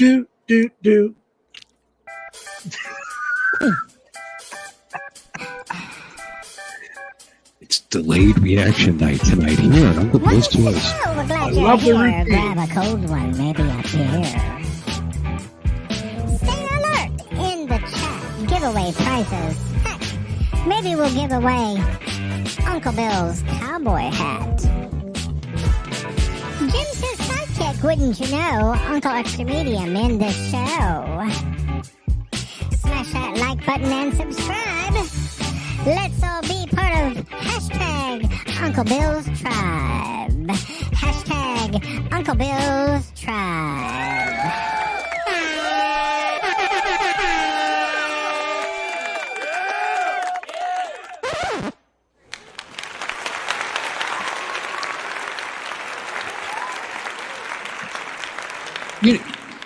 do. It's delayed reaction night tonight here on Uncle Bill's Toys. Well, we're glad you're here. Grab a cold one, maybe a beer. Stay alert in the chat. Giveaway prizes. Heck, maybe we'll give away Uncle Bill's cowboy hat. Jim's his sidekick, wouldn't you know? Uncle Extra Medium in the show. Smash that like button and subscribe. Let's all be part of hashtag Uncle Bill's Tribe. Hashtag Uncle Bill's Tribe.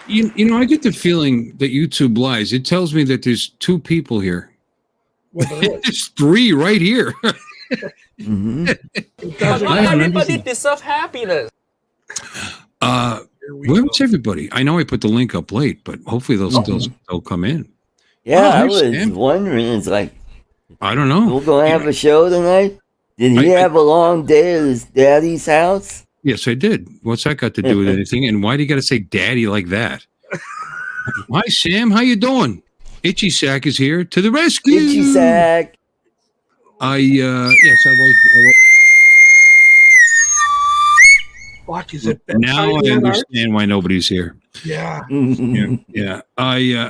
You know, I get the feeling that YouTube lies. It tells me that there's 2 people here. Well, There's 3 right here. But not everybody deserves happiness. Where's everybody? I know I put the link up late, but hopefully they'll come in. Yeah, I there's was Sam. wondering. It's like, I don't know. we're going to have a show tonight? Did he have a long day at his daddy's house? Yes, I did. What's that got to do with anything? And why do you got to say daddy like that? Hi, Sam. How you doing? Itchy Sack is here to the rescue. Itchy Sack. Yes, I was. Fuck, is it Now I understand why nobody's here. Yeah. Yeah.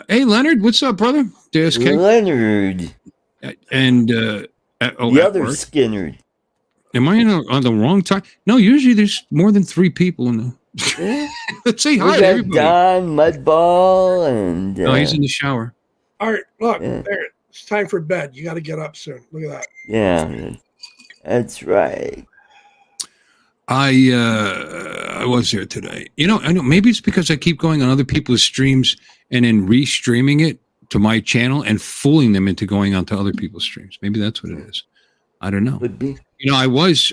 Hey, Leonard, what's up, brother? DSK. Leonard. And The other work. Skinner. Am I on the wrong time? No, usually there's more than 3 people in the. Let's say We hi to got everybody. Don Mudball and. No, he's in the shower. All right, look, Yeah. there. It's time for bed. You got to get up soon. Look at that. Yeah, that's right. I was here today. You know, I know maybe it's because I keep going on other people's streams and then re-streaming it to my channel and fooling them into going onto other people's streams. Maybe that's what it is. I don't know. Could be. You know, I was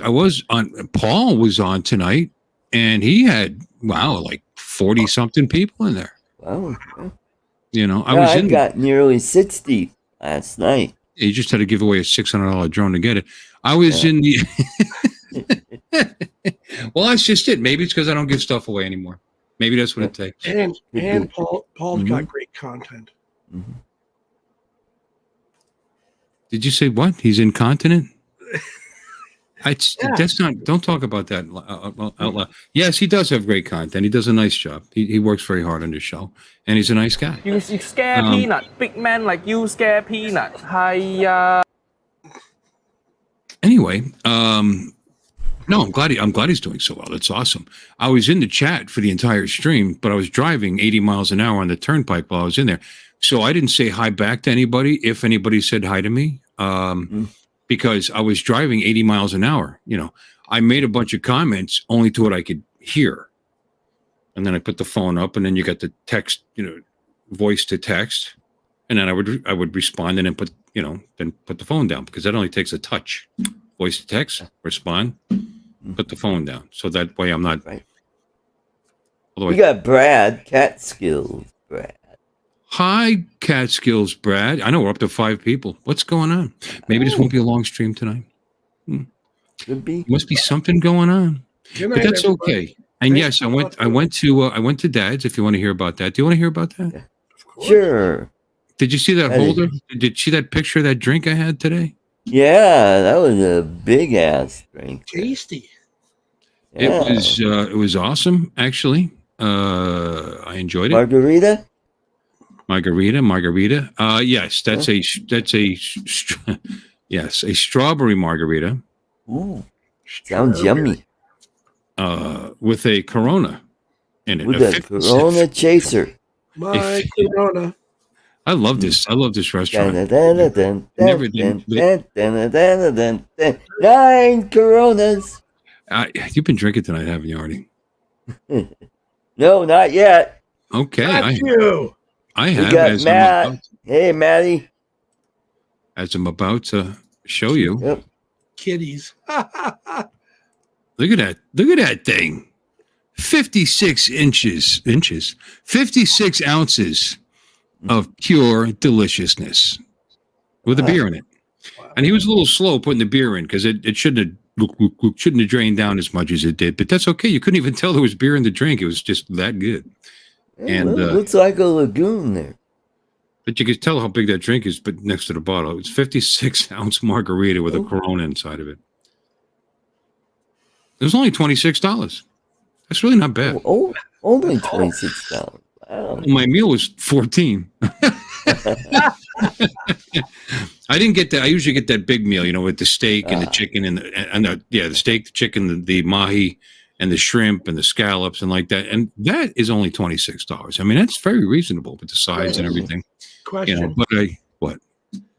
on. Paul was on tonight, and he had like 40 something people in there. Wow. You know, I got nearly 60 last night. You just had to give away a $600 drone to get it. I was in the. Well, that's just it. Maybe it's because I don't give stuff away anymore. Maybe that's what it takes. And Paul's got great content. Mm-hmm. Did you say what? He's incontinent? That's not. Don't talk about that out loud. Yes, he does have great content. He does a nice job. He works very hard on this show, and he's a nice guy. You scare peanut. Big man like you scare peanut. Hiya. Anyway, no, I'm glad he's doing so well. That's awesome. I was in the chat for the entire stream, but I was driving 80 miles an hour on the turnpike while I was in there, so I didn't say hi back to anybody. If anybody said hi to me, because I was driving 80 miles an hour. You know, I made a bunch of comments only to what I could hear. And then I put the phone up, and then you got the text, voice to text. And then I would respond and then put the phone down, because that only takes a touch. Voice to text, respond, put the phone down. So that way I'm not. Right. Otherwise, We got Brad Catskills. Brad. hi, Catskills, Brad. I know we're up to 5 people. What's going on? Maybe this won't be a long stream tonight. Could be. Must be something going on. Good But night, that's everybody. okay. And yes, I went to Dad's. If you want to hear about that, do you want to hear about that? Of course. Sure. Did you see that I did. holder? Did you see that picture of that drink I had today? Yeah, that was a big ass drink. Tasty. Yeah. It was awesome, actually. I enjoyed it. Margarita? Margarita. Yes, that's a strawberry margarita. Ooh, sounds yummy. With a Corona in it. With a Corona chaser. My Corona. I love this. I love this restaurant. Never did. 9 Coronas. You've been drinking tonight, haven't you, Artie? No, not yet. Okay, Not you. I We have. got Matt. Hey, Matty. As I'm about to show you. Yep. Kitties. Look at that. Look at that thing. 56 56 ounces of pure deliciousness with a beer in it. And he was a little slow putting the beer in because it shouldn't have drained down as much as it did. But that's okay. You couldn't even tell there was beer in the drink. It was just that good. And it looks like a lagoon there. But you could tell how big that drink is, but next to the bottle. It's 56-ounce margarita with a Corona inside of it. It was only $26. That's really not bad. Oh, only $26. Wow. My meal was $14. I didn't get that. I usually get that big meal, with the steak and the chicken and the steak, the chicken, the mahi, and the shrimp and the scallops and like that. And that is only $26. I mean, that's very reasonable with the sides and everything. Question. But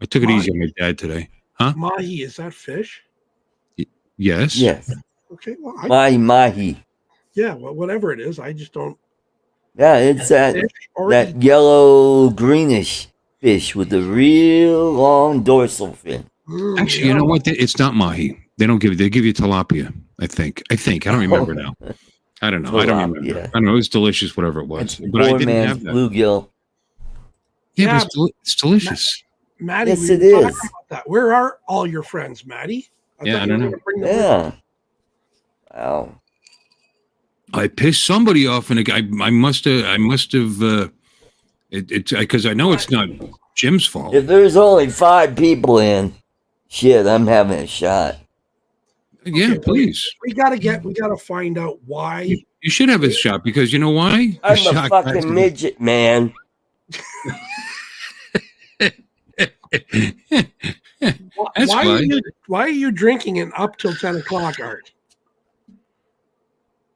I took it easy on my dad today. Huh? Mahi, is that fish? Yes. Yes. Okay. Well, Mahi. yeah. Well, whatever it is, I just don't. Yeah, it's that yellow greenish fish with the real long dorsal fin. Actually, you know what? It's not mahi. They give you tilapia. I think. I don't remember now. I don't know. I don't remember. Yeah. I don't know. It was delicious, whatever it was. It's But I poor didn't man's have that. bluegill. Yeah, but it's delicious. Maddie, Yes, we it were talking is. about that. Where are all your friends, Maddie? I thought you don't were know. gonna bring them with Yeah. Wow. I pissed somebody off, and I must have. It's because I know it's not Jim's fault. If there's only 5 people in, shit, I'm having a shot. Yeah, Okay, please. We gotta find out why. You should have a shot because you know why? I'm a Shot fucking glasses. midget, man. That's Why are you drinking it up till 10 o'clock, Art?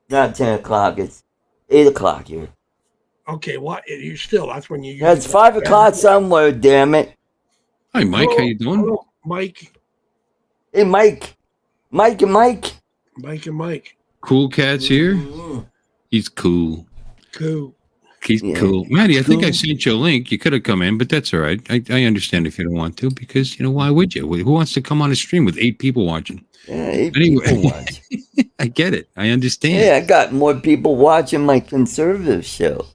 Not 10 o'clock, it's 8 o'clock here. Okay, you still? That's when you. That's 5 o'clock somewhere, damn it. Hi, Mike. How you doing? Hello, Mike. Hey, Mike. Mike and Mike. Mike and Mike. Cool Cat's here. Mhm. He's cool. Cool. He's Yeah. cool. Maddie, I think I Cool. sent you a link. You could have come in, but that's all right. I understand if you don't want to because, why would you? Who wants to come on a stream with 8 people watching? Yeah, 8 Anyway. people watch. I get it. I understand. Hey, I got more people watching my conservative show.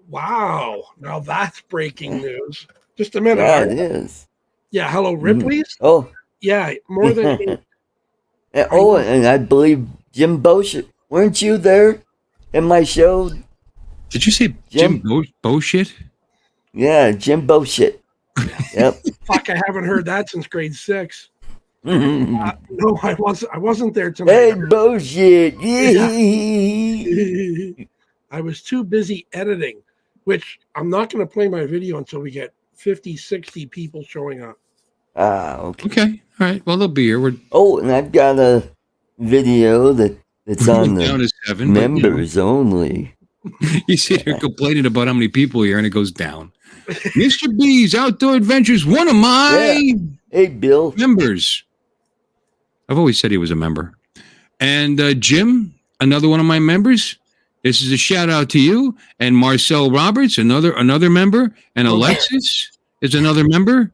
Wow. Now that's breaking news. Just a minute. Yeah, Art. it is. Yeah. Hello, Ripley's. Oh, Yeah. More than. and I believe Jim Bosch. Weren't you there in my show? Did you say Jim Bullshit? Yeah, Jim Bosch. Yep. Fuck! I haven't heard that since grade 6. Hey, No, I wasn't there tonight. bullshit. I was too busy editing, which I'm not going to play my video until we get 50, 60 people showing up. Okay. Okay. All right. Well, they'll be here. We're Oh, and I've got a video that's on down the as 7. but, members only. You sit here complaining about how many people here, and it goes down. Mr. B's Outdoor Adventures, one of my Hey, Bill. members. I've always said he was a member. And Jim, another one of my members. This is a shout out to you. And Marcel Roberts, another member. And Ellexis is another member.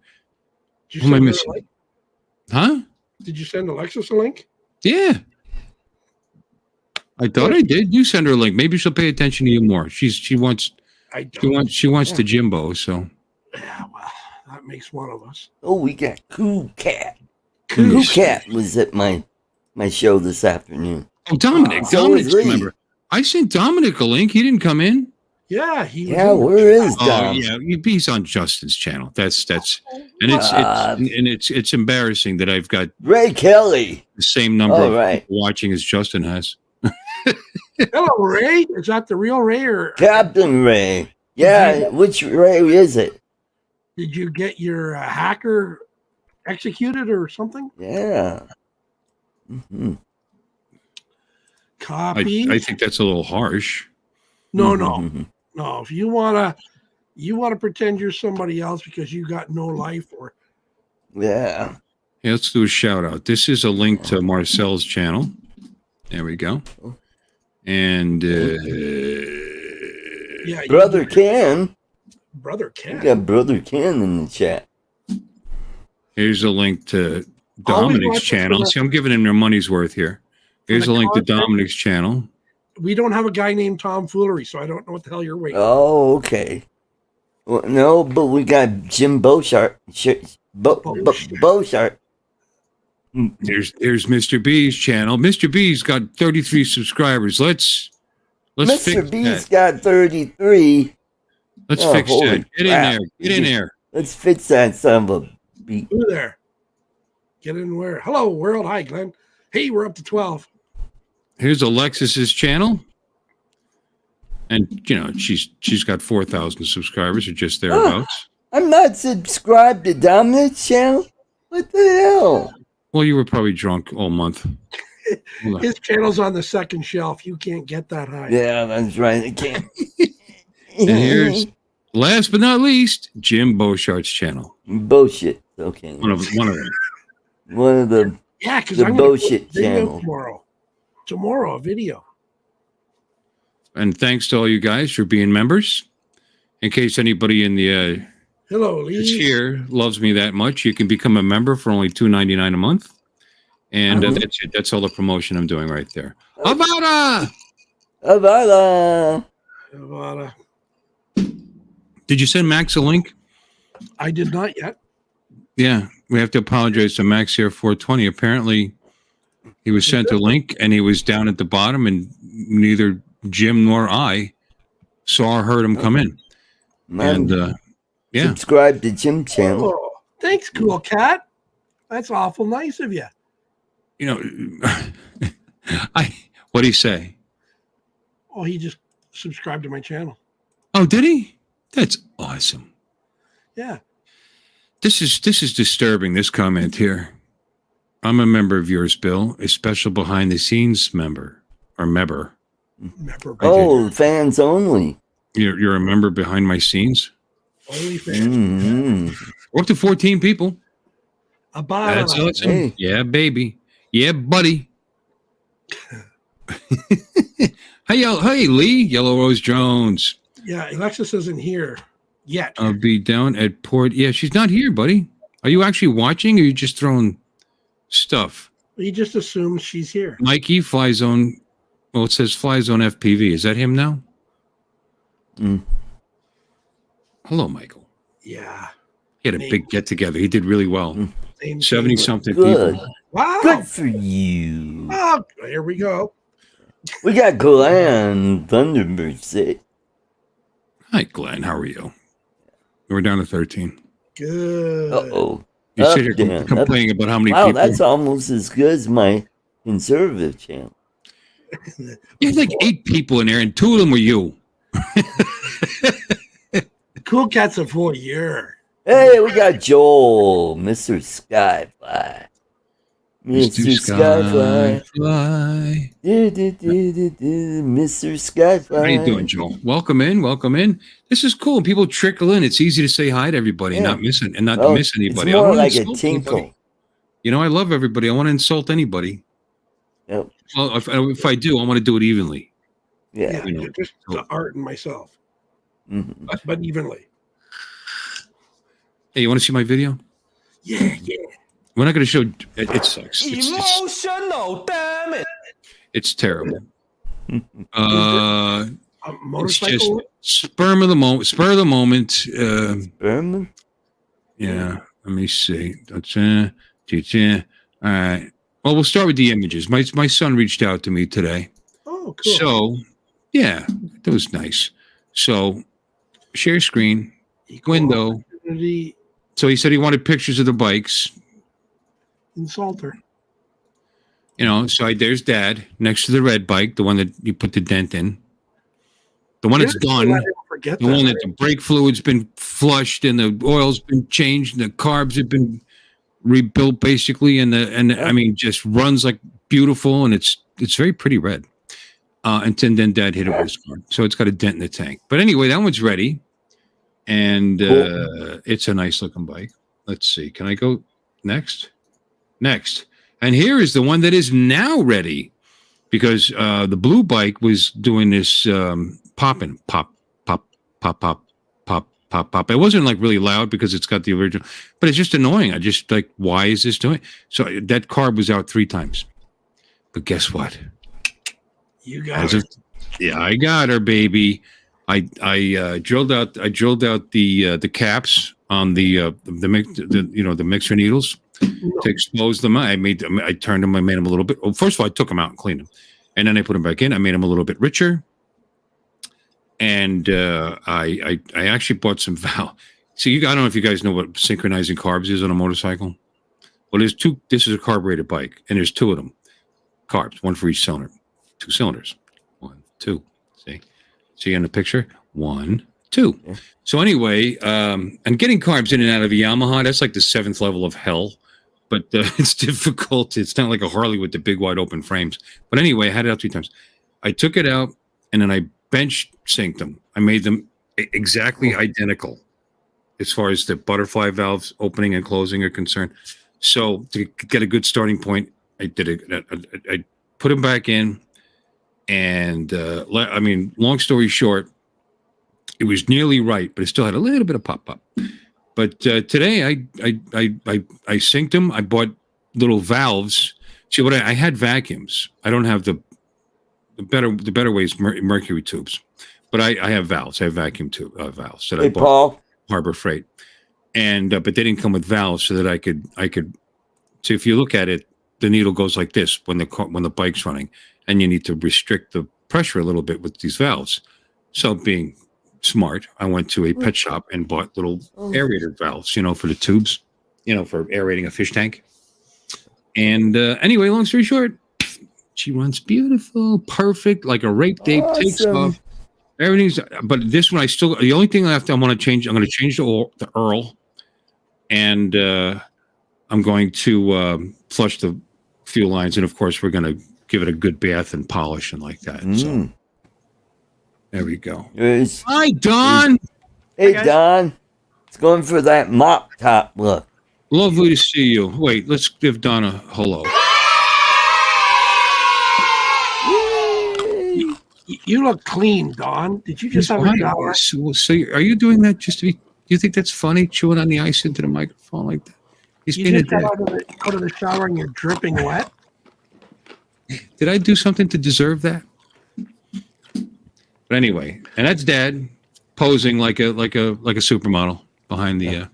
Did Who am I send her a missing? link? Huh? Did you send Ellexis a link? Yeah. I thought I did. You send her a link. Maybe she'll pay attention to you more. She wants I don't. she wants the Jimbo, so Yeah, well, that makes one of us. Oh, we got Cool Cat. Cool Cat was at my show this afternoon. Oh, Dominic. So Dominic's is a Lee. member. I sent Dominic a link. He didn't come in. Yeah, he. was Yeah, in the where is Oh Dom? yeah, he's on Justin's channel. That's and it's embarrassing that I've got Ray Kelly. the same number All of right. people watching as Justin has. Hello, Ray. Is that the real Ray, or Captain Ray. Yeah, which Ray is it? did you get your hacker executed or something? Yeah. Mm-hmm. Copy. I think that's a little harsh. No. Mm-hmm. No. If you wanna pretend you're somebody else because you got no life, or Yeah. Yeah, let's do a shout out. This is a link to Marcel's channel. There we go. And yeah, Brother Ken. Brother We Ken. got Brother Ken in the chat. here's a link to All we Dominic's want is channel. for- See, I'm giving him their money's worth here. Here's the a link to content. Dominic's channel. We don't have a guy named Tom Foolery, so I don't know what the hell you're waiting. Oh, okay. Well, no, but we got Jim Beauchart. Beauchart. There's Mr. B's channel. Mr. B's got 33 subscribers. Let's fix Mr. B's that. got 33. Let's Oh, fix holy that. Get in crap. there. Get in there. Let's fix that son of a beat. Who there? Get in where? Hello, world. Hi, Glenn. Hey, we're up to 12. Here's Alexis's channel. And she's got 4,000 subscribers or just thereabouts. I'm not subscribed to Dominic's channel. What the hell? Well, you were probably drunk all month. Hold on. His channel's on the second shelf. You can't get that high. Yeah, that's right. I can't. And here's, last but not least, Jim Beauchart's channel. Bullshit. Okay. One of them. One of the Yeah, because The I'm going to bullshit channel. tomorrow, a video. And thanks to all you guys for being members. In case anybody in the Hello, Lee. that's here loves me that much, you can become a member for only $2.99 a month. And that's it. That's all the promotion I'm doing right there. Avada! Avada. Avada. Did you send Max a link? I did not yet. Yeah, we have to apologize to Max here 420. Apparently, he was sent a link and he was down at the bottom, and neither Jim nor I saw or heard him come in. Man, And yeah, subscribe to Jim channel. Oh, thanks, cool cat. That's awful nice of you. what did he say? Oh, he just subscribed to my channel. Oh, did he? That's awesome. Yeah. This is disturbing, this comment here. I'm a member of yours, Bill, a special behind the scenes member or member. Oh, fans only. You're a member behind my scenes? Only fans. Mm-hmm. We're up to 14 people. About That's awesome. Hey. Yeah, baby. Yeah, buddy. Hey, Lee, Yellow Rose Jones. Yeah, Ellexis isn't here yet. I'll be down at Port. Yeah, she's not here, buddy. Are you actually watching, or are you just throwing stuff? He just assumes she's here. Mikey, Fly Zone. Well, it says Fly Zone FPV. Is that him now? Hello, Michael. Yeah. He had a big get together. He did really well. 70-something Good. people. Wow. Good for you. Oh, here we go. We got Glenn Thunderbird say. Hi, Glenn. How are you? We're down to 13. Good. Uh-oh. You sit here Damn. complaining about how many Wow, people. that's almost as good as my conservative channel. You had like 8 people in there, and 2 of them were you. Cool cat's a full year. Hey, we got Joel, Mr. Skyfly. Mr. Skyfly. Skyfly. Mr. Skyfly. How you doing, Joel? Welcome in. This is cool. People trickle in. It's easy to say hi to everybody and not miss it and not to miss anybody. It's I more don't wanna like a insult tinkle. anybody. I love everybody. I want to insult anybody. Yep. Well, if I do, I want to do it evenly. Yeah. Yeah, just the art and myself, Mhm. but evenly. Hey, you want to see my video? Yeah. We're not going to show. It sucks. Emotional, damn it. It's terrible. A It's motorcycle. just spur of the moment. Berman? Yeah. Let me see. All right. Well, we'll start with the images. My son reached out to me today. Oh, cool. So, yeah, that was nice. So, share screen, Equal window. opportunity So he said he wanted pictures of the bikes. insulter. So there's Dad next to the red bike, the one that you put the dent in. The one that's done. Let him forget The one that the brake fluid's been flushed and the oil's been changed and the carbs have been rebuilt basically, and I mean just runs like beautiful, and it's very pretty red. And then Dad hit it with his car, so it's got a dent in the tank. But anyway, that one's ready, and it's a nice looking bike. Let's see, can I go next? And here is the one that is now ready, because the blue bike was doing this popping, pop. It wasn't like really loud because it's got the original, but it's just annoying. I just like, why is this doing? So that carb was out 3 times. But guess what? You got it. Yeah, I got her, baby. I drilled out the caps on the mixer needles to expose them. I turned them. I made them a little bit. Well, first of all, I took them out and cleaned them, and then I put them back in. I made them a little bit richer, and I actually bought some valve. So I don't know if you guys know what synchronizing carbs is on a motorcycle. Well, there's two. This is a carbureted bike, and there's two of them. Carbs, one for each cylinder. 2 cylinders. 1, 2. See in the picture? 1, 2. Yeah. So anyway, and getting carbs in and out of a Yamaha, that's like the 7th level of hell. But it's difficult. It's not like a Harley with the big wide open frames. But anyway, I had it out 3 times. I took it out, and then I bench synced them. I made them exactly identical as far as the butterfly valves opening and closing are concerned. So to get a good starting point, I did it. I put them back in, and long story short, it was nearly right, but it still had a little bit of pop. But today, I synced them. I bought little valves. See, what I had vacuums. I don't have the better way is mercury tubes, but I have valves. I have vacuum tube valves that I bought. Paul. Harbor Freight, and but they didn't come with valves, so that I could. So if you look at it, the needle goes like this when the bike's running, and you need to restrict the pressure a little bit with these valves. So being smart, I went to a pet shop and bought little aerator valves, for the tubes, for aerating a fish tank. And anyway, long story short, she runs beautiful, perfect, like a rape date, takes off. Everything's, but this one the only thing I want to change, I'm going to change the Earl, and I'm going to flush the fuel lines, and of course we're going to give it a good bath and polish and like that. So there we go. Hi, Don. Hey, Don. It's going for that mop top look. Lovely to see you. Wait, let's give Don a hello. You look clean, Don. Did you just have a shower? So are you doing that just to be? Do you think that's funny, chewing on the ice into the microphone like that? You just got out of the shower and you're dripping wet. Did I do something to deserve that? But anyway, and that's Dad posing like a supermodel behind the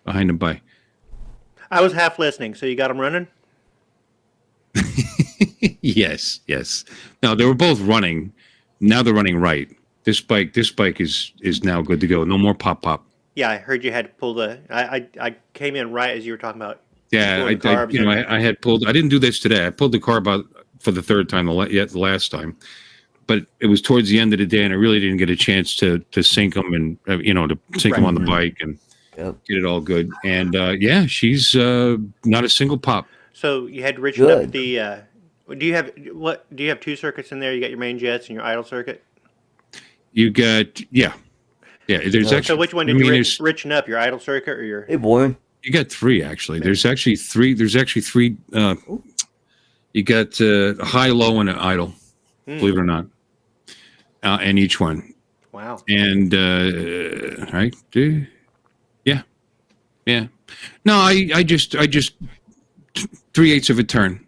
bike. I was half listening, so you got him running? Yes. No, they were both running. Now they're running right. This bike is now good to go. No more pop. Yeah, I heard you had to pull the. I came in right as you were talking about. Yeah, I had pulled. I didn't do this today. I pulled the carb out for the third time. The last time, but it was towards the end of the day, and I really didn't get a chance to sync them and to sync them on the bike and get it all good. And she's not a single pop. So you had to richen up the. Do you have 2 circuits in there? You got your main jets and your idle circuit. You got There's actually. So which one did you richen up? Your idle circuit or your? Hey, boy. You got 3 actually. There's actually 3. There's actually 3. You got a high, low, and an idle. Believe it or not, and each one. Wow. And right, yeah. No, I just 3/8 of a turn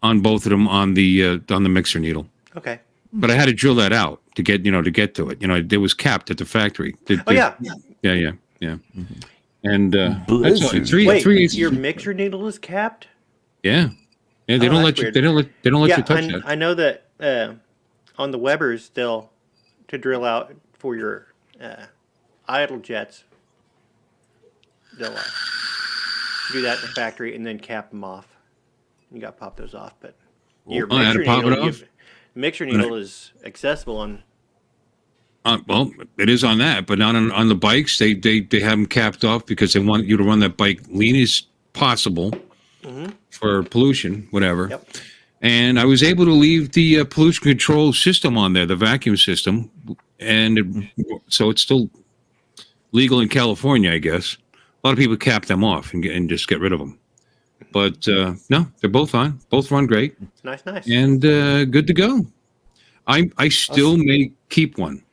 on both of them on the mixer needle. Okay. But I had to drill that out to get to it. It was capped at the factory. Yeah. Mm-hmm. And that's all. 3/8. Your mixer needle is capped? Yeah. Yeah, they don't let you. They don't let you touch that. I know that on the Webers, to drill out for your idle jets, they'll do that in the factory and then cap them off. You got to pop those off, but your mixer needle is accessible on. Well, it is on that, but not on the bikes. They have them capped off because they want you to run that bike lean as possible for pollution, whatever. Yep. And I was able to leave the pollution control system on there, the vacuum system, and so it's still legal in California, I guess. A lot of people cap them off and just get rid of them. But no, they're both on. Both run great. Nice. And good to go. I still may keep one.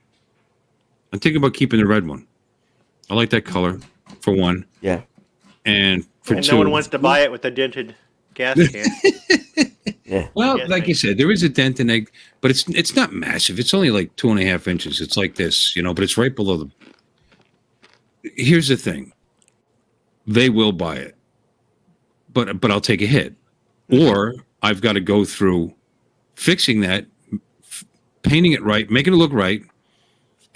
I'm thinking about keeping the red one. I like that color, for one. Yeah. And for two. No one wants to buy it with a dented gas can. Yeah. Well, Yes, like mate. you said, there is a dent in it, but it's not massive. It's only like 2.5 inches. It's like this, but it's right below the. Here's the thing. They will buy it, but I'll take a hit, or I've got to go through fixing that, painting it right, making it look right,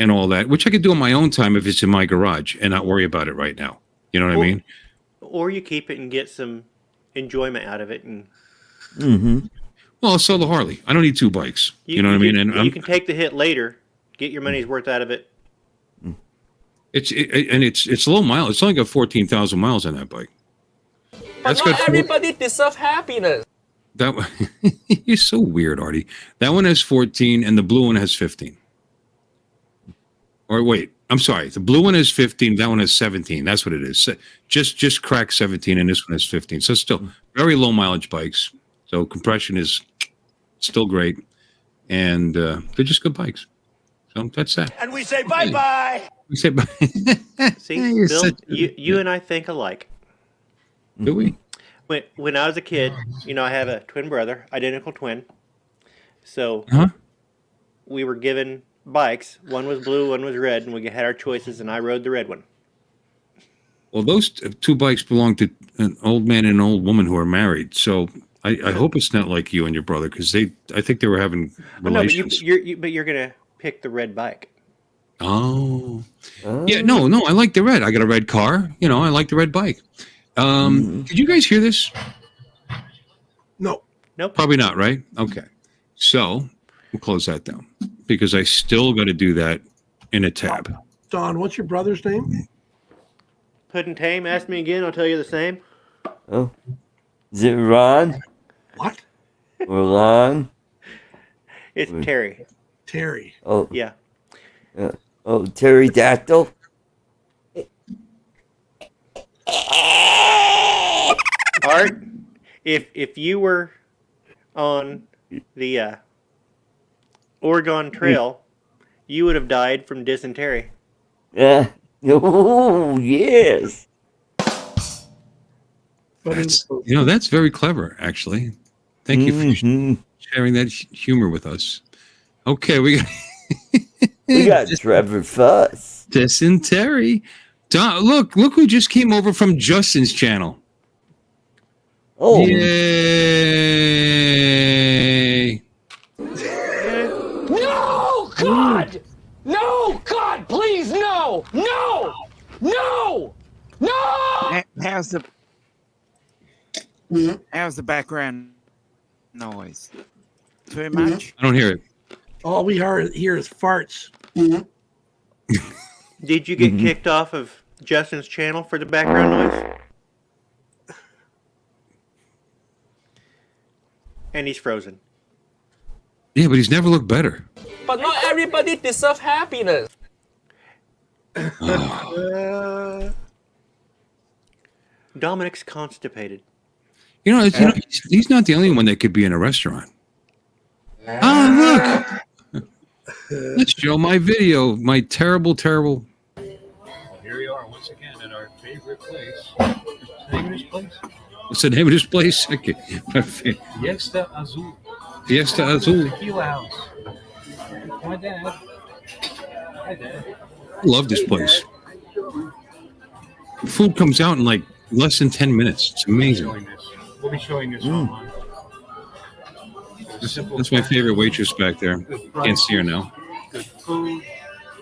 and all that, which I could do on my own time if it's in my garage and not worry about it right now. You know what I mean? Or you keep it and get some enjoyment out of it, and Mm-hmm. Well, I'll sell the Harley. I don't need 2 bikes. You know what I mean? And you can take the hit later, get your money's worth out of it. it's low mile. It's only got 14,000 miles on that bike. But That's not got everybody deserves happiness. that. You're so weird, Artie. That one has 14, and the blue one has 15. Or wait, I'm sorry. The blue one has 15. That one has 17. That's what it is. Just cracked 17, and this one has 15. So still very low mileage bikes. So compression is still great, and they're just good bikes. So that's that. And we say bye-bye. We say bye. See, You're Bill, such- you and I think alike. Do we? When I was a kid, I have a twin brother, identical twin. So Huh? we were given bikes. One was blue, one was red, and we had our choices, and I rode the red one. Well, those 2 bikes belong to an old man and an old woman who are married. So I hope it's not like you and your brother, because I think they were having Well, no, relations. but you're gonna pick the red bike. Oh. Yeah, no, I like the red. I got a red car. I like the red bike. Did you guys hear this? No. Nope. Probably not, right? Okay. So we'll close that down because I still got to do that in a tab. Don, what's your brother's name? Puddin' Tame, ask me again, I'll tell you the same. Oh. Is it Ron What? or Lon? It's Terry. Terry. Oh. Yeah. Oh, pterodactyl. Art, if you were on the Oregon Trail, you would have died from dysentery. Yeah. Oh, yes. That's very clever, actually. Thank you for Mhm. sharing that humor with us. Okay, we got We got Trevor Fuss. dysentery. Look who just came over from Justin's channel. Oh, Yay! No, God! No, God, please, no! No! No! No! How's the background noise? Too much? I don't hear it. All we hear is farts. Did you get kicked off of Justin's channel for the background noise? And he's frozen. Yeah, but he's never looked better. But not everybody deserves happiness. Dominic's constipated. He's not the only one that could be in a restaurant. Oh, look! Let's show my video. My terrible. Here we are once again at our favorite place. What's the name of this place? What's the name of this place? Okay. Fiesta Azul. Fiesta Azul. Tequila House. My dad. Hi, Dad. I love this place. Food comes out in like less than 10 minutes. It's amazing. We'll be showing this online. That's my favorite waitress back there. Can't see her now. Good food.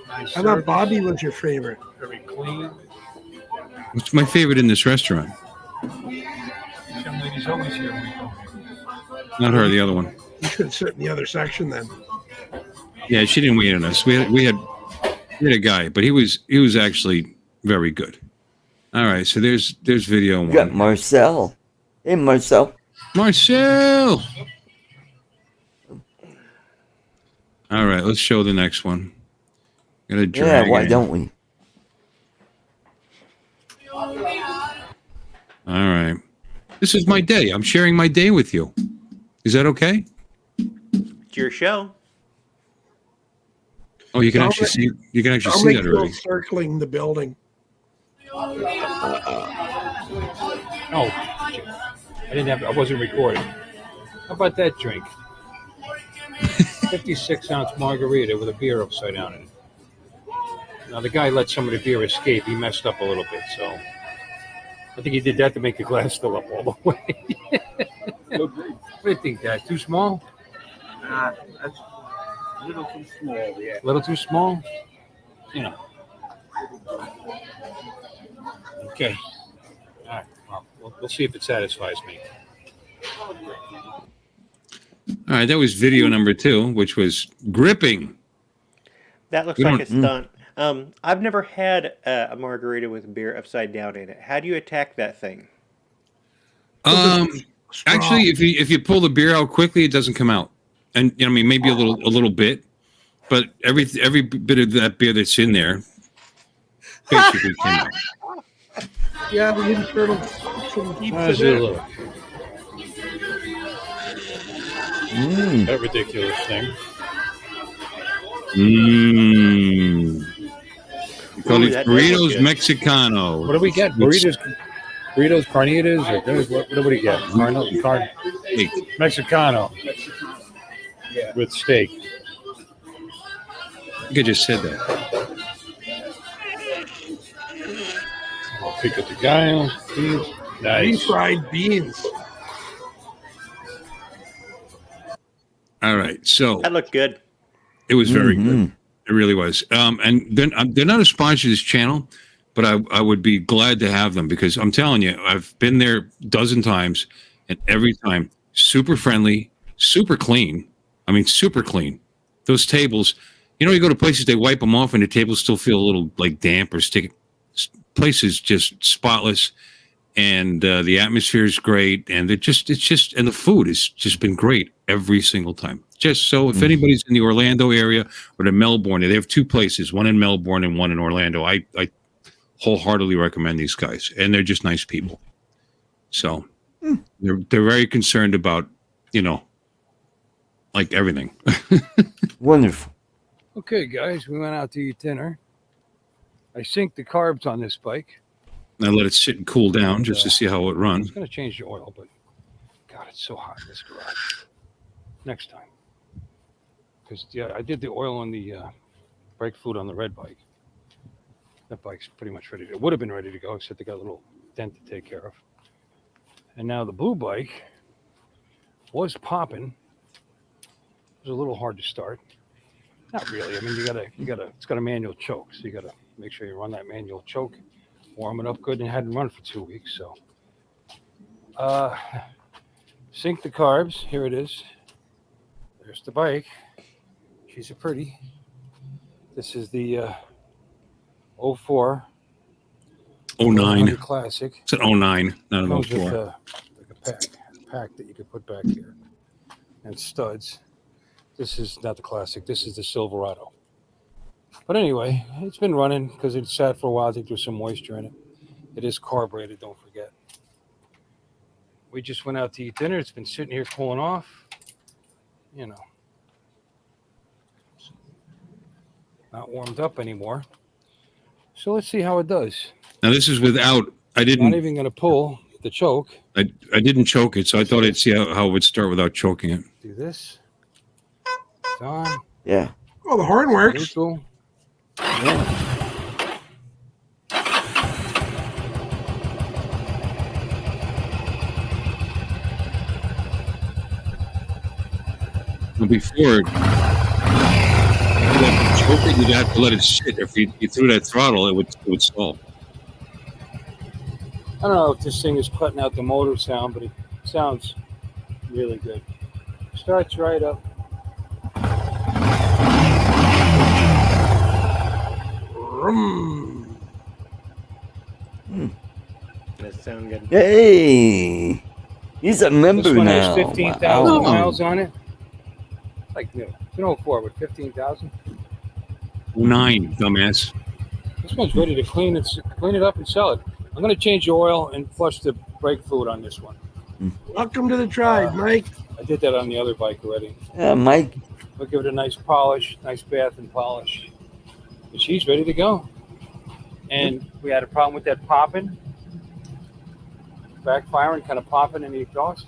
Nice I thought service, Bobby was your favorite. very clean. What's my favorite in this restaurant? Some lady's always here when we come. Not her, the other one. You should sit in the other section then. Yeah, she didn't wait on us. We had a guy, but he was actually very good. All right, so there's video we got one. Marcel. Hey, Marcel. Marcel. All right, let's show the next one. Gotta drag Yeah, why it. don't we? All right. This is my day. I'm sharing my day with you. Is that okay? It's your show. Oh, you can actually see. You can actually I'll see make that you already. circling the building. Oh, I didn't have. I wasn't recording. How about that drink? 56-ounce margarita with a beer upside down in it. Now, the guy let some of the beer escape. He messed up a little bit, so I think he did that to make the glass fill up all the way. What do you think, Dad? Too small? That's a little too small, yeah. A little too small? You know. Okay. All right. Well, we'll see if it satisfies me. All right, that was video number 2, which was gripping. That looks like a stunt. I've never had a margarita with beer upside down in it. How do you attack that thing? Actually, if you pull the beer out quickly, it doesn't come out. And I mean, maybe a little bit, but every bit of that beer that's in there basically came out. Yeah, we didn't turtle keep How's it it in. look? That ridiculous thing. We call it that burritos does look good. Mexicano. What do we get? Burritos, carnitas, or what do we get? Steak. Mexicano with steak. I think I just said that. Pick up the guy. Nice. Refried beans. All right, so That looked good. it was very good. It really was. And they're not a sponsor of this channel, but I would be glad to have them because I'm telling you, I've been there a dozen times, and every time super friendly, super clean. I mean, super clean. Those tables, you know, you go to places, they wipe them off, and the tables still feel a little like damp or sticky. Place is just spotless, and the atmosphere is great, and and the food has just been great every single time. Just so if anybody's in the Orlando area or the Melbourne, they have 2 places, one in Melbourne and one in Orlando. I wholeheartedly recommend these guys, and they're just nice people. So they're very concerned about, you know, like everything. Wonderful. Okay, guys, we went out to eat dinner. I synced the carbs on this bike. I let it sit and cool down just to see how it I runs. was going to change the oil, but God, it's so hot in this garage. Next time. Because, yeah, I did the oil on the brake fluid on the red bike. That bike's pretty much ready. It would have been ready to go, except they got a little dent to take care of. And now the blue bike was popping. It was a little hard to start. Not really. I mean, it's got a manual choke, so you got to make sure you run that manual choke, warm it up good, and it hadn't run for 2 weeks, so. Sync the carbs. Here it is. There's the bike. She's a pretty. This is the 04 09. Classic. It's an 09, not an Comes with 04. like a pack that you could put back here, and studs. This is not the Classic. This is the Silverado. But anyway, it's been running because it sat for a while. I think there's some moisture in it. It is carbureted, don't forget. We just went out to eat dinner. It's been sitting here cooling off. You know, not warmed up anymore. So let's see how it does. Now this is without. I Not didn't. even going to pull the choke. I didn't choke it, so I thought I'd see how it would start without choking it. Do this. It's on. Yeah. Oh, the horn works. Neutral. But before you'd have to choke it, you'd have to let it sit. If you threw that throttle, it would stall. I don't know if this thing is cutting out the motor sound, but it sounds really good. Starts right up. That sound good. Hey, he's a member This one now. has 15,000 Wow. miles on it. Like new. It's an 04, but 15,000. 09, dumbass. This one's ready to clean it up and sell it. I'm going to change the oil and flush the brake fluid on this one. Welcome to the tribe, Mike. I did that on the other bike already. Yeah, Mike. We'll give it a nice polish, nice bath and polish. And she's ready to go. And we had a problem with that popping. Backfiring, kind of popping in the exhaust.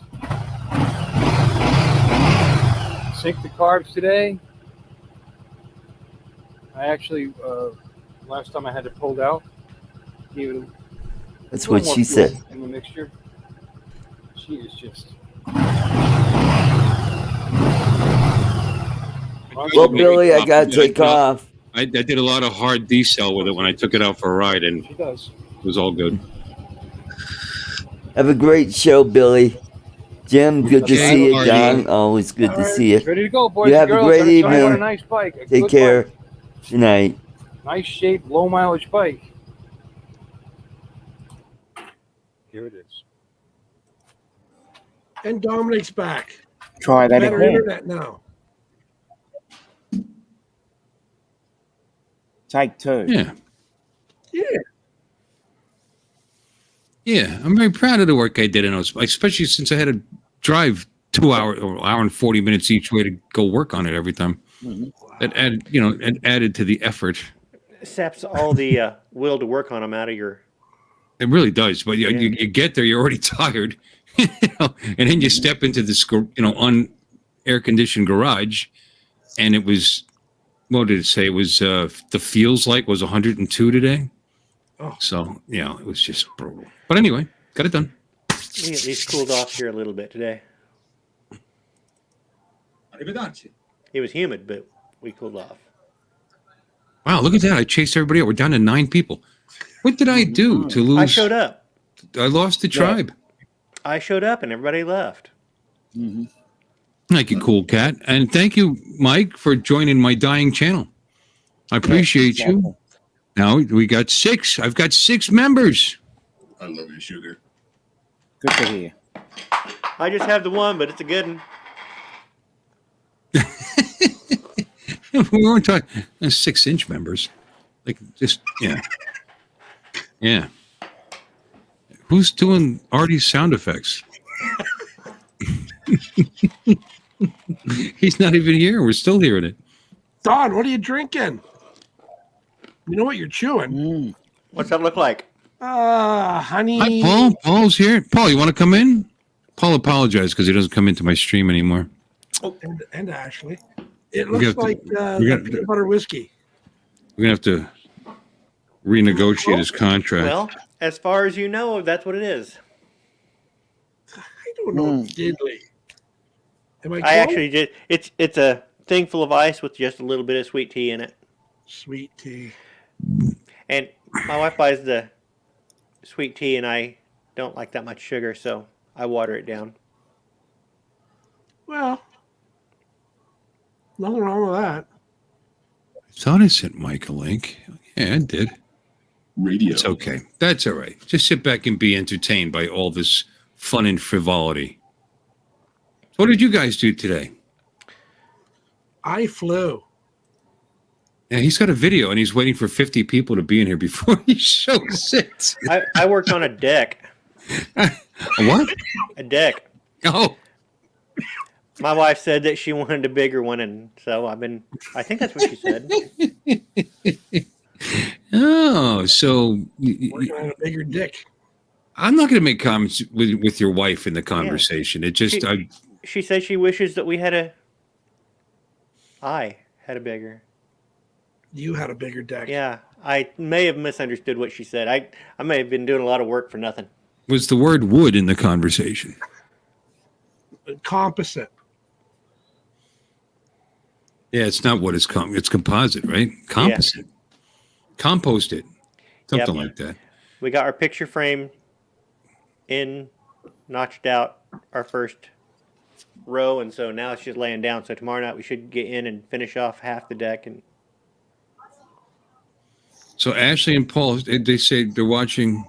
sink the carbs today. I actually, last time I had it pulled out, gave it That's a what little she more fuel said. in the mixture. She is just. Well, Billy, I gotta take off. I did a lot of hard decel with it when I took it out for a ride, and She does. it was all good. Have a great show, Billy. Jim, good to Okay, see you. Artie. Don, always good All to right, see you. ready to go, boys You and have a girls. great Let us know you want a evening. nice bike. A Take good care. bike. Good night. Nice shape, low mileage bike. Here it is. And Dominic's back. Try that Better again. internet now. Take two. Yeah. Yeah. Yeah, I'm very proud of the work I did in those, especially since I had to drive 2 hours or hour and 40 minutes each way to go work on it every time. That added, it added to the effort. Saps all the will to work on them out of your. It really does. But you get there, you're already tired, and then you step into this, on air conditioned garage, and it was, what did it say? It was the feels like was 102 today. Oh. So it was just brutal. But anyway, got it done. We at least cooled off here a little bit today. It was humid, but we cooled off. Wow, look at that. I chased everybody out. We're down to 9 people. What did I do to lose? I showed up. I lost the tribe. I showed up and everybody left. Thank you, Cool Cat. And thank you, Mike, for joining my dying channel. I appreciate you. Now we got 6. I've got 6 members. I love you, Sugar. Good to hear. I just have the one, but it's a good one. We weren't talking 6-inch members. Like, just, Yeah. Who's doing Artie's sound effects? He's not even here. We're still hearing it. Don, what are you drinking? You know what you're chewing? What's that look like? Honey. Hi, Paul. Paul's here. Paul, you want to come in? Paul apologized because he doesn't come into my stream anymore. Oh, and Ashley. It looks like peanut butter whiskey. We're going to have to renegotiate his contract. Well, as far as you know, that's what it is. I don't know. Diddly. Am I actually did. It's a thing full of ice with just a little bit of sweet tea in it. Sweet tea. And my wife buys the sweet tea, and I don't like that much sugar, so I water it down. Well, nothing wrong with that. I thought I sent Mike a link. Yeah, I did. Radio. It's okay. That's all right. Just sit back and be entertained by all this fun and frivolity. What did you guys do today? I flew. Yeah, he's got a video, and he's waiting for 50 people to be in here before he shows it. I worked on a deck. A what? A deck. Oh. My wife said that she wanted a bigger one, and so I think that's what she said. Oh, so Working on a bigger dick. I'm not going to make comments with your wife in the conversation. It just She said she wishes that I had a bigger. You had a bigger deck. Yeah, I may have misunderstood what she said. I may have been doing a lot of work for nothing. Was the word wood in the conversation? Composite. Yeah, it's not wood. It's composite, right? Composite. Compost it. Something like that. We got our picture frame notched out our first row, and so now it's just laying down. So tomorrow night we should get in and finish off half the deck. And so Ashley and Paul, they say they're watching.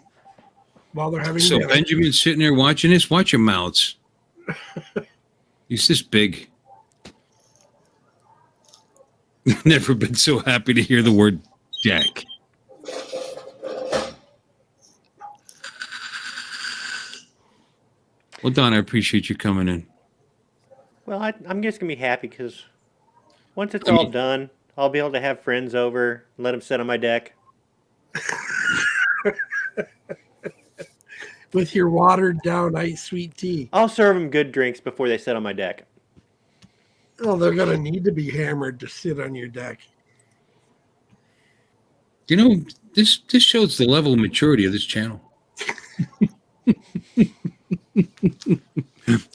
While they're having So dinner. Benjamin's sitting there watching this. Watch your mouths. He's this big. Never been so happy to hear the word deck. Well, Don, I appreciate you coming in. well, I'm just gonna be happy because once it's all done, I'll be able to have friends over and let them sit on my deck. With your watered down ice sweet tea. I'll serve them good drinks before they sit on my deck. Oh, they're gonna need to be hammered to sit on your deck. You know, this shows the level of maturity of this channel.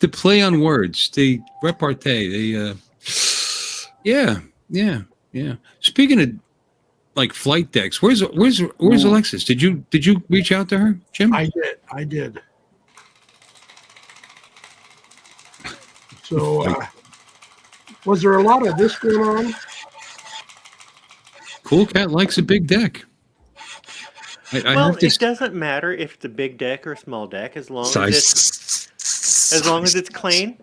The play on words, the repartee, yeah. Speaking of like flight decks, where's Ellexis? Did you reach out to her, Jim? I did. So, was there a lot of this going on? Cool Cat likes a big deck. Well, it doesn't matter if it's a big deck or a small deck, as long as it's clean,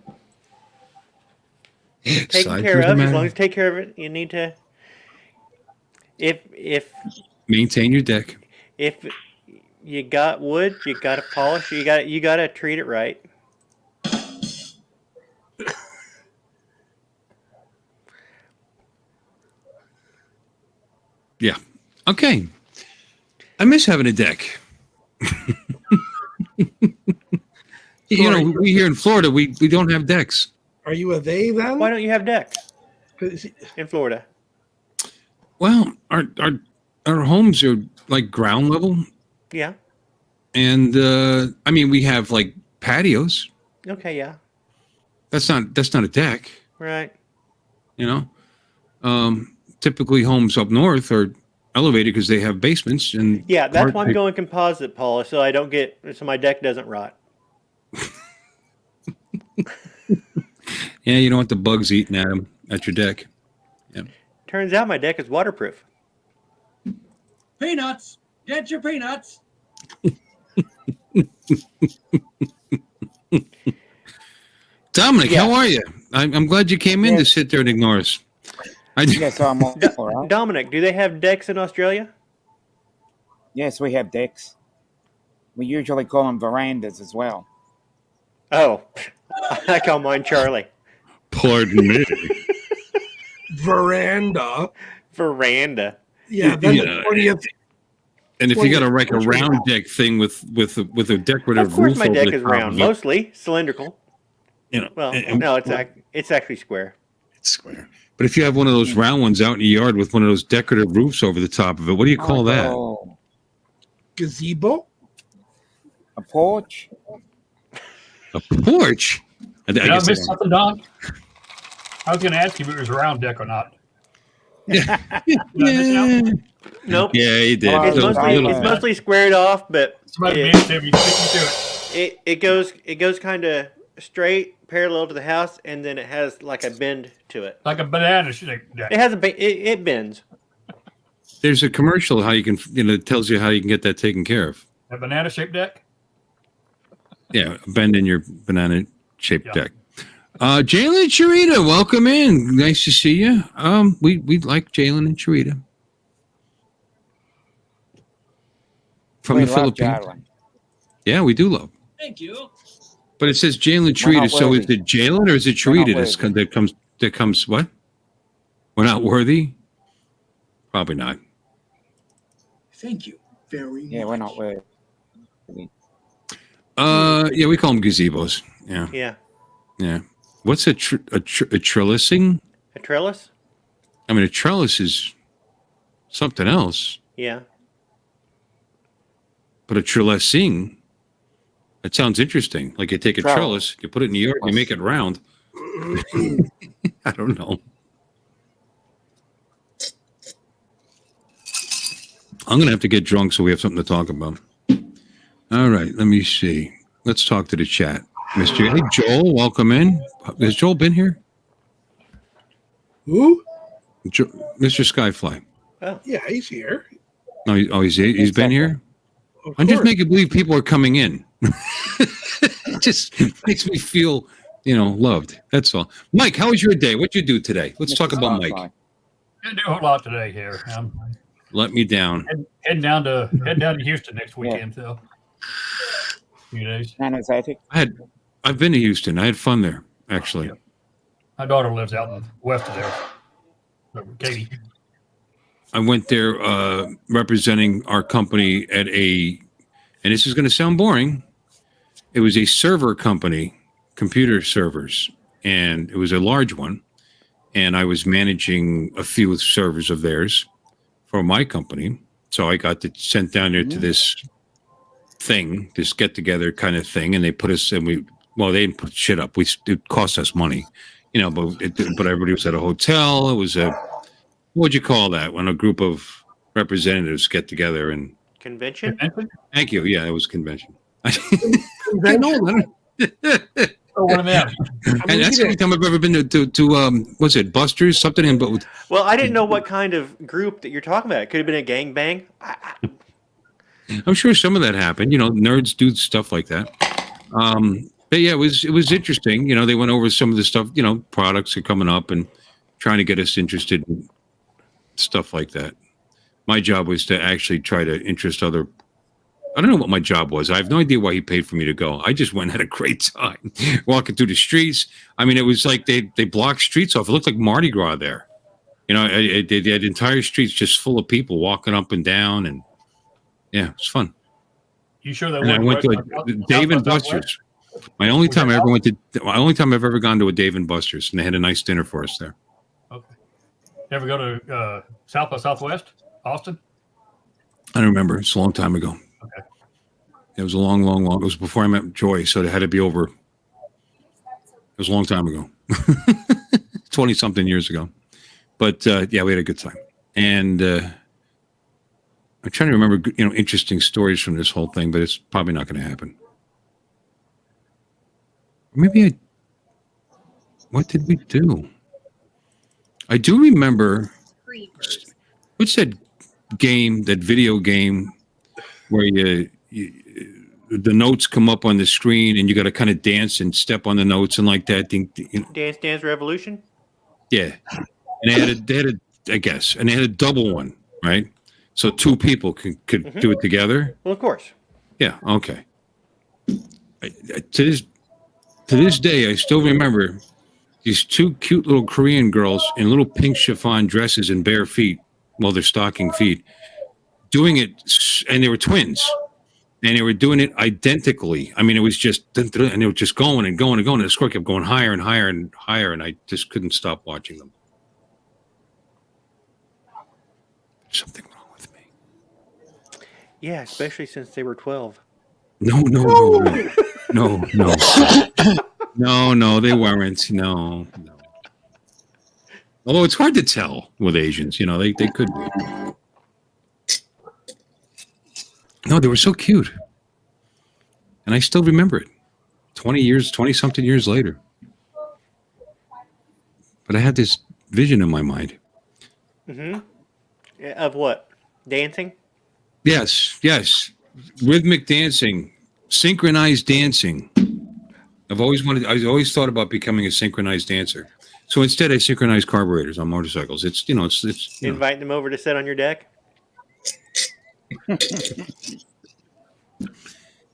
taken care of. As long as you take care of it, you need to. If maintain your deck. If you got wood, you got to polish. You got to treat it right. Yeah. Okay. I miss having a deck. You know, we here in Florida, we don't have decks. Are you a they then? Why don't you have decks in Florida? Well, our homes are like ground level. Yeah. And I mean, we have like patios. Okay. Yeah. That's not a deck. Right. You know, typically homes up north are elevated because they have basements and yeah, that's why I'm going composite, Paula, so my deck doesn't rot. Yeah, you don't want the bugs eating at them at your deck. Yeah. Turns out my deck is waterproof. Peanuts. Get your peanuts. Dominic, how are you? I'm glad you came in to sit there and ignore us. Yes, I'm all right. Dominic, do they have decks in Australia? Yes, we have decks. We usually call them verandas as well. Oh, I call mine Charlie. Pardon me. Veranda. Yeah. Yeah, that's the 20th. And if you got a round deck thing with a decorative of course, roof my deck over the is top round, of it, mostly cylindrical. you know, Well, no, it's actually square. It's square. But if you have one of those round ones out in the yard with one of those decorative roofs over the top of it, what do you call that? Gazebo? A porch? A porch? Did I miss something, Don? I was going to ask you if it was a round deck or not. Yeah. Nope. Yeah, you did. It's mostly squared off, but it goes kind of straight, parallel to the house, and then it has like a bend to it. Like a banana deck. It has it bends. There's a commercial how you can, it tells you how you can get that taken care of. A banana shaped deck? Yeah, bend in your banana shaped deck. Jalyn Charita, welcome in. Nice to see you. We like Jalyn and Charita from the Philippines. Jalyn. Yeah, we do love. Thank you. But it says Jalyn Charita. So is it Jalyn or is it Charita that comes what? We're not worthy? Probably not. Thank you very much. Yeah, we're not worthy. Yeah, we call them gazebos. Yeah. Yeah. Yeah. What's a trellising? A trellis? I mean, a trellis is something else. Yeah. But a trellising, that sounds interesting. Like you take a trellis, you put it in the yard, you make it round. I don't know. I'm going to have to get drunk so we have something to talk about. All right, let me see. Let's talk to the chat. Mr. Hey, Joel, welcome in. Has Joel been here? Who? Mr. Skyfly. Oh. Yeah, he's here. He's been here? I'm just making believe people are coming in. It just makes me feel, loved. That's all. Mike, how was your day? What'd you do today? Let's talk about Mike. Didn't do a whole lot today here. Let me down. Heading down to Houston next weekend. So, a few days. I've been to Houston. I had fun there, actually. My daughter lives out west of there. Katie. I went there representing our company at and this is going to sound boring. It was a server company, computer servers, and it was a large one. and I was managing a few servers of theirs for my company. So I got sent down there to this thing, this get together kind of thing, and they put us and they didn't put shit up. It cost us money, but everybody was at a hotel. It was what'd you call that when a group of representatives get together and Convention? Thank you. Yeah, it was convention. Convention? Oh, what a man. And that's the only time I've ever been to what's it, Buster's, something but Well, I didn't know what kind of group that you're talking about. It could have been a gangbang. I'm sure some of that happened. Nerds do stuff like that. But yeah, it was interesting. They went over some of the stuff. Products are coming up and trying to get us interested in stuff like that. My job was to actually try to interest other. I don't know what my job was. I have no idea why he paid for me to go. I just went and had a great time walking through the streets. I mean, it was like they blocked streets off. It looked like Mardi Gras there. They had entire streets just full of people walking up and down, and yeah, it was fun. You sure that And I went to a Dave and Buster's. My only time I've ever gone to a Dave and Buster's, and they had a nice dinner for us there. Okay. Ever go to South by Southwest, Austin? I don't remember. It's a long time ago. Okay. It was a long. It was before I met Joy, so it had to be over. It was a long time ago, 20-something years ago. But yeah, we had a good time, and I'm trying to remember, interesting stories from this whole thing, but it's probably not going to happen. Maybe what did we do? I do remember. What's that game? That video game where the notes come up on the screen and you got to kind of dance and step on the notes and like that. Dance Dance Revolution? Yeah. And they had a double one, right? So two people could do it together. Well, of course. Yeah. Okay. To this day, I still remember these two cute little Korean girls in little pink chiffon dresses and bare feet, they're stocking feet, doing it, and they were twins, and they were doing it identically. I mean, it was just, and they were just going and going and going, and the score kept going higher and higher and higher, and I just couldn't stop watching them. Something wrong with me. Yeah, especially since they were 12. No, they weren't. No. Although it's hard to tell with Asians, they could be. No, they were so cute. And I still remember it. 20-something years later. But I had this vision in my mind. Mm-hmm. Of what? Dancing? Yes. Rhythmic dancing. Synchronized dancing. I always thought about becoming a synchronized dancer. So instead I synchronize carburetors on motorcycles. It's Invite them over to sit on your deck?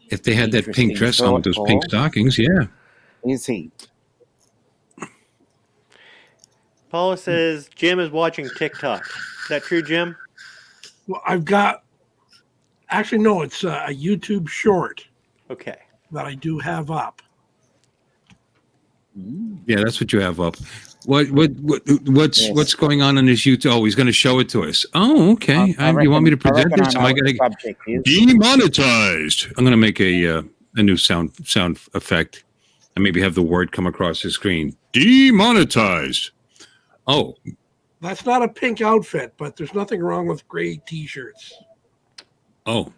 If they had that pink dress on with those pink stockings, yeah. Is he? Paula says Jim is watching TikTok. Is that true, Jim? Well, actually, no, it's a YouTube short. Okay. That I do have up. Yeah, that's what you have up. What's going on this YouTube? Oh, he's going to show it to us. Oh, okay. You want me to present this? Am I going to demonetized? I'm going to make a new sound effect, and maybe have the word come across the screen. Demonetized. Oh, that's not a pink outfit, but there's nothing wrong with gray T-shirts. Oh,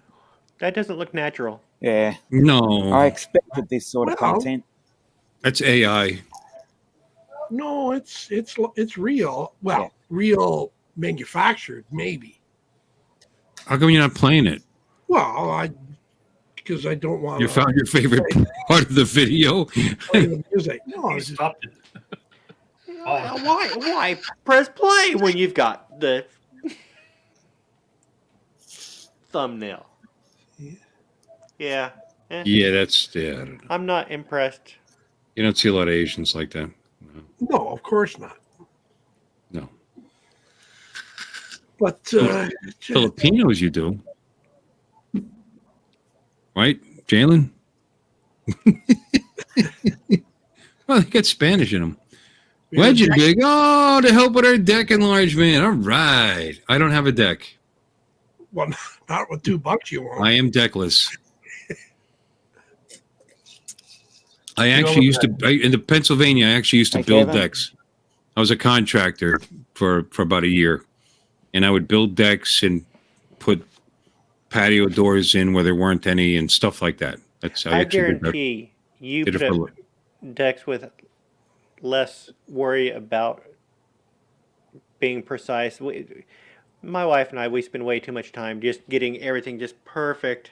that doesn't look natural. Yeah. No, I expected this sort of content. That's AI. No, it's real. Well, yeah. Real manufactured, maybe. How come you're not playing it? Well, because I don't want. You found your favorite part of the video. The music. No, I stopped it. Why press play when you've got the thumbnail? Yeah. Yeah, that's I don't know. I'm not impressed. You don't see a lot of Asians like that. No, of course not. No. But Filipinos, you do, right, Jalyn? Well, they got Spanish in them. We have a Legend deck- Big. Oh, to help with our deck enlargement. All right. I don't have a deck. Well, not with $2 you want. I am deckless. I actually used to, in the Pennsylvania, I actually used to Hey, build Kevin? decks. I was a contractor for about a year. And I would build decks and put patio doors in where there weren't any and stuff like that. That's how I actually did that. guarantee you Did it put for- up decks with less worry about being precise. My wife and I, we spend way too much time just getting everything just perfect.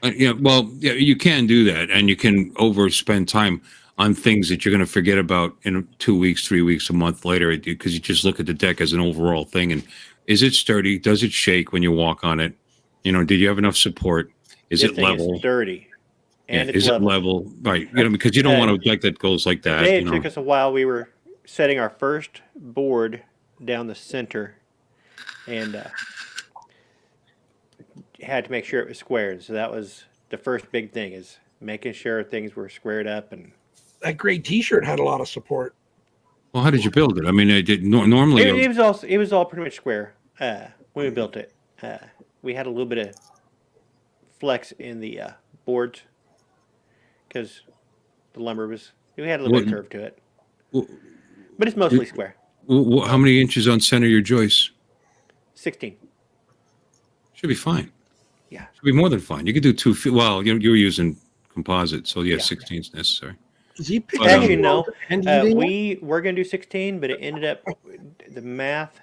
Yeah, well, yeah, you can do that, and you can overspend time on things that you're going to forget about in 2 weeks, 3 weeks, a month later, because you just look at the deck as an overall thing. And is it sturdy? Does it shake when you walk on it? You know, did you have enough support? Is This it thing level? is sturdy. And it's Is level. it level? Right. You know, because you don't want a deck that goes like that. Today You it know. took us a while. We were setting our first board down the center and had to make sure it was squared. So that was the first big thing, is making sure things were squared up. And That gray T-shirt had a lot of support. Well, how did you build it? I mean, it did normally. it was all pretty much square when we built it. We had a little bit of flex in the boards because the lumber was. We had a little bit of curve to it, but it's mostly square. How many inches on center your joists? 16. Should be fine. Yeah. Should be more than fine. You could do 2 feet. Well, you're using composite, so yeah, 16 is necessary. Is he picking Actually, no. and eating it? We were going to do 16, but it ended up, the math,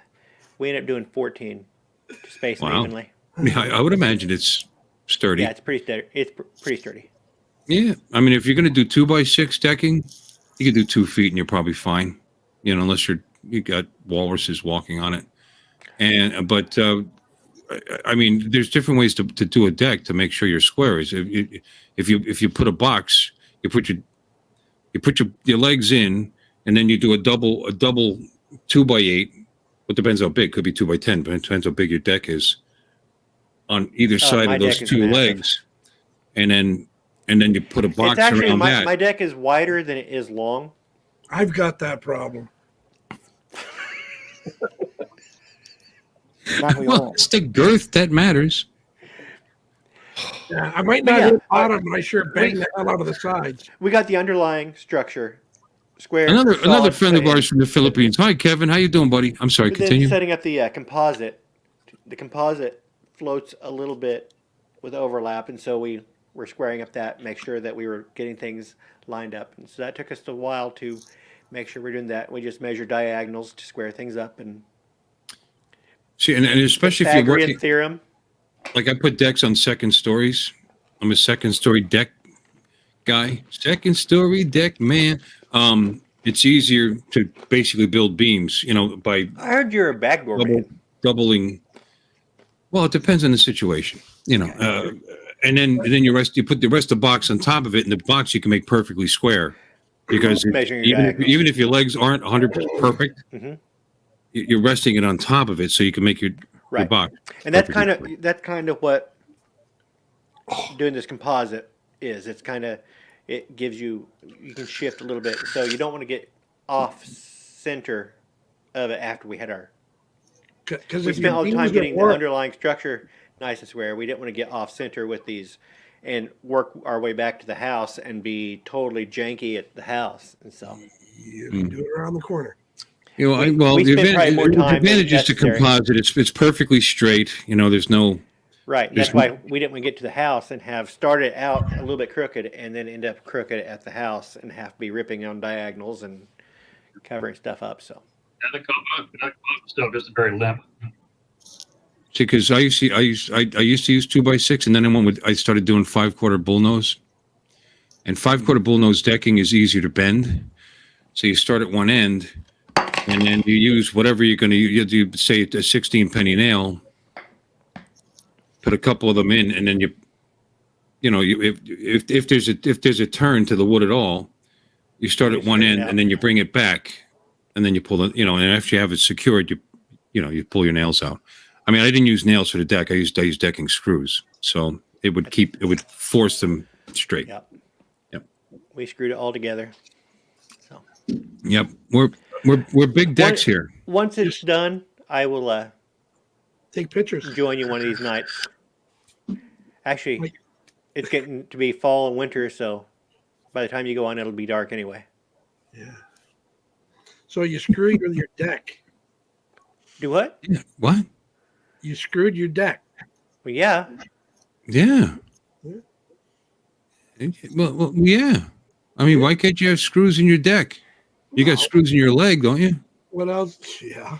we ended up doing 14 to space them Wow. evenly. Yeah, I would imagine it's sturdy. Yeah, it's pretty sturdy. Pretty sturdy. Yeah, I mean, if you're going to do 2x6 decking, you can do 2 feet and you're probably fine. You know, unless you got walruses walking on it. But I mean, there's different ways to do a deck to make sure you're square. Is if you put a box, you put your legs in, and then you do a double 2x8. It depends how big. Could be 2x10, but it depends how big your deck is. On either side my of those deck is 2 massive. legs, and then you put a box It's actually, around my that. deck is wider than it is long. I've got that problem. Well, it's the girth that matters. Yeah, I might not Yeah, hit bottom, but I sure bang the hell out of the sides. We got the underlying structure square. Another solid friend of sand. ours from the Philippines. Hi, Kevin. How you doing, buddy? I'm sorry. But then Continue. setting up the composite. The composite floats a little bit with overlap, and so we were squaring up that, make sure that we were getting things lined up. And so that took us a while to make sure we're doing that. We just measure diagonals to square things up, and See, and especially if you're Pythagorean working, theorem. like I put decks on second stories. I'm a second story deck guy. Second story deck man. It's easier to basically build beams, you know, by I heard you're a backboard man. doubling. Well, it depends on the situation, you know. And then you put the rest of the box on top of it, and the box you can make perfectly square, because Measuring your diagonals. even if your legs aren't 100% perfect, Mhm. you're resting it on top of it, so you can make your Right. box. And that's perfectly kind of what doing this composite is. It's kind of, it gives you can shift a little bit, so you don't want to get off center of it after we had our. Because We if spent all the your time beams getting don't the work, underlying structure nice and square. We didn't want to get off center with these and work our way back to the house and be totally janky at the house. And so you can do it around the corner. You know, we the spent probably more advantage, time than is to necessary. composite. It's perfectly straight. You know, there's no. right. There's That's why we didn't want to get to the house and have started out a little bit crooked and then end up crooked at the house and have to be ripping on diagonals and covering stuff up. So And the composite stuff is very limp. See, because I used to use 2x6, and then I started doing 5/4 bullnose. And 5/4 bullnose decking is easier to bend. So you start at one end, and then you use whatever you're going to use. You say a 16 penny nail, put a couple of them in, and then if there's a turn to the wood at all, you start at one end, and then you bring it back, and then you pull it. And after you have it secured, you pull your nails out. I mean, I didn't use nails for the deck. I used decking screws, so it would force them straight. Yep. Yep. We screwed it all together. So Yep, we're big decks here. Once it's done, I will take pictures. Join you one of these nights. Actually, it's getting to be fall and winter, so by the time you go on, it'll be dark anyway. Yeah. So you screwed with your deck. Do what? Yeah. What? You screwed your deck. Well, yeah. Yeah. Well, yeah. I mean, why can't you have screws in your deck? You got screws in your leg, don't you? What else? Yeah.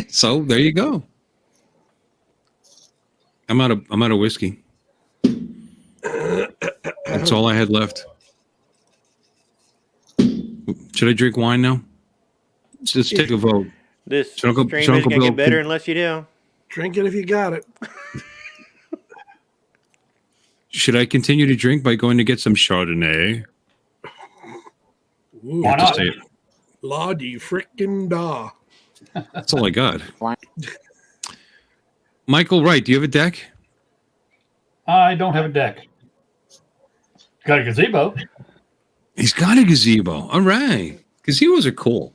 So there you go. I'm out of whiskey. That's all I had left. Should I drink wine now? Let's take a vote. This stream isn't going to get better unless you do. Drink it if you got it. Should I continue to drink by going to get some Chardonnay? Ooh, Why not? La di frickin' da. That's all I got. Michael Wright, do you have a deck? I don't have a deck. Got a gazebo. He's got a gazebo. All right. Gazebos are cool.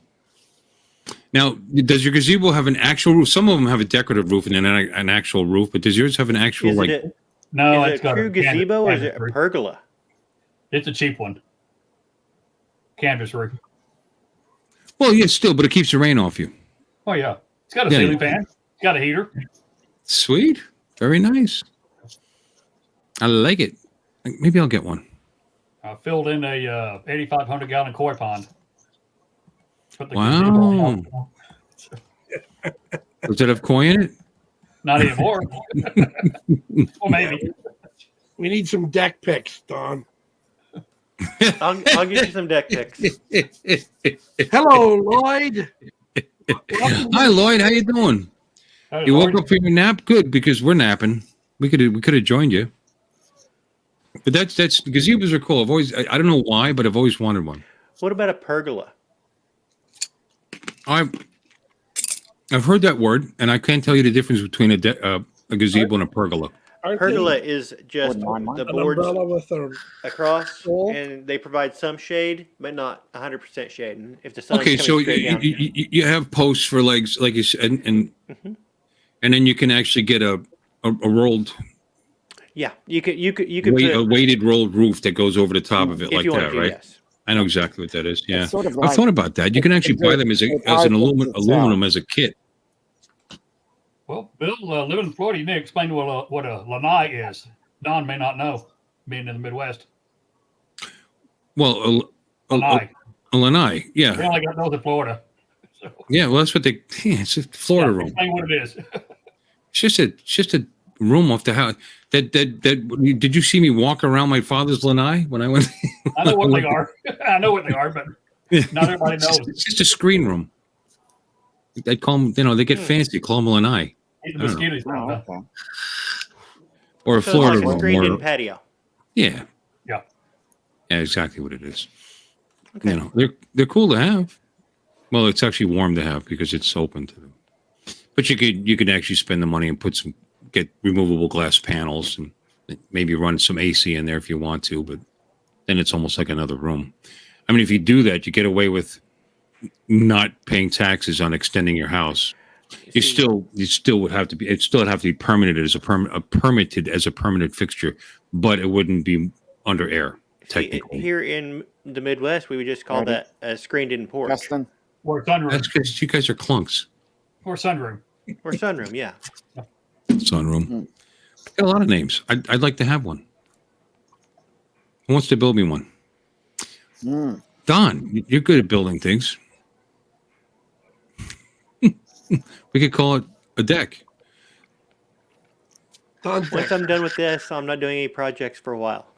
Now, does your gazebo have an actual roof? Some of them have a decorative roof and then an actual roof, but does yours have an actual, No, is it's it got a true gazebo or is it a pergola? It's a cheap one. Canvas roof. Well, yeah, still, but it keeps the rain off you. Oh, yeah. It's got a ceiling fan. It's got a heater. Sweet. Very nice. I like it. Maybe I'll get one. I filled in a 8,500-gallon koi pond. Wow. Does it have koi in it? Not anymore. Well, maybe. We need some deck picks, Don. I'll get you some deck picks. Hello, Lloyd. Hi, Lloyd. How you doing? Hey, You woke Lloyd. up from your nap? Good, because we're napping. We could have joined you. But that's gazebos are cool. I don't know why, but I've always wanted one. What about a pergola? I've heard that word, and I can't tell you the difference between a gazebo and a pergola. Pergola is just the An boards umbrella with a across, pole? and they provide some shade, but not 100% shade. And if the sun's Okay, coming so straight down, you have posts for legs, like you said, and then you can actually get a rolled, yeah, you could a weighted rolled roof that goes over the top of it if like you that, want to, right? yes. I know exactly what that is. Yeah, It's sort of I like- thought about that. You can actually buy them as an aluminum as a kit. Well, Bill, living in Florida, you need to explain what a lanai is. Don may not know, being in the Midwest. Well, Lanai. a lanai, yeah, We only got those in Florida. So, yeah. Well, that's what they. Yeah, it's a Florida room. explain what it is. It's just a room off the house. That did you see me walk around my father's lanai when I went? I know what they are. I know what they are, but not everybody knows. It's just a screen room. They call them, they get fancy. Call them a lanai. Eat the I don't know. mosquitoes. Oh, Huh? okay. Or a So Florida it's like a room. screened-in Or, patio. yeah, Yeah. yeah, exactly what it is. Okay. They're cool to have. Well, it's actually warm to have because it's open to them. But you could actually spend the money and get removable glass panels and maybe run some AC in there if you want to, but then it's almost like another room. I mean, if you do that, you get away with not paying taxes on extending your house. You still would have to be. It still would have to be permitted as a permanent fixture, but it wouldn't be under air technically. Here in the Midwest, we would just call that a screened-in porch Justin, Or sunroom. That's because you guys are clunks. Or sunroom. or sunroom. Yeah. Sunroom. Got a lot of names. I'd like to have one. Who wants to build me one? Don, you're good at building things. We could call it a deck. Don's Once deck. I'm done with this, I'm not doing any projects for a while.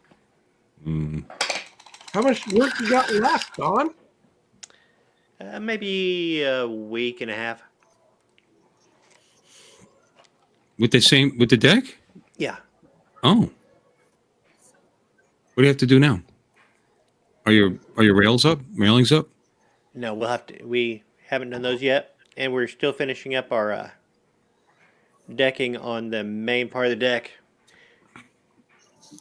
How much work you got left, Don? Maybe a week and a half. With the deck? Yeah. Oh. What do you have to do now? Are your railings up? No, we haven't done those yet. And we're still finishing up our decking on the main part of the deck.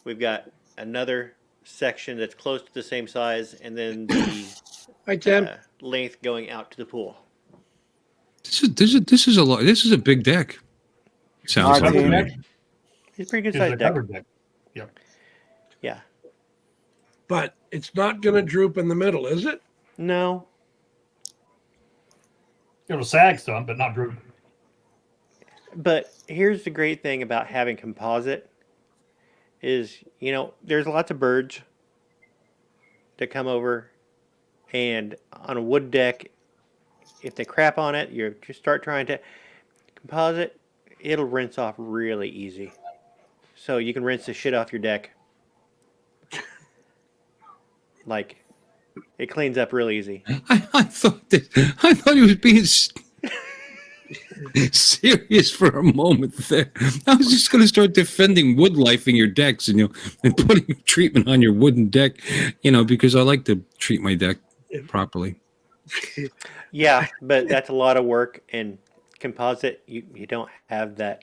We've got another section that's close to the same size, and then the Hi, Tim. length going out to the pool. This is a lot. This is a big deck. Sounds like to me. It's a pretty good It's a sized deck. covered deck. Yep. Yeah. But it's not going to droop in the middle, is it? No. It'll sag some, but not droop. But here's the great thing about having composite is, there's lots of birds that come over, and on a wood deck, if they crap on it, you just start trying to composite, it'll rinse off really easy. So you can rinse the shit off your deck. Like, it cleans up real easy. I thought he was being serious for a moment there. I was just going to start defending wood life in your decks and putting treatment on your wooden deck, because I like to treat my deck properly. Yeah, but that's a lot of work, and composite, you don't have that.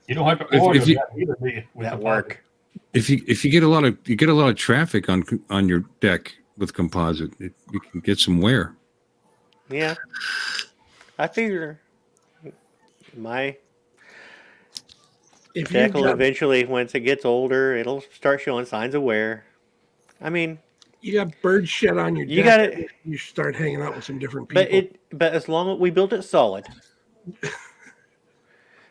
You don't have to order that either, do you? With That the work. If you get a lot of traffic on your deck with composite, you can get some wear. Yeah. I figure my deck will eventually, once it gets older, it'll start showing signs of wear. I mean, you got bird shit on your deck. You got it. You start hanging out with some different people. But as long as we built it solid.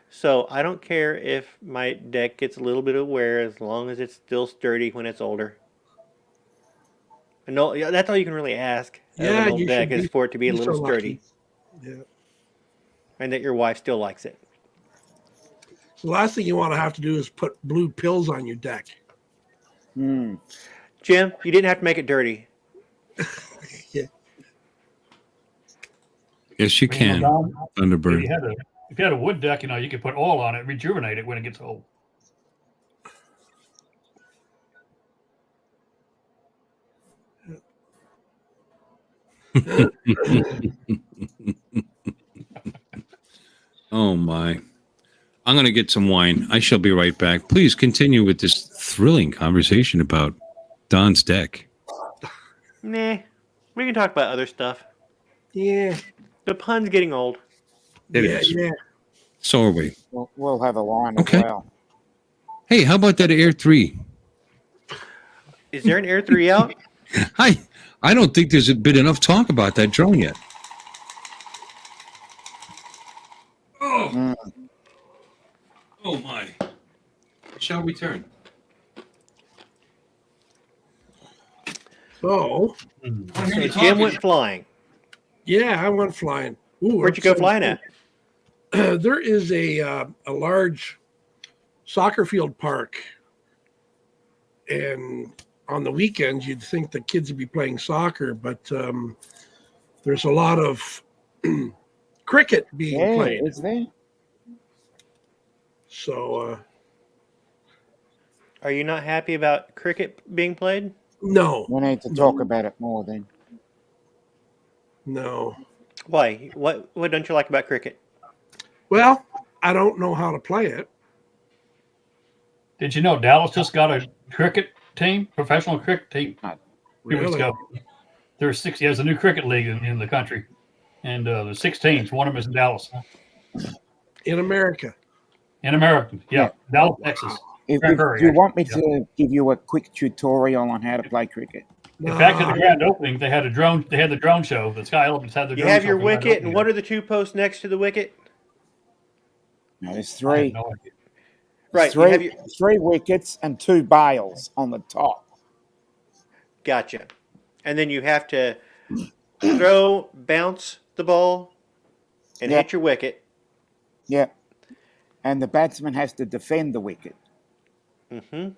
So I don't care if my deck gets a little bit of wear as long as it's still sturdy when it's older. And no, that's all you can really ask of an old deck is for it to be a little sturdy. Yeah. And that your wife still likes it. The last thing you want to have to do is put blue pills on your deck. Jim, you didn't have to make it dirty. Yeah. Yes, you can, Thunderbird. If you had a wood deck, you could put oil on it, rejuvenate it when it gets old. Oh my. I'm going to get some wine. I shall be right back. Please continue with this thrilling conversation about Don's deck. Nah, we can talk about other stuff. Yeah. The pun's getting old. It is. Yeah. So are we. We'll have a line Okay. as well. Hey, how about that Air 3? Is there an Air 3 out? I don't think there's been enough talk about that drone yet. Oh. Oh my. Shall we turn? So Jim went flying. Yeah, I went flying. Ooh, Where'd you go flying at? There is a large soccer field park, and on the weekends you'd think the kids would be playing soccer, but there's a lot of cricket being played. Is there? So, Are you not happy about cricket being played? no. We need to talk about it more then. No. Why? What don't you like about cricket? Well, I don't know how to play it. Did you know Dallas just got a cricket team, professional cricket team? Few weeks Really? ago. There's six. There's a new cricket league in the country, and there's 6 teams. One of them is in Dallas. In America. In America, yeah, Dallas, Texas. If Very, you want me yeah. to give you a quick tutorial on how to play cricket. In fact, at the grand opening, they had a drone. They had the drone show. The Sky Elements had the You drone have show. your for the grand wicket, opening. and what are the 2 posts next to the wicket? No, there's I have 3. no idea. Right. You Three, have your, 3 wickets and 2 bails on the top. gotcha. And then you have to throw, bounce the ball, and Yeah. hit your wicket. Yeah. And the batsman has to defend the wicket. Mm-hmm.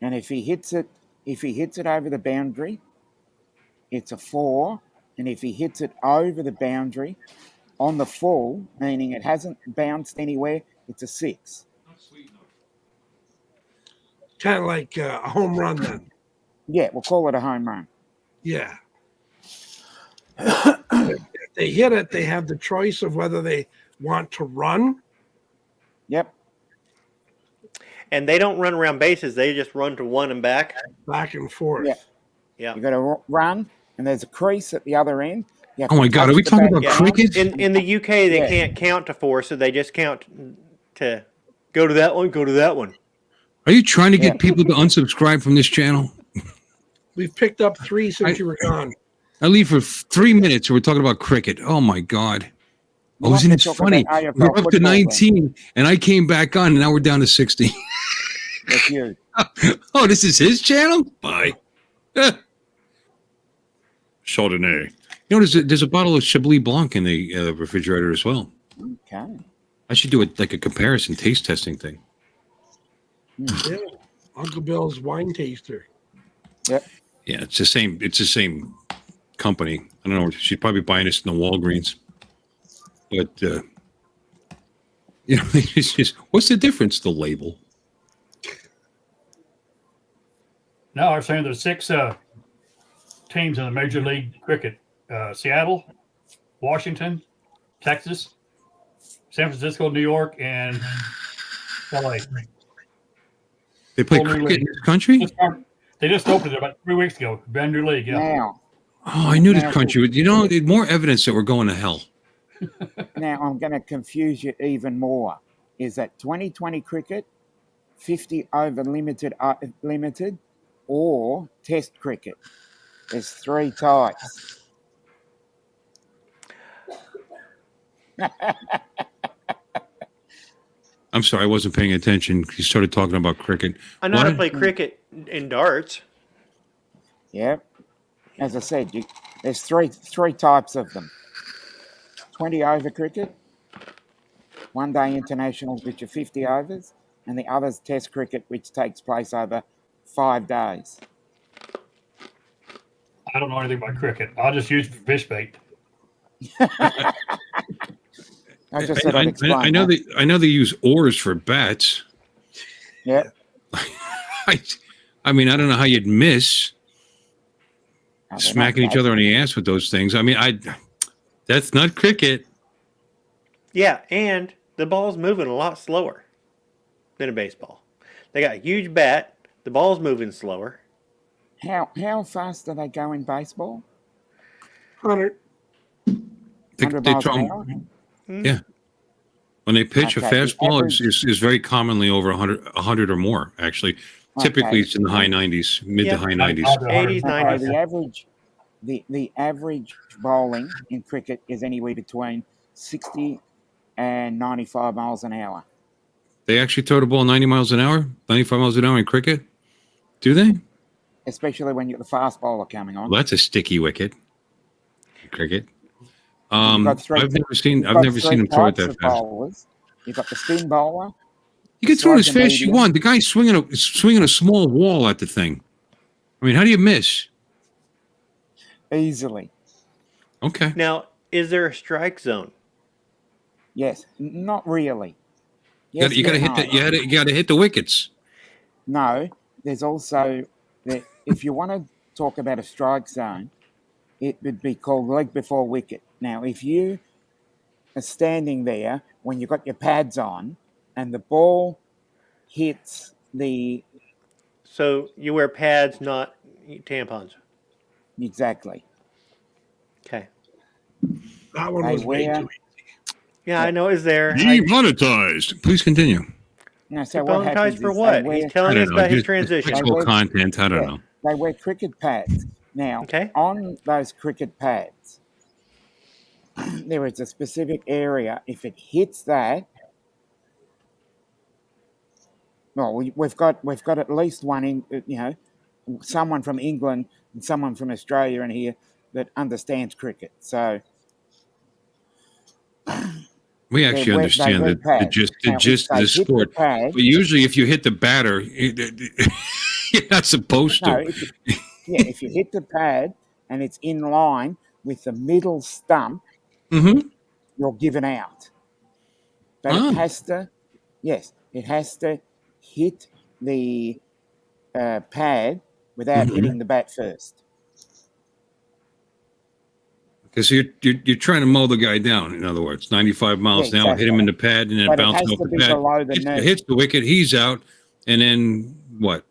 And if he hits it over the boundary, it's a 4. And if he hits it over the boundary on the full, meaning it hasn't bounced anywhere, it's a 6. Kind of like a home run then. Yeah, we'll call it a home run. Yeah. If they hit it, they have the choice of whether they want to run. Yep. And they don't run around bases. They just run to one and back. Back and forth. Yeah. Yeah. You got to run, and there's a crease at the other end. You have Oh to my God, touch are we the talking bat about down. cricket? In the UK, they Yeah. can't count to 4, so they just count to go to that one, go to that one. Are you trying to get Yeah. people to unsubscribe from this channel? We've picked up 3 since you were gone. I leave for 3 minutes and we're talking about cricket. Oh my God. You Oh, want isn't to it talk funny? about AFL We're up to football, then? 19 and I came back on and now we're down to 60. That's you. Oh, this is his channel? Bye. Chardonnay. You know, there's a bottle of Chablis Blanc in the refrigerator as well. Okay. I should do it like a comparison taste testing thing. Yeah. Uncle Bill's wine taster. Yep. Yeah, it's the same. It's the same company. I don't know. She's probably buying this in the Walgreens. But you know, it's just, what's the difference? The label. No, I'm saying there's 6 teams in the Major League Cricket: Seattle, Washington, Texas, San Francisco, New York, and LA. They play Whole new cricket league. in this country. They just opened it about 3 weeks ago. Brand new league. Yeah. Now, Oh, I knew this country. You know, more evidence that we're going to hell. now I'm going to confuse you even more. Is that 2020 cricket, 50 over limited, or Test cricket? There's 3 types. I'm sorry, I wasn't paying attention. You started talking about cricket. I know how to What? play cricket in darts. Yep. As I said, there's three types of them. 20 over cricket, 1 day internationals, which are 50 overs, and the other's Test cricket, which takes place over 5 days. I don't know anything about cricket. I'll just use fish bait. I just said I'd explain. I know they use oars for bats. Yep. I mean, I don't know how you'd miss they're smacking not each other on the ass with those things. I mean, that's not cricket. Yeah, and the ball's moving a lot slower than a baseball. They got a huge bat. The ball's moving slower. How fast do they go in baseball? 100. 100 They miles throw an 'em- hour? Yeah. When they pitch Okay, a the fastball, average- is very commonly over 100 or more, actually. Typically, Okay. it's in the high 90s, mid Yeah. to high 90s. 80s, Okay, 90s. the average bowling in cricket is anywhere between 60 and 95 miles an hour. They actually throw the ball 90 miles an hour, 95 miles an hour in cricket? Do they? Especially when you're the fast bowler coming on. Well, that's a sticky wicket. Cricket. You've got three- I've never seen you've got him three throw it types that of fast. bowlers. You've got the spin bowler. You can throw it as Slide fast as you medium. want. The guy's swinging a small wall at the thing. I mean, how do you miss? Easily. Okay. Now, is there a strike zone? Yes. Not really. You got to hit no. you got to hit the wickets. No, there's also if you want to talk about a strike zone, it would be called leg before wicket. Now, if you are standing there when you've got your pads on and the ball hits the So you wear pads, not tampons. exactly. Okay. That one They was way wear- too Yeah, I know it's there. Demonetized. Please continue. No, so what Demonetized happens for is what? they wear, He's I telling don't us know. about his Just transition. sexual content. I don't know. they wear cricket pads. Now, Okay. on those cricket pads, there is a specific area. If it hits that, well, we've got at least one in someone from England and someone from Australia in here that understands cricket. So We actually they wear understand the pads. gist Now, of if the they hit the sport. pad- But usually, if you hit the batter, you're not supposed No, to. if you hit the pad and it's in line with the middle stump, Mm-hmm. you're given out. But Oh. it has to hit the pad without Mhm. hitting the bat first. Because you're trying to mow the guy down. In other words, 95 miles Yeah, an hour, hit him exactly. in the pad, and then But it bounce has off to the be pad. below the knee. Hits the wicket, he's out, And then what?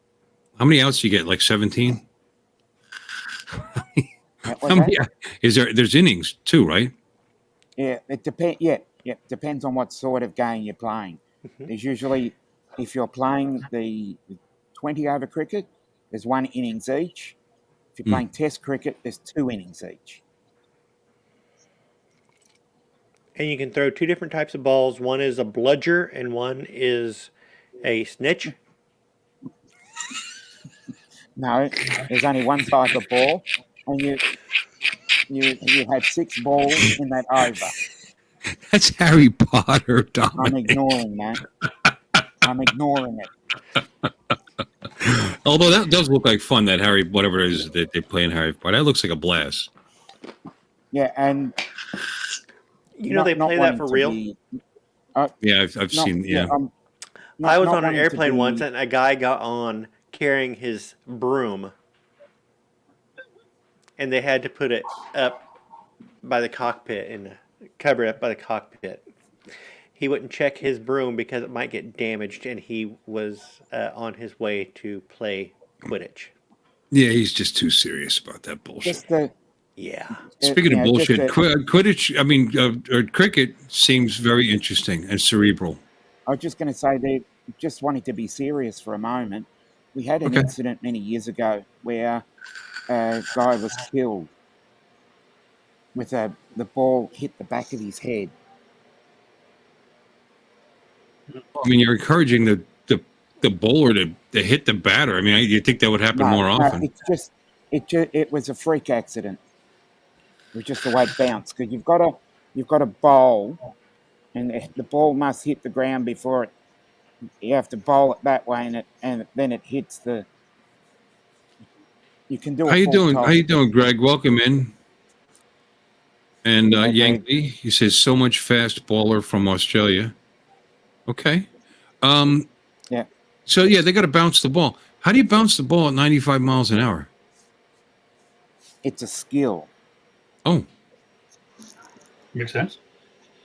How many outs do you get? Like 17? How many, there's innings too, right? Yeah, it depends. Yeah, depends on what sort of game you're playing. There's usually, if you're playing the 20 over cricket, there's 1 innings each. If you're playing Test cricket, there's 2 innings each. And you can throw 2 different types of balls. One is a bludger and one is a snitch. No, there's only one type of ball, and you had 6 balls in that over. That's Harry Potter, Dominic. I'm ignoring that. I'm ignoring it. Although that does look like fun, that Harry, whatever it is that they play in Harry Potter. That looks like a blast. Yeah, and they play that for real? Yeah, I've seen. Yeah, I was on an airplane once, and a guy got on carrying his broom, and they had to put it up by the cockpit and cover it up by the cockpit. He wouldn't check his broom because it might get damaged, and he was on his way to play Quidditch. Yeah, he's just too serious about that bullshit. Yeah. Speaking of bullshit, Quidditch, I mean, or cricket seems very interesting and cerebral. I was just going to say they just wanted to be serious for a moment. We had an incident many years ago where a guy was killed with the ball hit the back of his head. I mean, you're encouraging the bowler to hit the batter. I mean, you think that would happen more often? It was a freak accident. It was just the way it bounced, because you've got a bowl, and the ball must hit the ground before it. You have to bowl it that way, and then it hits the. You can do. How you doing? How you doing, Greg? Welcome in. And Yang Lee, he says, so much fast baller from Australia. Okay. Yeah. So yeah, they got to bounce the ball. How do you bounce the ball at 95 miles an hour? It's a skill. Oh. Makes sense.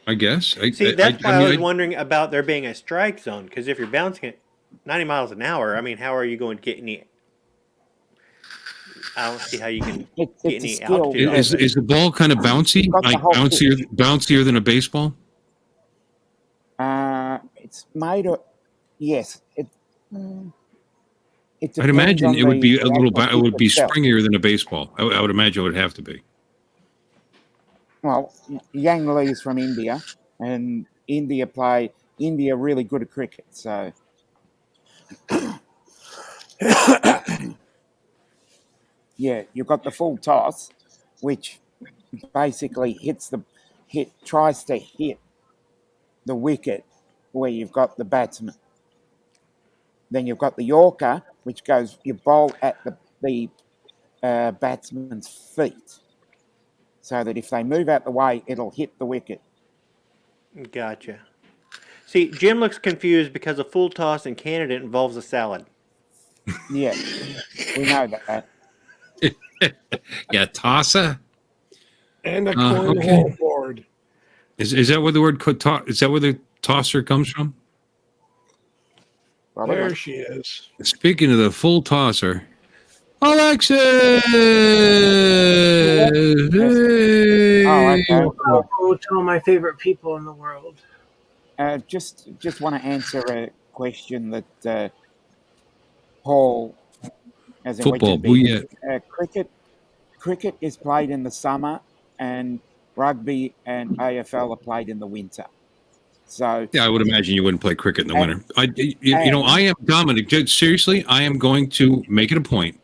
I guess. See, that's why I was wondering about there being a strike zone, because if you're bouncing at 90 miles an hour, I mean, how are you going to get any... I don't see how you can get any altitude. Is the ball kind of bouncy? Like bouncier than a baseball? It's made of... Yes. I'd imagine it would be a little... It would be springier than a baseball. I would imagine it would have to be. Well, Yang Lee is from India, and India really good at cricket, so... Yeah, you've got the full toss, which basically tries to hit the wicket where you've got the batsman. Then you've got the Yorker, which goes, you bowl at the batsman's feet, so that if they move out the way, it'll hit the wicket. Gotcha. See, Jim looks confused because a full toss in Canada involves a salad. Yeah, we know that. Yeah, tosser. And a cornhole board. Is that where the word is that where the tosser comes from? There she is. Speaking of the full tosser, Ellexis! Okay. Oh, two of my favorite people in the world. Just want to answer a question that Paul, as in football, cricket is played in the summer, and rugby and AFL are played in the winter. So yeah, I would imagine you wouldn't play cricket in the winter. I am Dominic. Seriously, I am going to make it a point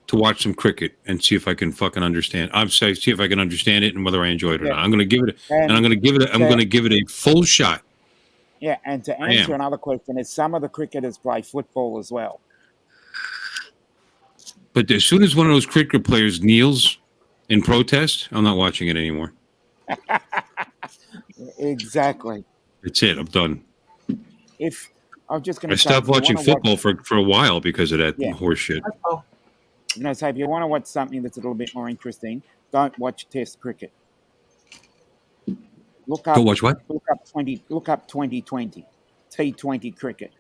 to watch some cricket and see if I can fucking understand. See if I can understand it and whether I enjoy it or not. I'm going to give it, I'm going to give it a full shot. Yeah, and to answer another question is some of the cricketers play football as well. But as soon as one of those cricket players kneels in protest, I'm not watching it anymore. Exactly. That's it. I'm done. If I'm just going to, I stopped watching football for a while because of that horse shit. So if you want to watch something that's a little bit more interesting, don't watch Test cricket. Go watch what? Look up 2020 T20 cricket.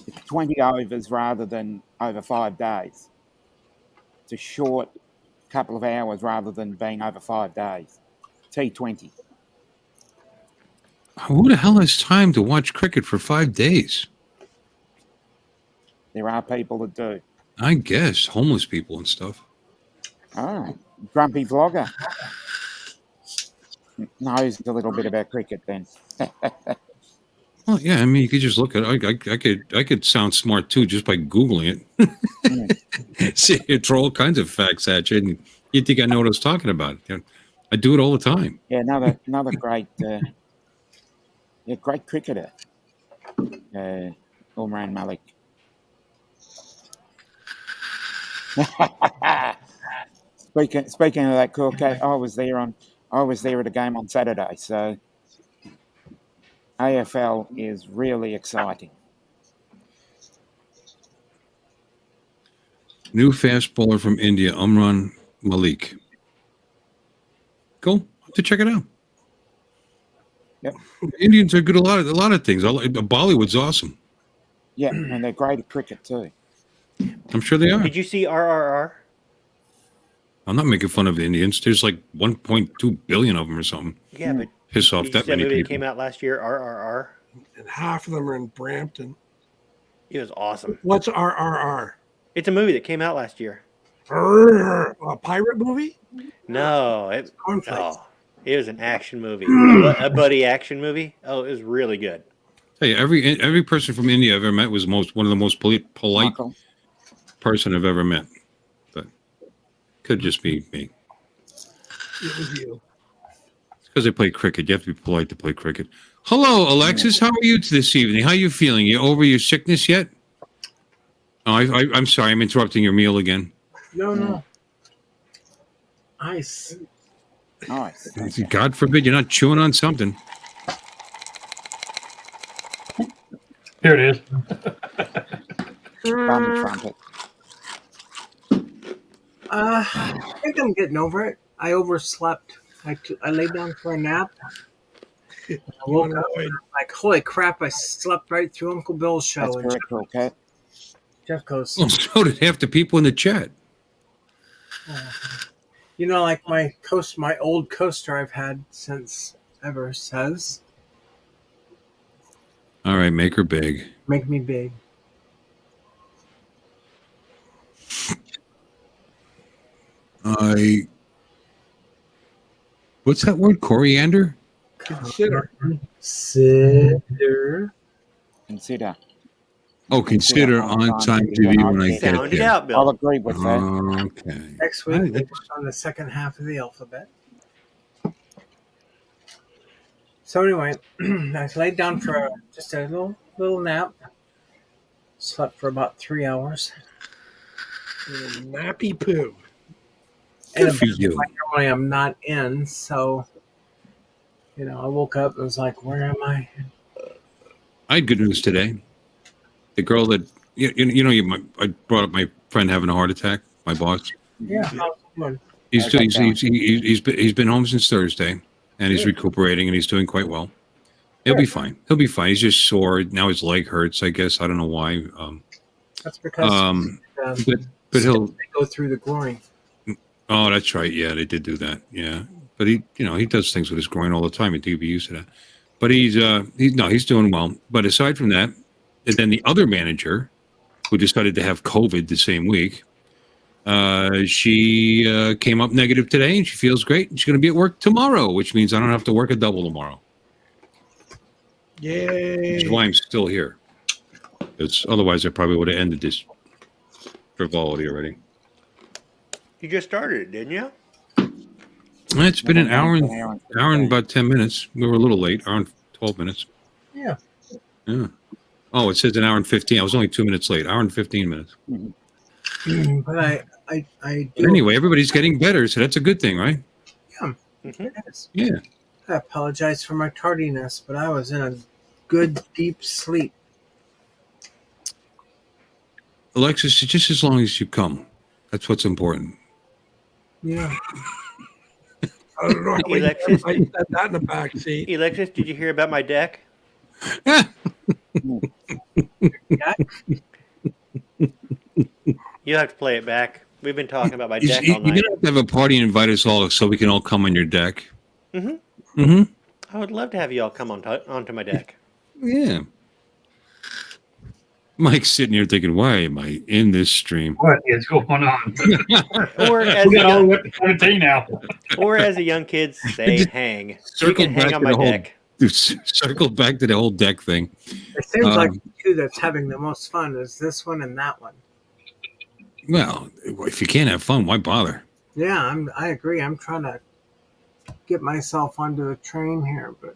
It's 20 overs rather than over 5 days. It's a short couple of hours rather than being over 5 days. T20. Who the hell has time to watch cricket for 5 days? There are people that do. I guess homeless people and stuff. Oh, grumpy vlogger. Knows a little bit about cricket then. Well, yeah, I mean, you could just look at it. I could sound smart too just by Googling it. See, it throw all kinds of facts at you, and you think I know what I was talking about. You know, I do it all the time. Yeah, another great, great cricketer, Umran Malik. Speaking of that, cool cat, I was there at a game on Saturday, so AFL is really exciting. New fast bowler from India, Umran Malik. Cool. Have to check it out. Yep. Indians are good at a lot of things. Bollywood's awesome. Yeah, and they're great at cricket too. I'm sure they are. Did you see RRR? I'm not making fun of the Indians. There's like 1.2 billion of them or something. Yeah, but piss off did you that see that many movie that people. came out last year, RRR? And half of them are in Brampton. It was awesome. What's RRR? It's a movie that came out last year. A pirate movie? No, it was an action movie, a buddy action movie. Oh, it was really good. Hey, every person from India I've ever met was one of the most polite person I've ever met. But could just be me. It was you. It's because I play cricket. You have to be polite to play cricket. Hello, Ellexis. How are you this evening? How are you feeling? You over your sickness yet? Oh, I'm sorry. I'm interrupting your meal again. No. Nice. God forbid you're not chewing on something. Here it is. I think I'm getting over it. I overslept. I laid down for a nap. I woke up and I'm like, holy crap, I slept right through Uncle Bill's show. That's and correct, okay. Jeff goes, Well, so did half the people in the chat. you know, like my old coaster I've had since ever says, All right, make her big. make me big. What's that word? Coriander? Consider. Consider. Oh, consider on-time TV when I get Sound it there. out, Bill. I'll agree with that. Okay. Next week, we work on the second half of the alphabet. So anyway, I laid down for just a little nap. Slept for about 3 hours. Nappy poo. And Good for you. normally I'm not in, so I woke up and was like, "Where am I?" I had good news today. The girl that I brought up my friend having a heart attack. My boss. Yeah, how's it going? He's been home since Thursday, and he's recuperating, and he's doing quite well. He'll be fine. He'll be fine. He's just sore now. His leg hurts. I guess I don't know why. That's because but he'll go through the groin. Oh, that's right. Yeah, they did do that. Yeah, but he does things with his groin all the time. He'd be used to that. But he's doing well. But aside from that, and then the other manager, who decided to have COVID the same week, she came up negative today, and she feels great. She's going to be at work tomorrow, which means I don't have to work a double tomorrow. Yay! Which is why I'm still here. Otherwise, I probably would have ended this frivolity already. You just started it, didn't you? It's been an hour and about 10 minutes. We were a little late, hour and 12 minutes. Yeah. Yeah. Oh, it says an hour and 15. I was only 2 minutes late. Hour and 15 minutes. But I But anyway, everybody's getting better, so that's a good thing, right? Yeah, it is. Yeah. I apologize for my tardiness, but I was in a good deep sleep. Ellexis, just as long as you come. That's what's important. Yeah. I don't know how we Ellexis, said that in the back seat. Ellexis, did you hear about my deck? You'll have to play it back. We've been talking about my You're deck all night. gonna have to have a party and invite us all so we can all come on your deck. Mm-hmm. Mm-hmm. I would love to have you all come onto my deck. Yeah. Mike's sitting here thinking, why am I in this stream? What is going on? Or as We a got all young, the way to 17 now. or as a young kid, say hang. You Circle can back hang on to my the whole deck. circle back to the whole deck thing. It seems like Um, the two that's having the most fun is this one and that one. Well, if you can't have fun, why bother? Yeah, I agree. I'm trying to get myself onto the train here, but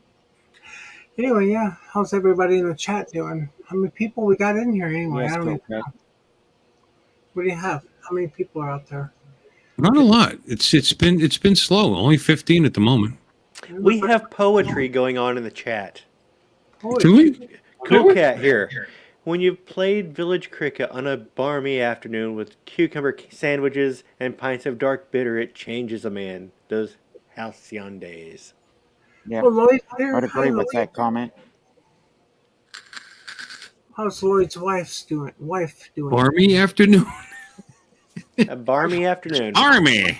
anyway, yeah. How's everybody in the chat doing? How many people we got in here anyway? Yes, I don't even okay. know. What do you have? How many people are out there? Not a lot. It's been slow. Only 15 at the moment. We have poetry going on in the chat. Do we? Cool Cat here. When you've played village cricket on a balmy afternoon with cucumber sandwiches and pints of dark bitter, it changes a man. Those halcyon days. Yeah, Well, Lloyd's here. I'd agree Hi, with Lloyd. that comment. How's Lloyd's wife doing? Barmy afternoon. A barmy afternoon. Army.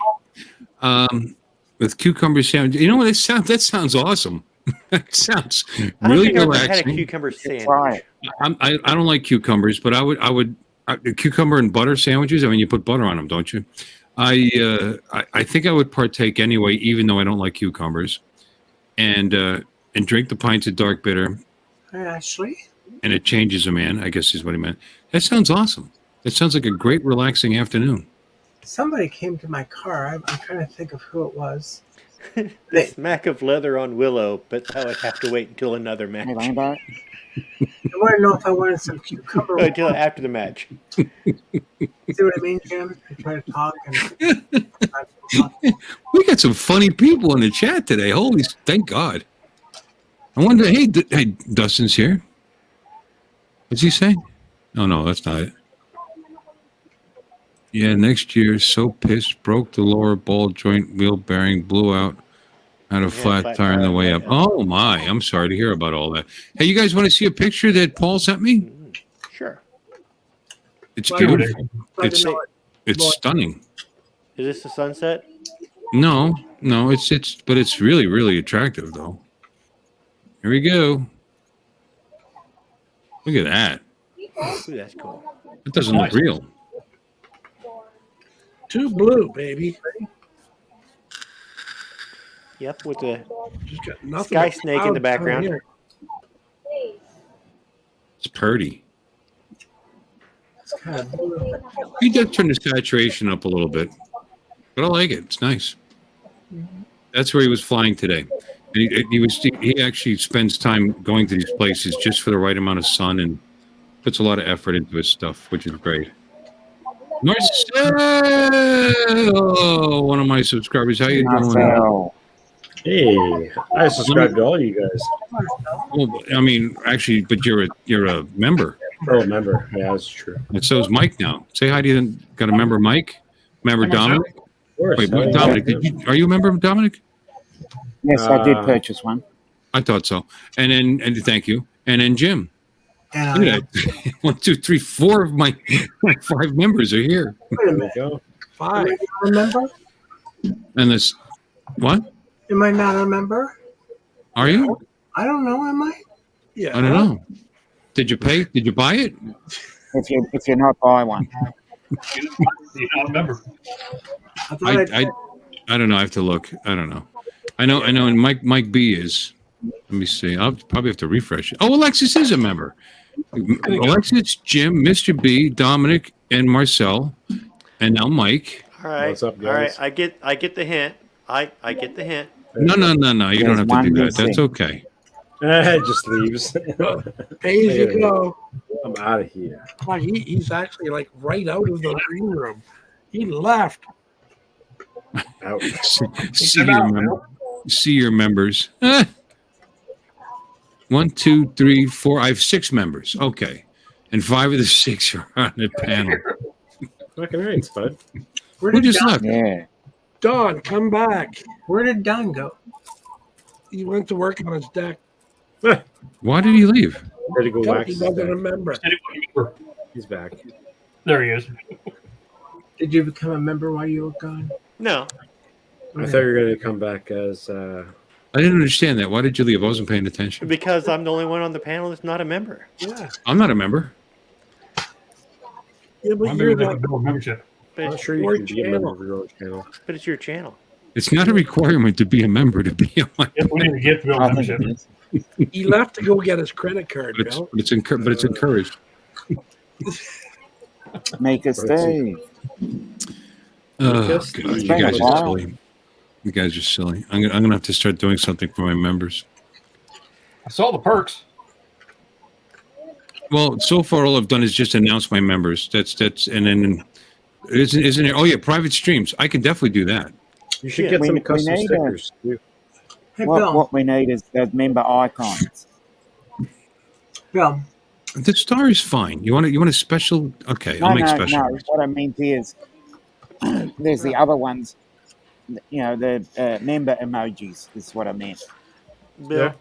With cucumber sandwich. You know what? That sounds awesome. That sounds I don't really think I've ever relaxing. had a cucumber sandwich. Try it. I don't like cucumbers, but I would cucumber and butter sandwiches. I mean, you put butter on them, don't you? I think I would partake anyway, even though I don't like cucumbers, and drink the pints of dark bitter, Hi, Ashley. and it changes a man. I guess is what he meant. That sounds awesome. That sounds like a great relaxing afternoon. Somebody came to my car. I'm trying to think of who it was. The smack of leather on Willow, but I would have to wait until another Hey, match. Rainbow. I want to know if I wanted some cucumber. Until after the match. See what I mean, Jim? I try to talk and We got some funny people in the chat today. Holy, thank God. I wonder. Hey, Dustin's here. What's he say? Oh no, that's not it. Yeah, next year, so pissed, broke the lower ball joint wheel bearing, blew out, had a flat tire on the way up. Oh my, I'm sorry to hear about all that. Hey, you guys want to see a picture that Paul sent me? Sure. It's beautiful. It's stunning. Is this the sunset? No, but it's really, really attractive though. Here we go. Look at that. Ooh, that's cool. It doesn't look real. Too blue, baby. Yep, with the Just got nothing sky but snake in the clouds down background. here. It's purty. it's kind of blue. He did turn the saturation up a little bit, but I like it. It's nice. That's where he was flying today. And he actually spends time going to these places just for the right amount of sun and puts a lot of effort into his stuff, which is great. Marcel, one of my subscribers. How you doing? Marcel. Hey, I subscribe to all you guys. Well, I mean, actually, but you're a member. Oh, member. Yeah, that's true. And so is Mike now. Say hi to you. Got a member, Mike? Member Dominic? Of course. Wait, Dominic, are you a member, Dominic? Yes, I did purchase one. I thought so. And thank you. And then Jim. And Look at that. 1, 2, 3, 4 of my 5 members are here. wait a minute. Go. Am I not a member? And this, what? Am I not a member? Are you? I don't know. Am I? Yeah. I don't know. Did you pay? Did you buy it? If you're not, buy one. You don't remember. I thought I don't know. I have to look. I don't know. I know. And Mike B is. Let me see. I'll probably have to refresh it. Oh, Ellexis is a member. Ellexis, Jim, Mr. B, Dominic, and Marcel, and now Mike. All right. What's up, All right. guys? I get the hint. I get the hint. No. You don't have to do that. missing. That's okay. It just leaves. Pay as you go. I'm out of here. Well, he's actually like right out of the green room. He left. Out. See your members. 1, 2, 3, 4. I have 6 members. Okay, and 5 of the 6 are on the panel. Fucking right, Spud. Who just left? Yeah. Don, come back. Where did Don go? He went to work on his deck. Why did he leave? Had to go wax He his wasn't a back. member. He's back. There he is. Did you become a member while you were gone? No. I thought you were going to come back as. I didn't understand that. Why did you leave? I wasn't paying attention. Because I'm the only one on the panel that's not a member. Yeah. I'm not a member. Yeah, but I'm you're maybe not. membership. But I'm it's, sure you Your can be a member channel. of your own channel. but it's your channel. It's not a requirement to be a member to be a member. If we need to get to build I think membership. it is. He left to go get his credit card, But it's, Bill. but it's encouraged. Make a stay. Oh, Just God, you it's been guys a are while. silly. You guys are silly. I'm gonna have to start doing something for my members. I saw the perks. Well, so far all I've done is just announce my members. That's and then isn't it? Oh yeah, private streams. I can definitely do that. You should Yeah, get we- some we custom need stickers. Too. Hey, Bill. What we need is the member icons. Bill. The star is fine. You want a special? Okay, No, I'll make no, special. no. What I meant is, there's the other ones. You know, the member emojis is what I meant. Bill, Yeah.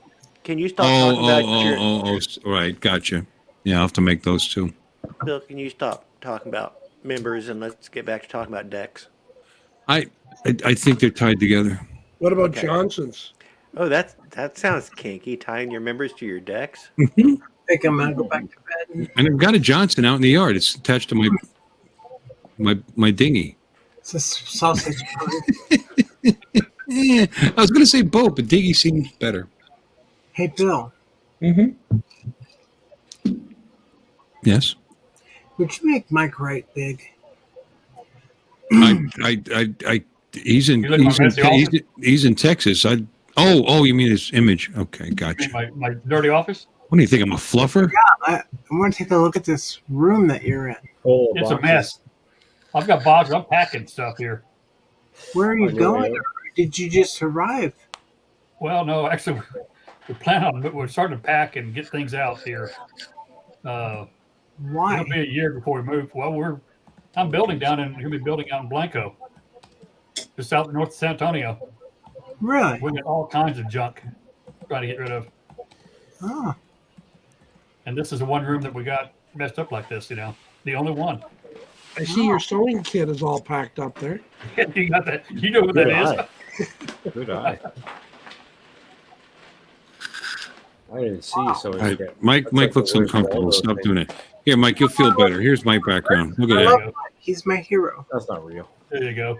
can you stop talking about your Right, gotcha. Yeah, I'll have to make those too. Bill, can you stop talking about members and let's get back to talking about decks? I think they're tied together. What about Okay. Johnson's? Oh, that sounds kinky, tying your members to your decks. I think I'm gonna go back to bed. And I've got a Johnson out in the yard. It's attached to my dinghy. It's a sausage party. Yeah, I was going to say boat, but dinghy seems better. Hey, Bill. Yes. Would you make Mike Wright big? He's in You live on Nancy Alden? he's in Texas. Oh, you mean his image? Okay, gotcha. My dirty office. What do you think? I'm a fluffer? I want to take a look at this room that you're in. Full of It's a boxes. mess. I've got boxes. I'm packing stuff here. Where are you On your going? way Or did you just arrive? Well, no, actually, we're starting to pack and get things out here. Why? It'll be a year before we move. Well, I'm building gonna be building out in Blanco, just out north of San Antonio. Really? We got all kinds of junk trying to get rid of. Oh. And this is the one room that we got messed up like this, the only one. I see your sewing kit is all packed up there. You got that? You know what that is? Good eye. I didn't see you, so All right, Mike looks uncomfortable. Stop doing it. Here, Mike, you'll feel better. Here's my background. Look I at love that. Mike. He's my hero. That's not real. There you go.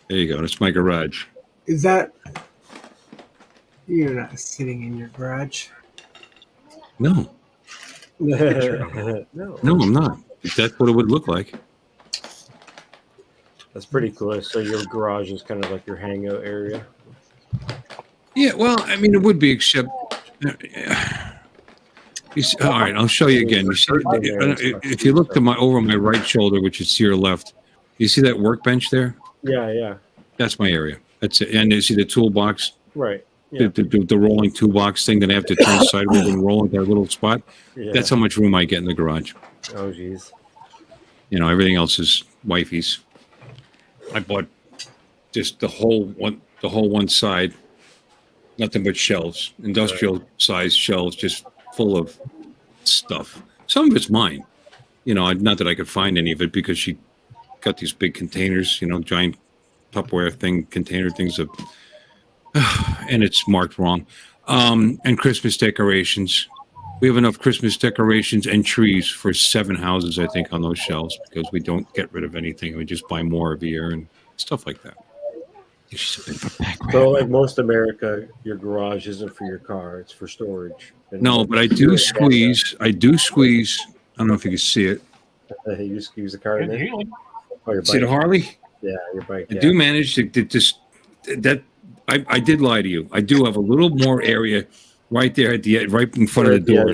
There you go. That's my garage. Is that... You're not sitting in your garage. No, No. I'm not. That's what it would look like. That's pretty cool. So your garage is kind of like your hangout area. Yeah, well, I mean, it would be, except. You see, all right, I'll show you again. You see, if you look to over my right shoulder, which is to your left, you see that workbench there? Yeah. That's my area. That's it. And you see the toolbox, Right. Yeah. the rolling toolbox thing that I have to turn sideways and roll into that little spot. Yeah. That's how much room I get in the garage. Oh, geez. Everything else is wifey's. I bought just the whole one side, nothing but shelves, industrial size shelves, just full of stuff. Some of it's mine. Not that I could find any of it because she got these big containers, giant Tupperware container things of, and it's marked wrong. And Christmas decorations. We have enough Christmas decorations and trees for 7 houses, I think, on those shelves because we don't get rid of anything. We just buy more every year and stuff like that. She's a bit of a back So, like most America, your garage isn't for your car; it's for storage. And No, but I do squeeze. I don't know if you can see it. You squeeze the car in there. Oh, your See the bike. Harley? Yeah, your bike. I Yeah. do manage to just that. I did lie to you. I do have a little more area right there at the right in front of the door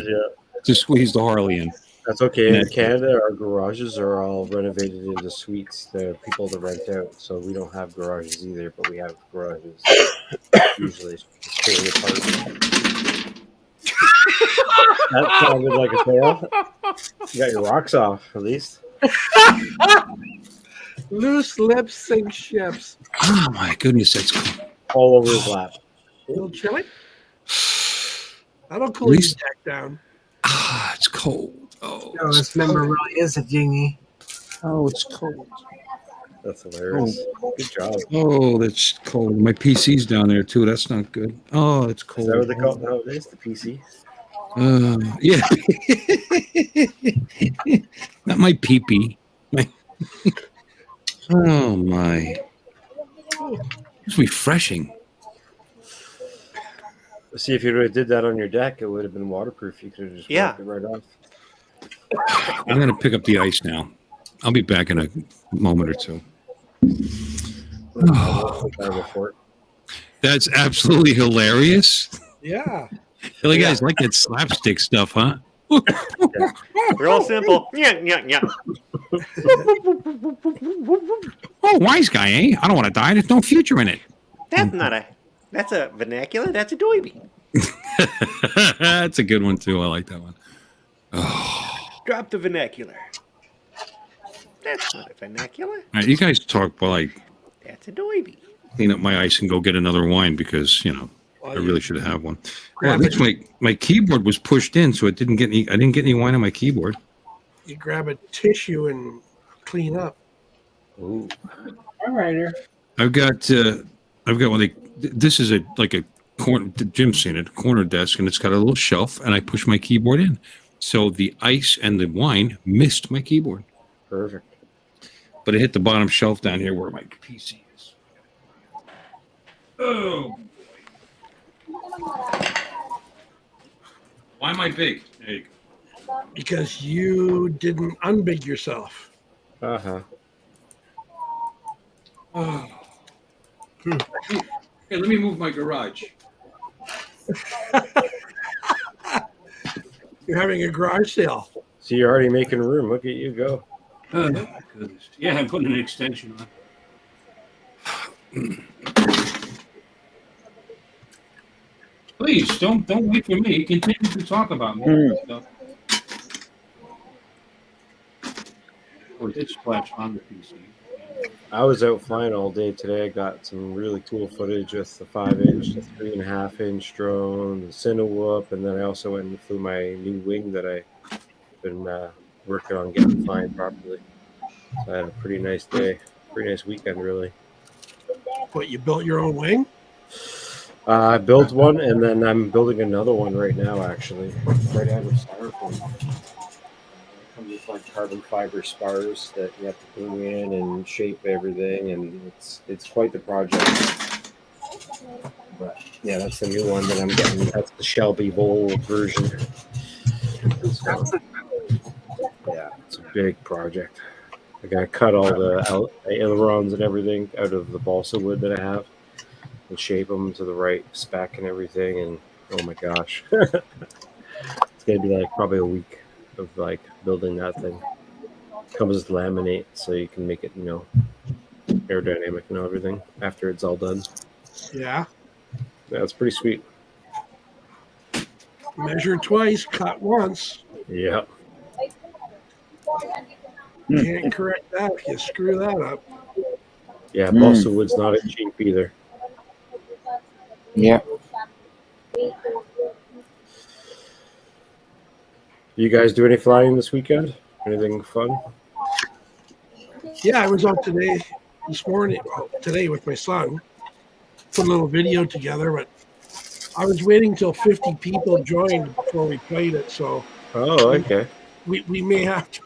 to squeeze the Harley in. That's okay. And In that's- Canada, our garages are all renovated into suites to people to rent out. So we don't have garages either, but we have garages. Usually, it's fairly apart. That sounded like a fail. You got your rocks off, at least. Loose lips sink ships. Oh my goodness, that's cool. All over his lap. A little chilly? That'll At cool your least deck down. it's cold. Oh, No, this member really is a genie. oh, it's cold. That's hilarious. Good job. Oh, that's cold. My PC's down there too. That's not good. Oh, it's Is that what cold. they call it nowadays? The PC? Yeah. Not my pee-pee. Oh my. It's refreshing. See, if you would have did that on your deck, it would have been waterproof. You could have just wiped it right off. I'm gonna pick up the ice now. I'll be back in a moment or two. That's absolutely hilarious. Yeah. You guys like that slapstick stuff, huh? Real simple. Yeah, yeah, yeah. Oh, wise guy, eh? I don't want to die. There's no future in it. That's a vernacular. That's a doiby. That's a good one too. I like that one. Drop the vernacular. That's not a vernacular. All right, you guys talk while I That's a doiby. clean up my ice and go get another wine because I really should have one. Well, at least my keyboard was pushed in, so it didn't get any. I didn't get any wine on my keyboard. You grab a tissue and clean up. Ooh. All right. I've got one. This is a corner. Jim's seen it, corner desk, and it's got a little shelf, and I push my keyboard in, so the ice and the wine missed my keyboard. Perfect. But it hit the bottom shelf down here where my PC is. Oh. Why am I big? There you go. Because you didn't unbig yourself. Uh-huh. Oh. Hey, let me move my garage. You're having a garage sale. So you're already making room. Look at you go. Oh, my goodness. Yeah, I'm putting an extension on. Please, don't wait for me. Continue to talk about me. Or did splash on the PC. I was out flying all day today. I got some really cool footage with the 5-inch, the 3.5-inch drone, the Cinewhoop, and then I also went and flew my new wing that I've been working on getting flying properly. So I had a pretty nice day, pretty nice weekend, really. What, you built your own wing? I built one, and then I'm building another one right now, actually. Right out of styrofoam. It comes with like carbon fiber spars that you have to glue in and shape everything, and it's quite the project. But yeah, that's the new one that I'm getting. That's the Shelby Bowl version. So, yeah, it's a big project. I gotta cut all the ailerons and everything out of the balsa wood that I have and shape them to the right spec and everything. And oh my gosh, it's gonna be like probably a week of like building that thing. Comes with laminate, so you can make it, aerodynamic and everything after it's all done. Yeah. Yeah, it's pretty sweet. Measure twice, cut once. Yeah. You can't correct that if you screw that up. Yeah, balsa wood's not cheap either. Yeah. You guys do any flying this weekend? Anything fun? Yeah, I was out this morning, today with my son. Put a little video together, but I was waiting till 50 people joined before we played it. So, oh, okay. We may have to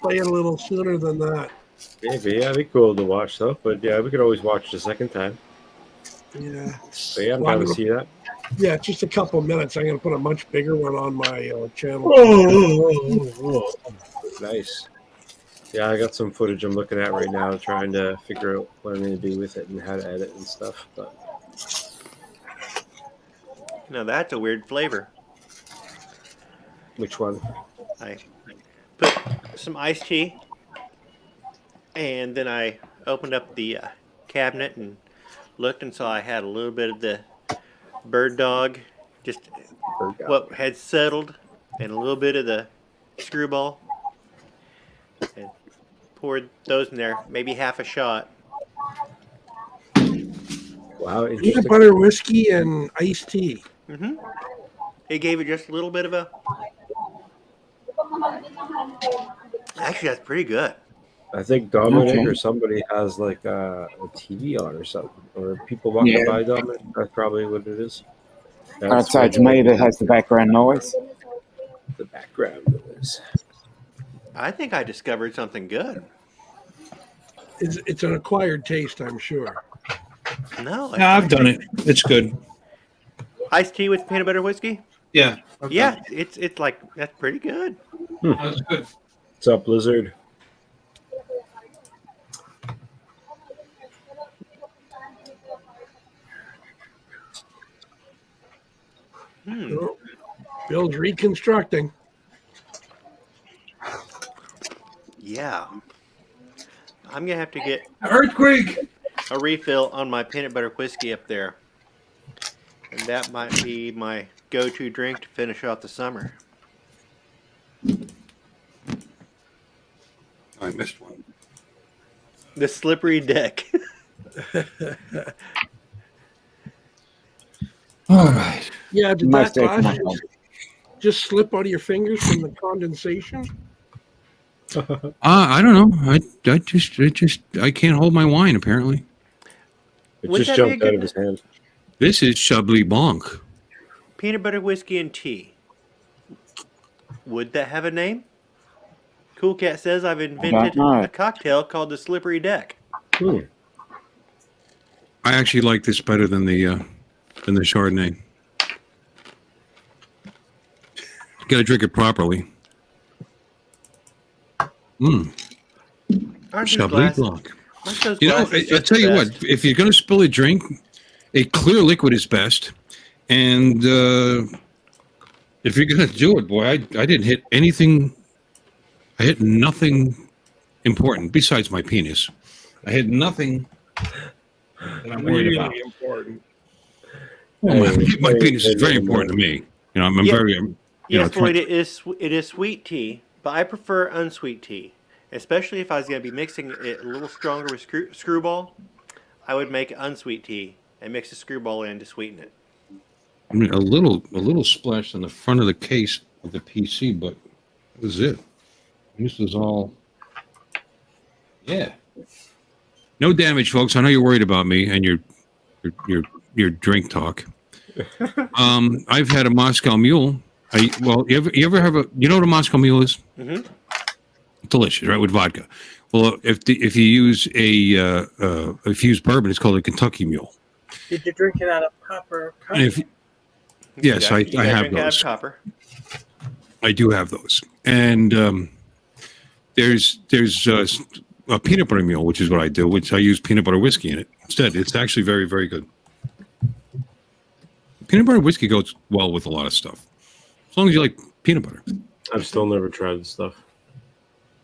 play it a little sooner than that. Maybe, yeah, it'd be cool to watch though. But yeah, we could always watch the second time. Yeah. So yeah, I'm down to see that. Yeah, just a couple minutes. I'm going to put a much bigger one on my channel. Nice. Yeah, I got some footage I'm looking at right now, trying to figure out what I'm going to do with it and how to edit and stuff. But Now that's a weird flavor. Which one? I put some iced tea, and then I opened up the cabinet and looked and saw I had a little bit of the bird dog, just what had settled, and a little bit of the screwball, and poured those in there, maybe half a shot. Wow, Peanut butter whiskey and iced tea. Mm-hmm. It gave it just a little bit of a. Actually, that's pretty good. I think Dominic Okay. or somebody has like a TV on or something, or people walking Yeah. by Dominic. That's probably what it is. I'd say it's me that has the background noise. the background noise. I think I discovered something good. It's an acquired taste, I'm sure. No, I've done it. It's good. Iced tea with peanut butter whiskey. Yeah. Yeah, it's like that's pretty good. That's good. What's up, Blizzard? Bill's reconstructing. Yeah, I'm gonna have to get Earthquake. a refill on my peanut butter whiskey up there, and that might be my go-to drink to finish off the summer. I missed one. The slippery deck. All right. Yeah, did Must that take glass my just slip out of your fingers from the condensation? I don't know. I can't hold my wine. Apparently, It Would just that be a jumped out good- of his hand. this is Chablis Blanc. Peanut butter whiskey and tea. Would that have a name? Cool Cat says I've invented know. a cocktail called the slippery deck. Hmm. I actually like this better than the Chardonnay. Got to drink it properly. Aren't these Chablis glasses- Blanc. aren't those You know, glasses I'll just tell the you best? what. If you're going to spill a drink, a clear liquid is best. And if you're going to do it, boy, I didn't hit anything. I hit nothing important besides my penis. I hit nothing that I'm worried about. important. Well, my penis is very important to me. You know, I'm Yeah. very. You Yes, know, Floyd, it is sweet tea, but I prefer unsweet tea. Especially if I was going to be mixing it a little stronger with screwball, I would make unsweet tea and mix the screwball in to sweeten it. I mean, a little splash on the front of the case of the PC, but that was it. This is all. Yeah. No damage, folks. I know you're worried about me and your drink talk. I've had a Moscow Mule. You ever have you know what a Moscow Mule is? Mm-hmm. Delicious, right, with vodka. Well, if you use bourbon, it's called a Kentucky Mule. Did you drink it out of copper cup? And if yes, I You gotta have drink it out of those. copper. I do have those, and there's a peanut butter mule, which is what I do, which I use peanut butter whiskey in it instead. It's actually very, very good. Peanut butter whiskey goes well with a lot of stuff, as long as you like peanut butter. I've still never tried this stuff.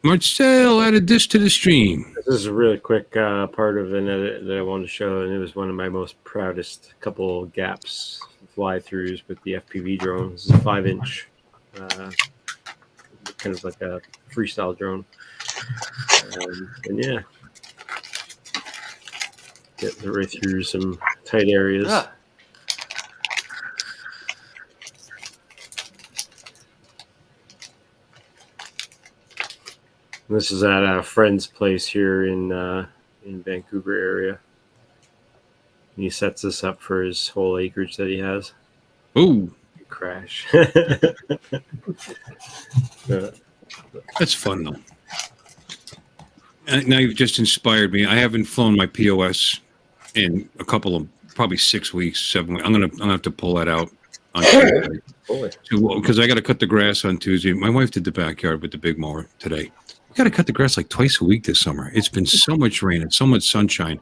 Marcel added this to the stream. This is a really quick part of an edit that I wanted to show, and it was one of my most proudest couple gaps fly-throughs with the FPV drone. This is a 5-inch, kind of like a freestyle drone. And yeah, getting right through some tight areas. Ah. This is at a friend's place here in Vancouver area. He sets this up for his whole acreage that he has. Ooh, crash! That's fun though. And now you've just inspired me. I haven't flown my POS in a couple of probably 6 weeks, 7 weeks. I'm gonna have to pull that out on Tuesday because I got to cut the grass on Tuesday. My wife did the backyard with the big mower today. We got to cut the grass like twice a week this summer. It's been so much rain and so much sunshine.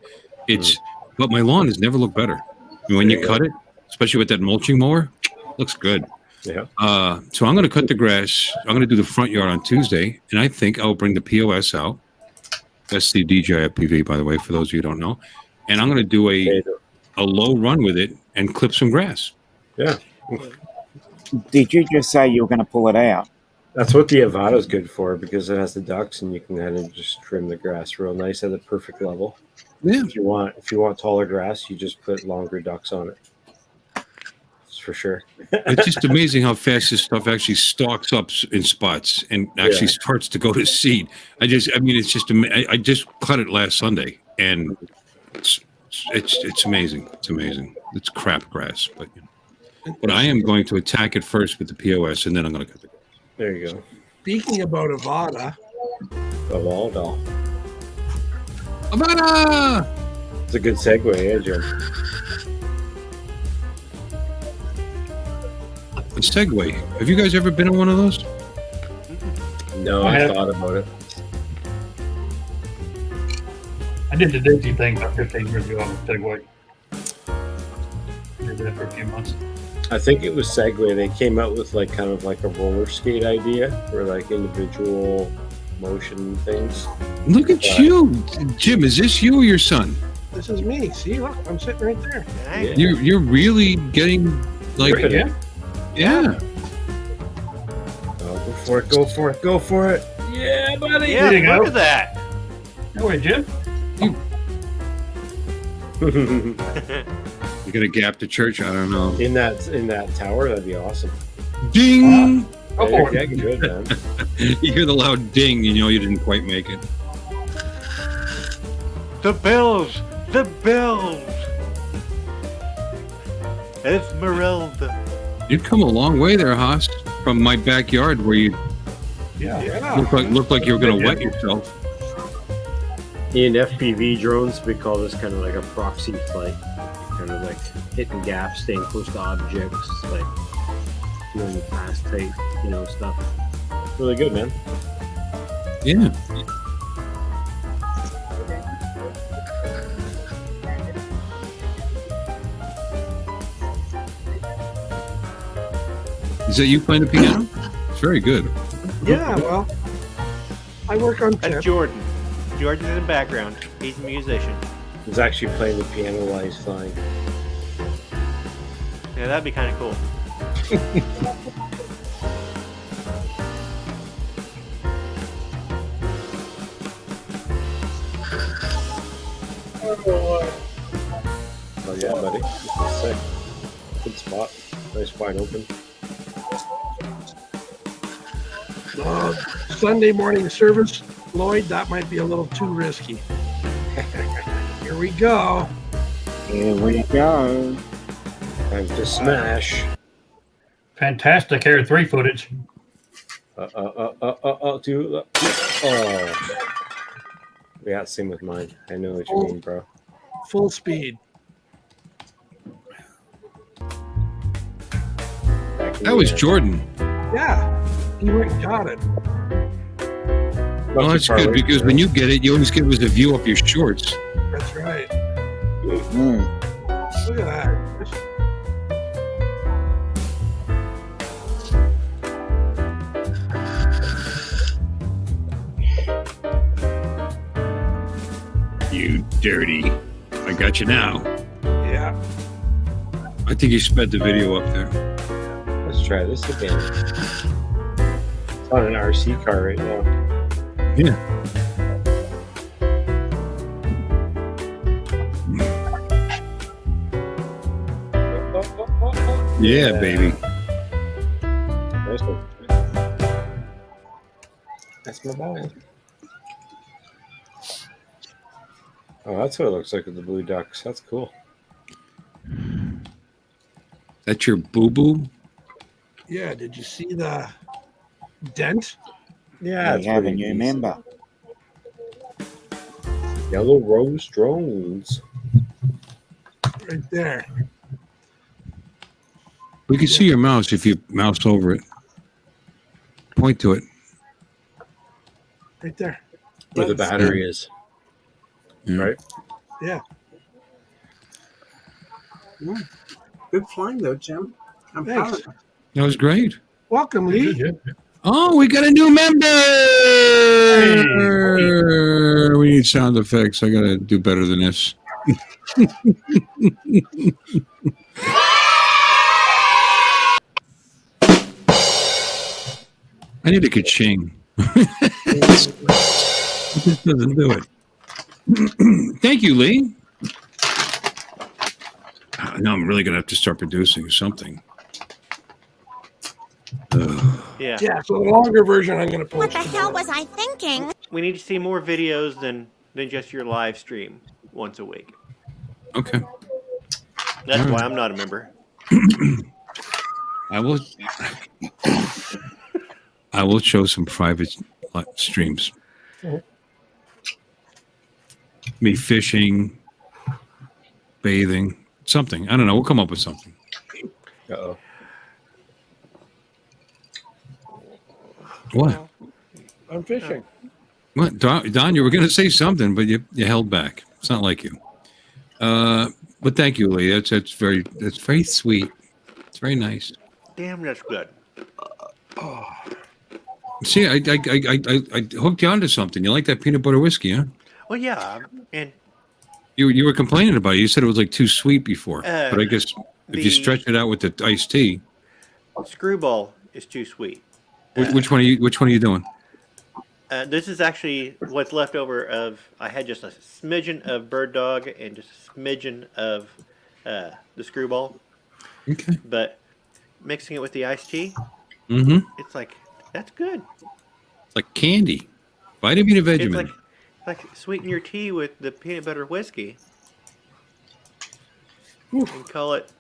But my lawn has never looked better. And when you cut it, especially with that mulching mower, looks good. Yeah. So I'm going to cut the grass. I'm going to do the front yard on Tuesday, and I think I'll bring the POS out. That's the DJI FPV, by the way, for those of you who don't know. And I'm going to do a low run with it and clip some grass. Yeah. Did you just say you were going to pull it out? That's what the Avata is good for, because it has the ducts, and you can kind of just trim the grass real nice at the perfect level. Yeah. If you want taller grass, you just put longer ducts on it. It's for sure. It's just amazing how fast this stuff actually stalks up in spots and actually starts to go to seed. I mean, it's just, I just cut it last Sunday, and it's amazing. It's amazing. It's crap grass, but I am going to attack it first with the POS, and then I'm going to cut the grass. There you go. Speaking about Avada. Avada! It's a good segue, eh, Jim? A Segway. Have you guys ever been on one of those? No, I thought about it. I did the Disney thing about 15 years ago on the Segway. Did that for a few months. I think it was Segway. They came out with like kind of like a roller skate idea for like individual motion things. Look at you, Jim. Is this you or your son? This is me. See, look, I'm sitting right there. Yeah. You're really getting like yeah. Oh, go for it! Go for it! Go for it! Yeah, buddy. Yeah, There you look go. at that. No way, Jim. You're gonna gap the church? I don't know. In that tower, that'd be awesome. Ding! Go for Yeah, it. good, man. You hear the loud ding, you know you didn't quite make it. The bells. The bells. Esmeralda. You've come a long way there, Haas, from my backyard where you looked like you were gonna wet yourself. In FPV drones, we call this kind of like a proxy flight. Kind of like hitting gaps, staying close to objects, like doing the fast type, stuff. Really good, man. Yeah. Is that you playing the piano? It's very good. Yeah, well, I work on That's tip. Jordan. Jordan's in the background. He's a musician. He's actually playing the piano while he's flying. Yeah, that'd be kind of cool. Oh yeah, buddy. This is sick. Good spot. Nice wide open. Sunday morning service, Lloyd, that might be a little too risky. Here we go. Here we go. Time to smash. Fantastic Air 3 footage. Dude. Oh. Yeah, same with mine. I know what you mean, bro. Full speed. That was Jordan. Yeah, he went and got it. Well, that's good because when you get it, you always give us a view up your shorts. That's right. Mm. Look at that. You dirty. I got you now. Yeah. I think you sped the video up there. Let's try this again. It's on an RC car right now. Yeah. Yeah, baby. Nice one. That's my ball. Oh, that's what it looks like with the blue ducks. That's cool. That's your boo-boo? Yeah, did you see the dent? Yeah, We have a new member. Yellow Rose Drones. Right there. We can see your mouse if you mouse over it. Point to it. Right there. Where the battery is. Yeah. Right? Yeah. Good flying though, Jim. I'm proud Thanks. of you. That was great. Welcome, Lee. Oh, we got a new member! We need sound effects. I got to do better than this. I need a ka-ching. It just doesn't do it. Thank you, Lee. Now I'm really going to have to start producing something. Yeah. Yeah, so the longer version I'm going to post. What the hell was I thinking? We need to see more videos than just your live stream once a week. Okay. That's All why right. I'm not a member. I will show some private streams. Me fishing, bathing, something. I don't know. We'll come up with something. Uh-oh. What? I'm fishing. What, Don? You were going to say something, but you held back. It's not like you. But thank you, Lee. That's very sweet. It's very nice. Damn, that's good. See, I hooked you onto something. You like that peanut butter whiskey, huh? Well, yeah, and You were complaining about it. You said it was like too sweet before, but I guess if you stretch it out with the iced tea. Screwball is too sweet. Which one are you doing? This is actually what's left over of. I had just a smidgen of Bird Dog and just a smidgen of the Screwball. Okay. But mixing it with the iced tea, it's like that's good. It's like candy, vitamin and Vegemite. It's like sweeten your tea with the peanut butter whiskey and call it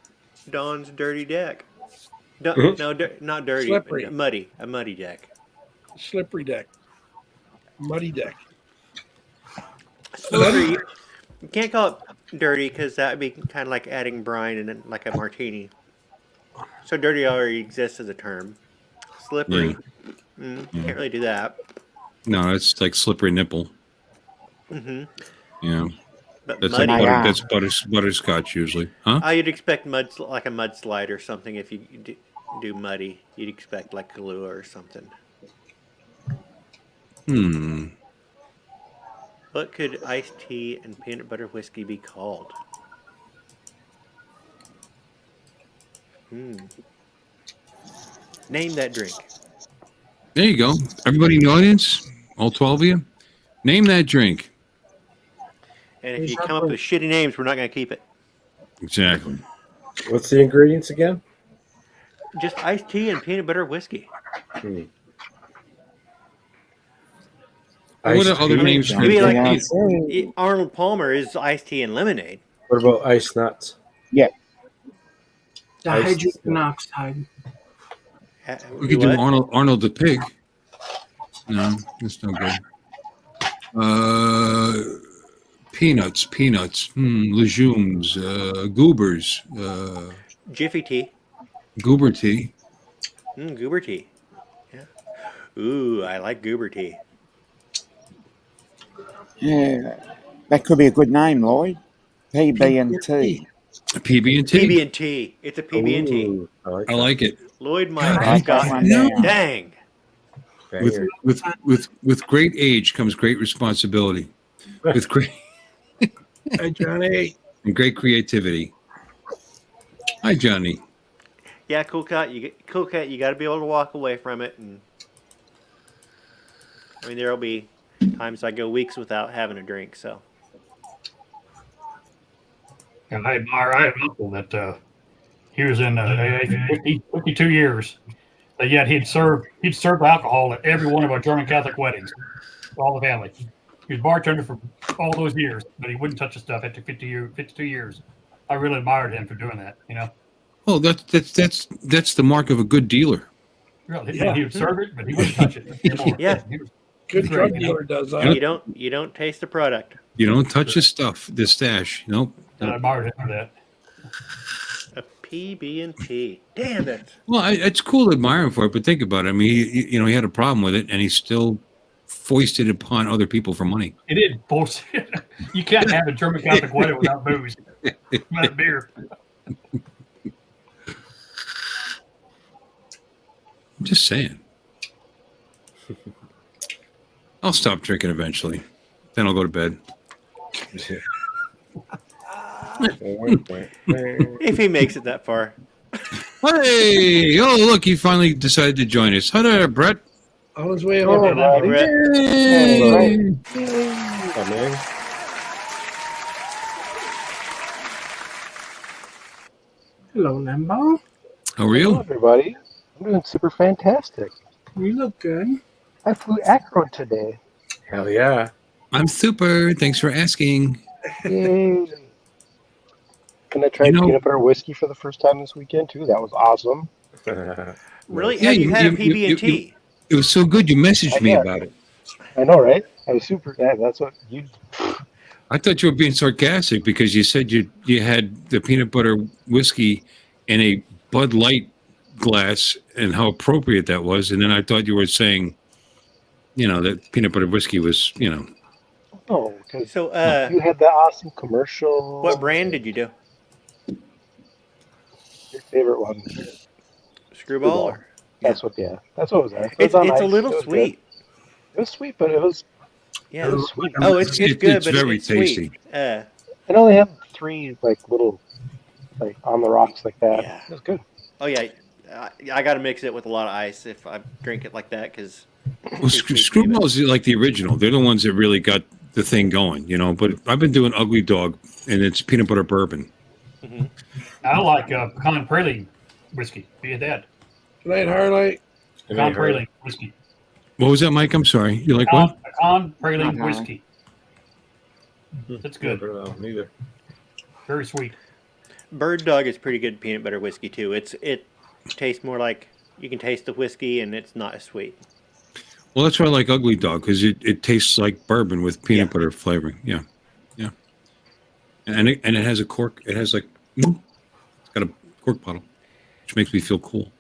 Don's Dirty Deck. No, not dirty, Slippery. muddy. A muddy deck. Slippery deck. Muddy deck. Slippery. You can't call it dirty because that would be kind of like adding brine and then like a martini. So dirty already exists as a term. Slippery. Can't really do that. No, it's like slippery nipple. Yeah. But That's muddy. like butterscotch usually, huh? You'd expect like a mudslide or something if you do muddy. You'd expect like Kahlua or something. What could iced tea and peanut butter whiskey be called? Name that drink. There you go. Everybody in the audience, all 12 of you, name that drink. And if you come up with shitty names, we're not going to keep it. Exactly. What's the ingredients again? Just iced tea and peanut butter whiskey. What are other names? You'd be like Arnold Palmer is iced tea and lemonade. What about iced nuts? Yeah. Hydrogen monoxide. We could do Arnold the pig. No, that's no good. Peanuts, legumes, goobers, Jiffy tea. goober tea. Goober tea. Yeah. Ooh, I like goober tea. Yeah, that could be a good name, Lloyd. PB&T. PB&T. PB&T. It's a PB&T. I like it. Lloyd might have gotten dang. With great age comes great responsibility. With great Hi, Johnny. and great creativity. Hi, Johnny. Yeah, cool cat. You got to be able to walk away from it, and I mean there'll be times I go weeks without having a drink. So. And I had an uncle that he was in 52 years. But yet he'd serve alcohol at every one of our German Catholic weddings, all the family. He was bartender for all those years, but he wouldn't touch the stuff after 52 years. I really admired him for doing that. You know. Oh, that's the mark of a good dealer. Really, yeah. He would serve it, but he wouldn't touch it anymore. Yeah. Good drug dealer does that. You don't taste the product. You don't touch the stuff, the stash. Nope. I admired him for that. A PB&T. Damn it. Well, it's cool to admire him for it, but think about it. I mean, he had a problem with it, and he still foisted it upon other people for money. It is bullshit. You can't have a German Catholic wedding without booze, without beer. I'm just saying. I'll stop drinking eventually. Then I'll go to bed. If he makes it that far. Hey! Oh, look, he finally decided to join us. Hi there, Brett. On his way home. Hey, Brett. Hey. Oh, man. Hello, Limbo. How are you? Hello, everybody. I'm doing super fantastic. You look good. I flew acro today. Hell yeah. I'm super. Thanks for asking. Yay. And I tried peanut butter whiskey for the first time this weekend, too. That was awesome. Really? Have you had a PB&T? It was so good. You messaged me about it. I know, right? I was super. That's what you. I thought you were being sarcastic because you said you had the peanut butter whiskey in a Bud Light glass and how appropriate that was. And then I thought you were saying, that peanut butter whiskey was, Oh, because So, you had that awesome commercial. what brand did you do? Your favorite one? Screwball? Or? That's what. Yeah, that's what it was. There. It's on a ice. little It was sweet. good. It was sweet, but it was. Yeah. It was sweet. Oh, it's good, it's but very it's tasty. tasty. It only had 3 little on the rocks like that. Yeah. It was good. Oh yeah, I got to mix it with a lot of ice if I drink it like that because. Well, Screwballs are like the original. They're the ones that really got the thing going, But I've been doing Ugly Dog, and it's peanut butter bourbon. Mm-hmm. I like pecan praline whiskey. Be that. Good night, Harley. Pecan praline whiskey. What was that, Mike? I'm sorry. You like what? Pecan praline whiskey. That's good. Neither. Very sweet. Bird Dog is pretty good peanut butter whiskey too. It tastes more like you can taste the whiskey and it's not as sweet. Well, that's why I like Ugly Dog, because it tastes like bourbon with peanut butter flavoring. Yeah, yeah. And it has a cork. It has it's got a cork bottle, which makes me feel cool.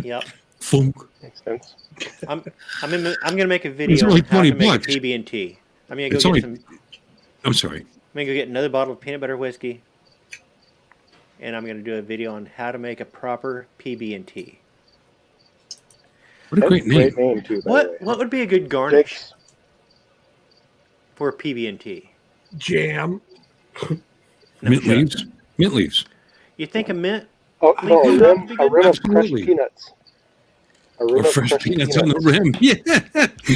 Yep. Funk. Makes sense. I'm gonna make a video It's only on how to $20. make a PB&T. I'm gonna go It's get only- some. I'm sorry. I'm gonna go get another bottle of peanut butter whiskey, and I'm gonna do a video on how to make a proper PB&T. What a great name. Great name too. By the way. What would be a good garnish for a PB&T? Jam. Mint leaves. Mint leaves. You think a mint? Oh no, leaf a would rim be of good? crushed Absolutely. peanuts. A rim Or of fresh crushed peanuts on the rim. Yeah.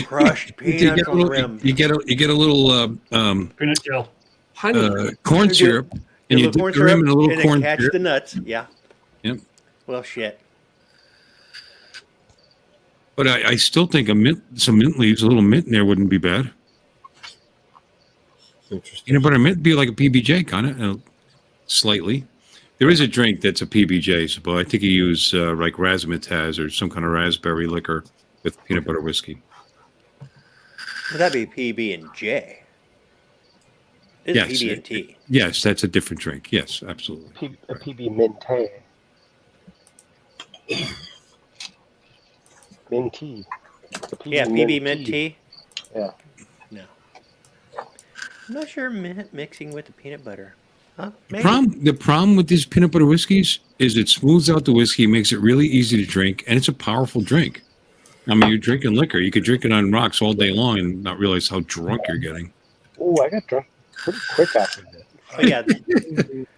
Crushed peanuts on the rim. You get a little Peanut gel. Honey. corn You syrup, and you little dip corn the rim syrup in a little and then corn catch syrup. the nuts. Yeah. Yep. Well, shit. But I still think some mint leaves, a little mint in there wouldn't be bad. Interesting. Peanut butter mint would be like a PBJ kind of, slightly. There is a drink that's a PBJ, but I think you use like razzmatazz or some kind of raspberry liquor with peanut butter whiskey. Would that be PB&J? It's Yes, PB&T. Yes, that's a different drink. Yes, absolutely. A PB Minty. Minty. Yeah, PB mint tea. Yeah. No. I'm not sure mint mixing with the peanut butter. Huh? Maybe. The problem with these peanut butter whiskeys is it smooths out the whiskey, makes it really easy to drink, and it's a powerful drink. I mean, you're drinking liquor. You could drink it on rocks all day long and not realize how drunk you're getting. Oh, I got drunk pretty quick after that. Oh yeah,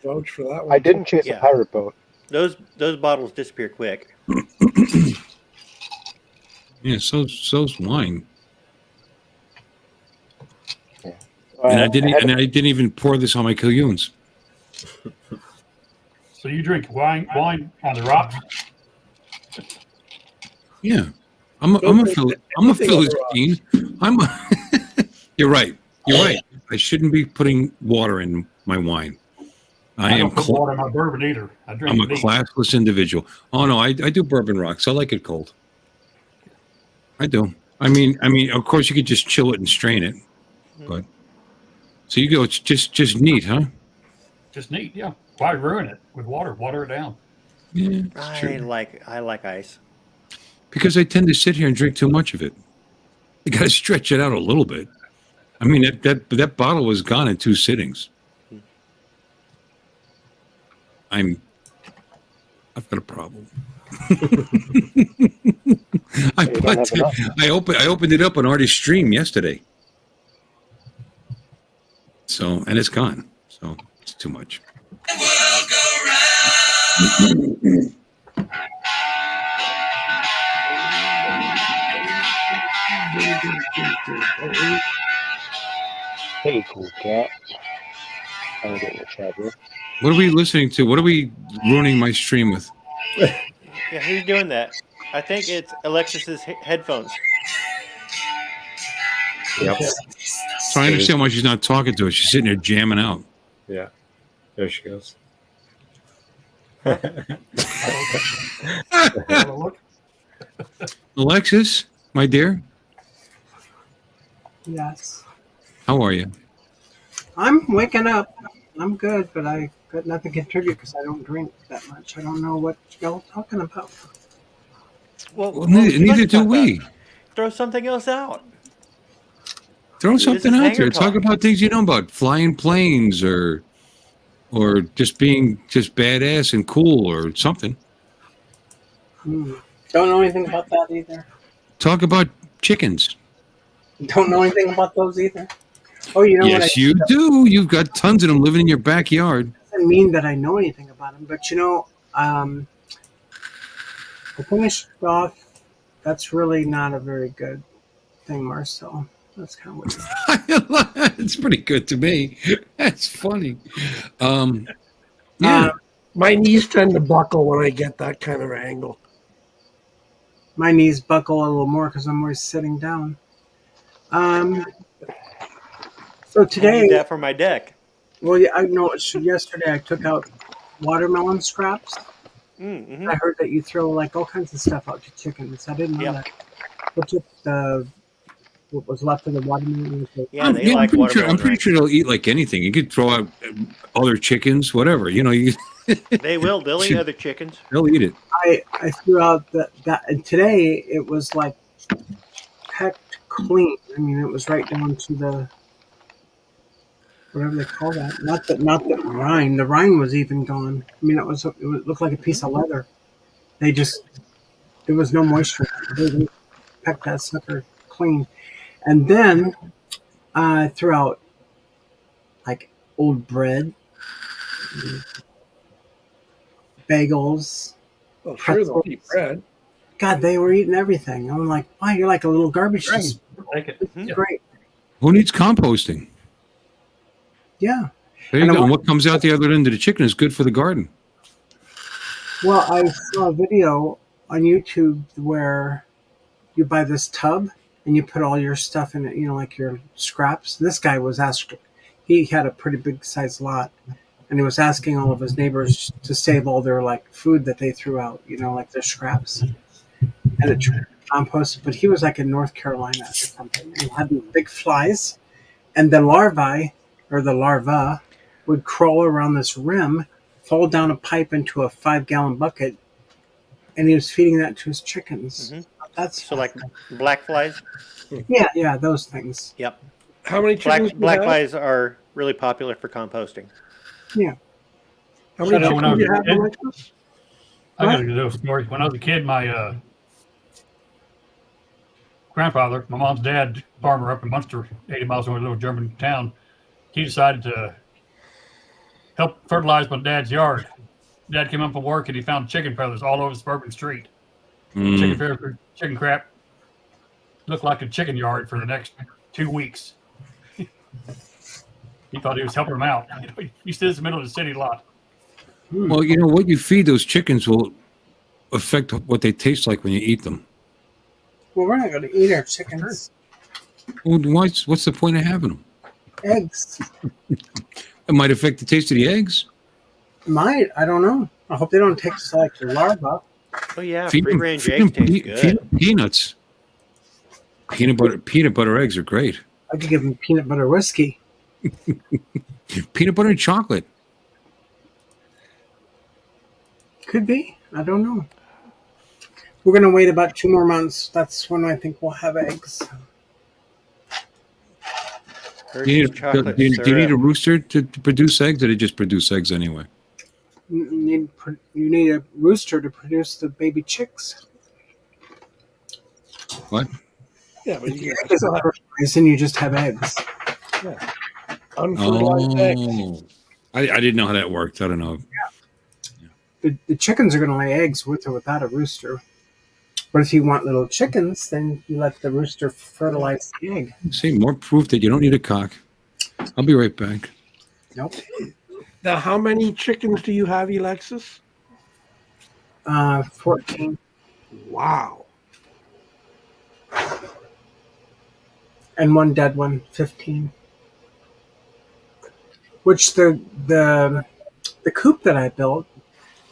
Vouch for that one. I didn't chase Yeah. a pirate boat. those bottles disappear quick. Yeah, so's wine. Yeah. And I didn't even pour this on my Killians. So you drink wine on the rocks? Yeah, I'm a Philistine. You're right. You're right. I shouldn't be putting water in my wine. I don't put water in my bourbon either. I drink I'm a it neat. classless individual. Oh no, I do bourbon rocks. I like it cold. I do. I mean, of course you could just chill it and strain it, but so you go. It's just neat, huh? Just neat, yeah. Why ruin it with water? Water it down. Yeah, I like ice. because I tend to sit here and drink too much of it. You got to stretch it out a little bit. I mean, that bottle was gone in 2 sittings. I've got a problem. I opened it up on Artie's stream yesterday. So, and it's gone. So it's too much. Hey, cool cat. I'm getting a chat here. What are we listening to? What are we ruining my stream with? Yeah, who's doing that? I think it's Ellexis's headphones. Yep. So I understand why she's not talking to us. She's sitting there jamming out. Yeah. There she goes. Alexis, my dear, Yes. how are you? I'm waking up. I'm good, but I got nothing to contribute because I don't drink that much. I don't know what y'all talking about. Well, Neither do we. Throw something else out. Throw something is out Hangar there. Talk talk. about things you know about, flying planes or just being just badass and cool or something. Don't know anything about that either. Talk about chickens. Don't know anything about those either. Oh, you know what? Yes, you do. You've got tons of them living in your backyard. Doesn't mean that I know anything about them, but you know, to finish off, that's really not a very good thing, Marcel. That's kind of what It's pretty good to me. That's funny. Yeah. My knees tend to buckle when I get that kind of angle. my knees buckle a little more because I'm always sitting down. So I today, need that for my deck. well, yeah, I know. So yesterday, I took out watermelon scraps. Mm-hmm. I heard that you throw like all kinds of stuff out to chickens. I didn't know that. What took what was left of the watermelon? Yeah, they I'm like pretty sure, watermelon. I'm pretty sure they'll eat like anything. You could throw out other chickens, whatever. You know, They will. They'll eat other chickens. they'll eat it. I threw out that, and today it was like pecked clean. I mean, it was right down to the whatever they call that. Not the rind. The rind was even gone. I mean, it looked like a piece of leather. There was no moisture. They pecked that sucker clean, and then I threw out like old bread, bagels. Well, sure, they'll eat bread. God, they were eating everything. I'm like, wow, you're like a little garbage disposal. Take it. This is great. Who needs composting? Yeah. There you go. And what comes out the other end of the chicken is good for the garden. Well, I saw a video on YouTube where you buy this tub and you put all your stuff in it, you know, like your scraps. This guy was asked, he had a pretty big sized lot, and he was asking all of his neighbors to save all their like food that they threw out, you know, like their scraps. And it composted, but he was like in North Carolina or something. And he had these big flies, and the larvae would crawl around this rim, fall down a pipe into a 5-gallon bucket, and he was feeding that to his chickens. Mm-hmm. That's so like black flies. Yeah, those things. Yep. How many chickens? Black flies are really popular for composting. Yeah. How many chickens do you have, Alexis? I got to do a story. When I was a kid, my grandfather, my mom's dad, farmer up in Munster, 80 miles from a little German town, he decided to help fertilize my dad's yard. Dad came home from work and he found chicken feathers all over the suburban street. Chicken feathers, chicken crap. Looked like a chicken yard for the next 2 weeks. He thought he was helping him out. You know, he sits in the middle of the city lot. Well, you know, what you feed those chickens will affect what they taste like when you eat them. Well, we're not going to eat our chickens. Well, what's the point of having them? Eggs. It might affect the taste of the eggs. Might. I don't know. I hope they don't taste like the larva. Oh, yeah. Feed them- Free-range feed eggs them taste pe- good. feed them peanuts. Peanut butter eggs are great. I could give them peanut butter whiskey. Peanut butter and chocolate. Could be. I don't know. We're going to wait about 2 more months. That's when I think we'll have eggs. Do you need a rooster to produce eggs, or they just produce eggs anyway? You need a rooster to produce the baby chicks. What? Yeah, but you Eggs are fertilized and you just have eggs. Yeah. Unfertilized eggs. Oh, I didn't know how that worked. I don't know. The chickens are going to lay eggs with or without a rooster. But if you want little chickens, then you let the rooster fertilize the egg. See, more proof that you don't need a cock. I'll be right back. Nope. Now, how many chickens do you have, Ellexis? 14. Wow. And one dead one, 15. Which the coop that I built,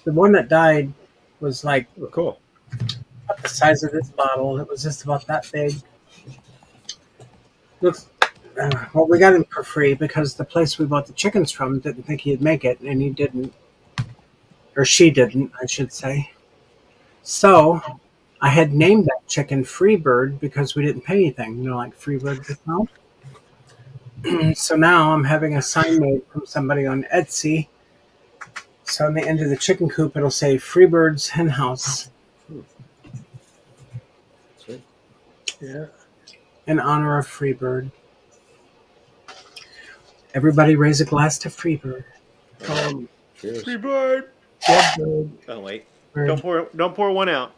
the one that died was like cool. About the size of this bottle. It was just about that big. Looks. Well, we got him for free because the place we bought the chickens from didn't think he'd make it, and he didn't, or she didn't, I should say. So I had named that chicken Freebird because we didn't pay anything, like Freebird discount. So now I'm having a sign made from somebody on Etsy. So on the end of the chicken coop, it'll say Freebird's Hen House. Sweet. Yeah. In honor of Freebird. Everybody raise a glass to Freebird. Cheers. Freebird. Oh wait, don't pour one out.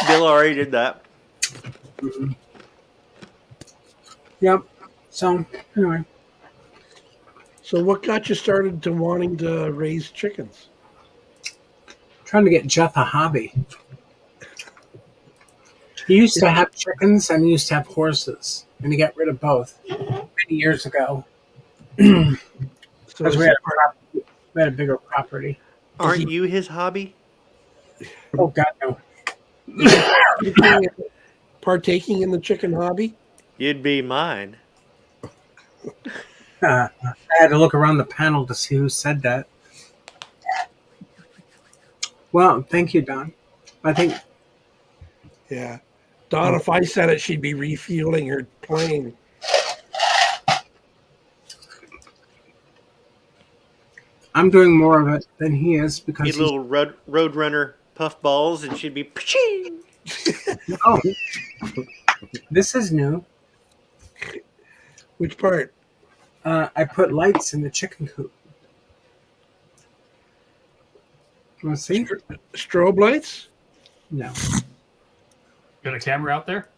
Bill already did that. Mm-hmm. Yep. So anyway. So what got you started to wanting to raise chickens? Trying to get Jeff a hobby. He used to have chickens and he used to have horses, and he got rid of both many years ago. Because we had a bigger property. Aren't you his hobby? Oh God, no. Partaking in the chicken hobby? You'd be mine. I had to look around the panel to see who said that. Well, thank you, Don. I think. Yeah. Don, if I said it, she'd be refueling her plane. I'm doing more of it than he is because He's little roadrunner puff balls, and she'd be. Paching! Oh, this is new. Which part? I put lights in the chicken coop. You want to see? Strobe lights? No. Got a camera out there?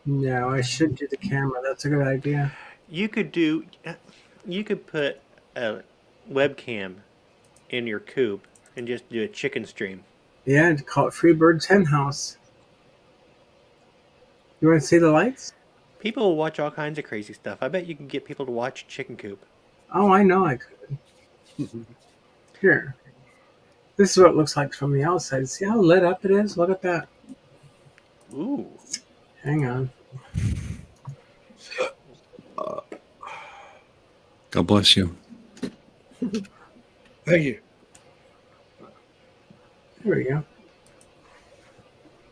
No, I should do the camera. That's a good idea. You could put a webcam in your coop and just do a chicken stream. Yeah, and call it Freebird's Hen House. You want to see the lights? People will watch all kinds of crazy stuff. I bet you can get people to watch chicken coop. Oh, I know I could. Here. This is what it looks like from the outside. See how lit up it is? Look at that. Ooh. Hang on. God bless you. Thank you. There we go.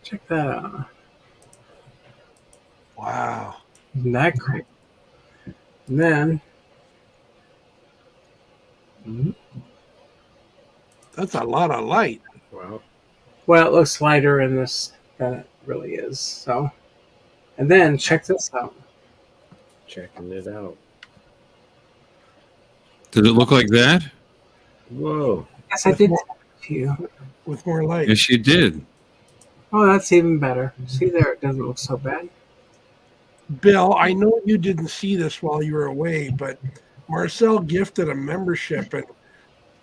Check that out. Wow. Isn't that great? And then. That's a lot of light. Wow. Well, it looks lighter in this than it really is. So. And then check this out. Checking it out. Did it look like that? Whoa. Yes, I did send it to you. With more light. Yes, you did. Oh, that's even better. See there, it doesn't look so bad. Bill, I know you didn't see this while you were away, but Marcel gifted a membership, and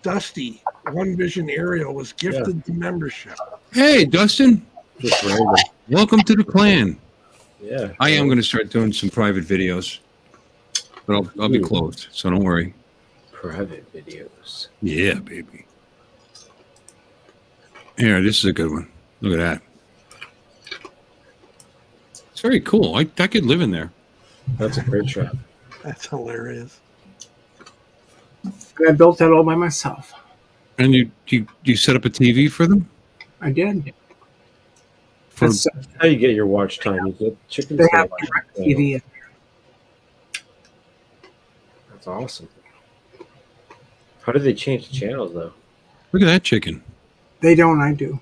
Dusty, One Vision Aerial, was gifted the membership. Hey, Dustin. Just random. Welcome to the clan. Yeah. I am going to start doing some private videos, but I'll be closed, so don't worry. Private videos. Yeah, baby. Here, this is a good one. Look at that. It's very cool. I could live in there. That's a great shot. That's hilarious. And I built that all by myself. And you set up a TV for them? I did. That's how you get your watch time. You get chicken They have sandwich. direct TV. That's awesome. How did they change the channels, though? Look at that chicken. They don't, I do.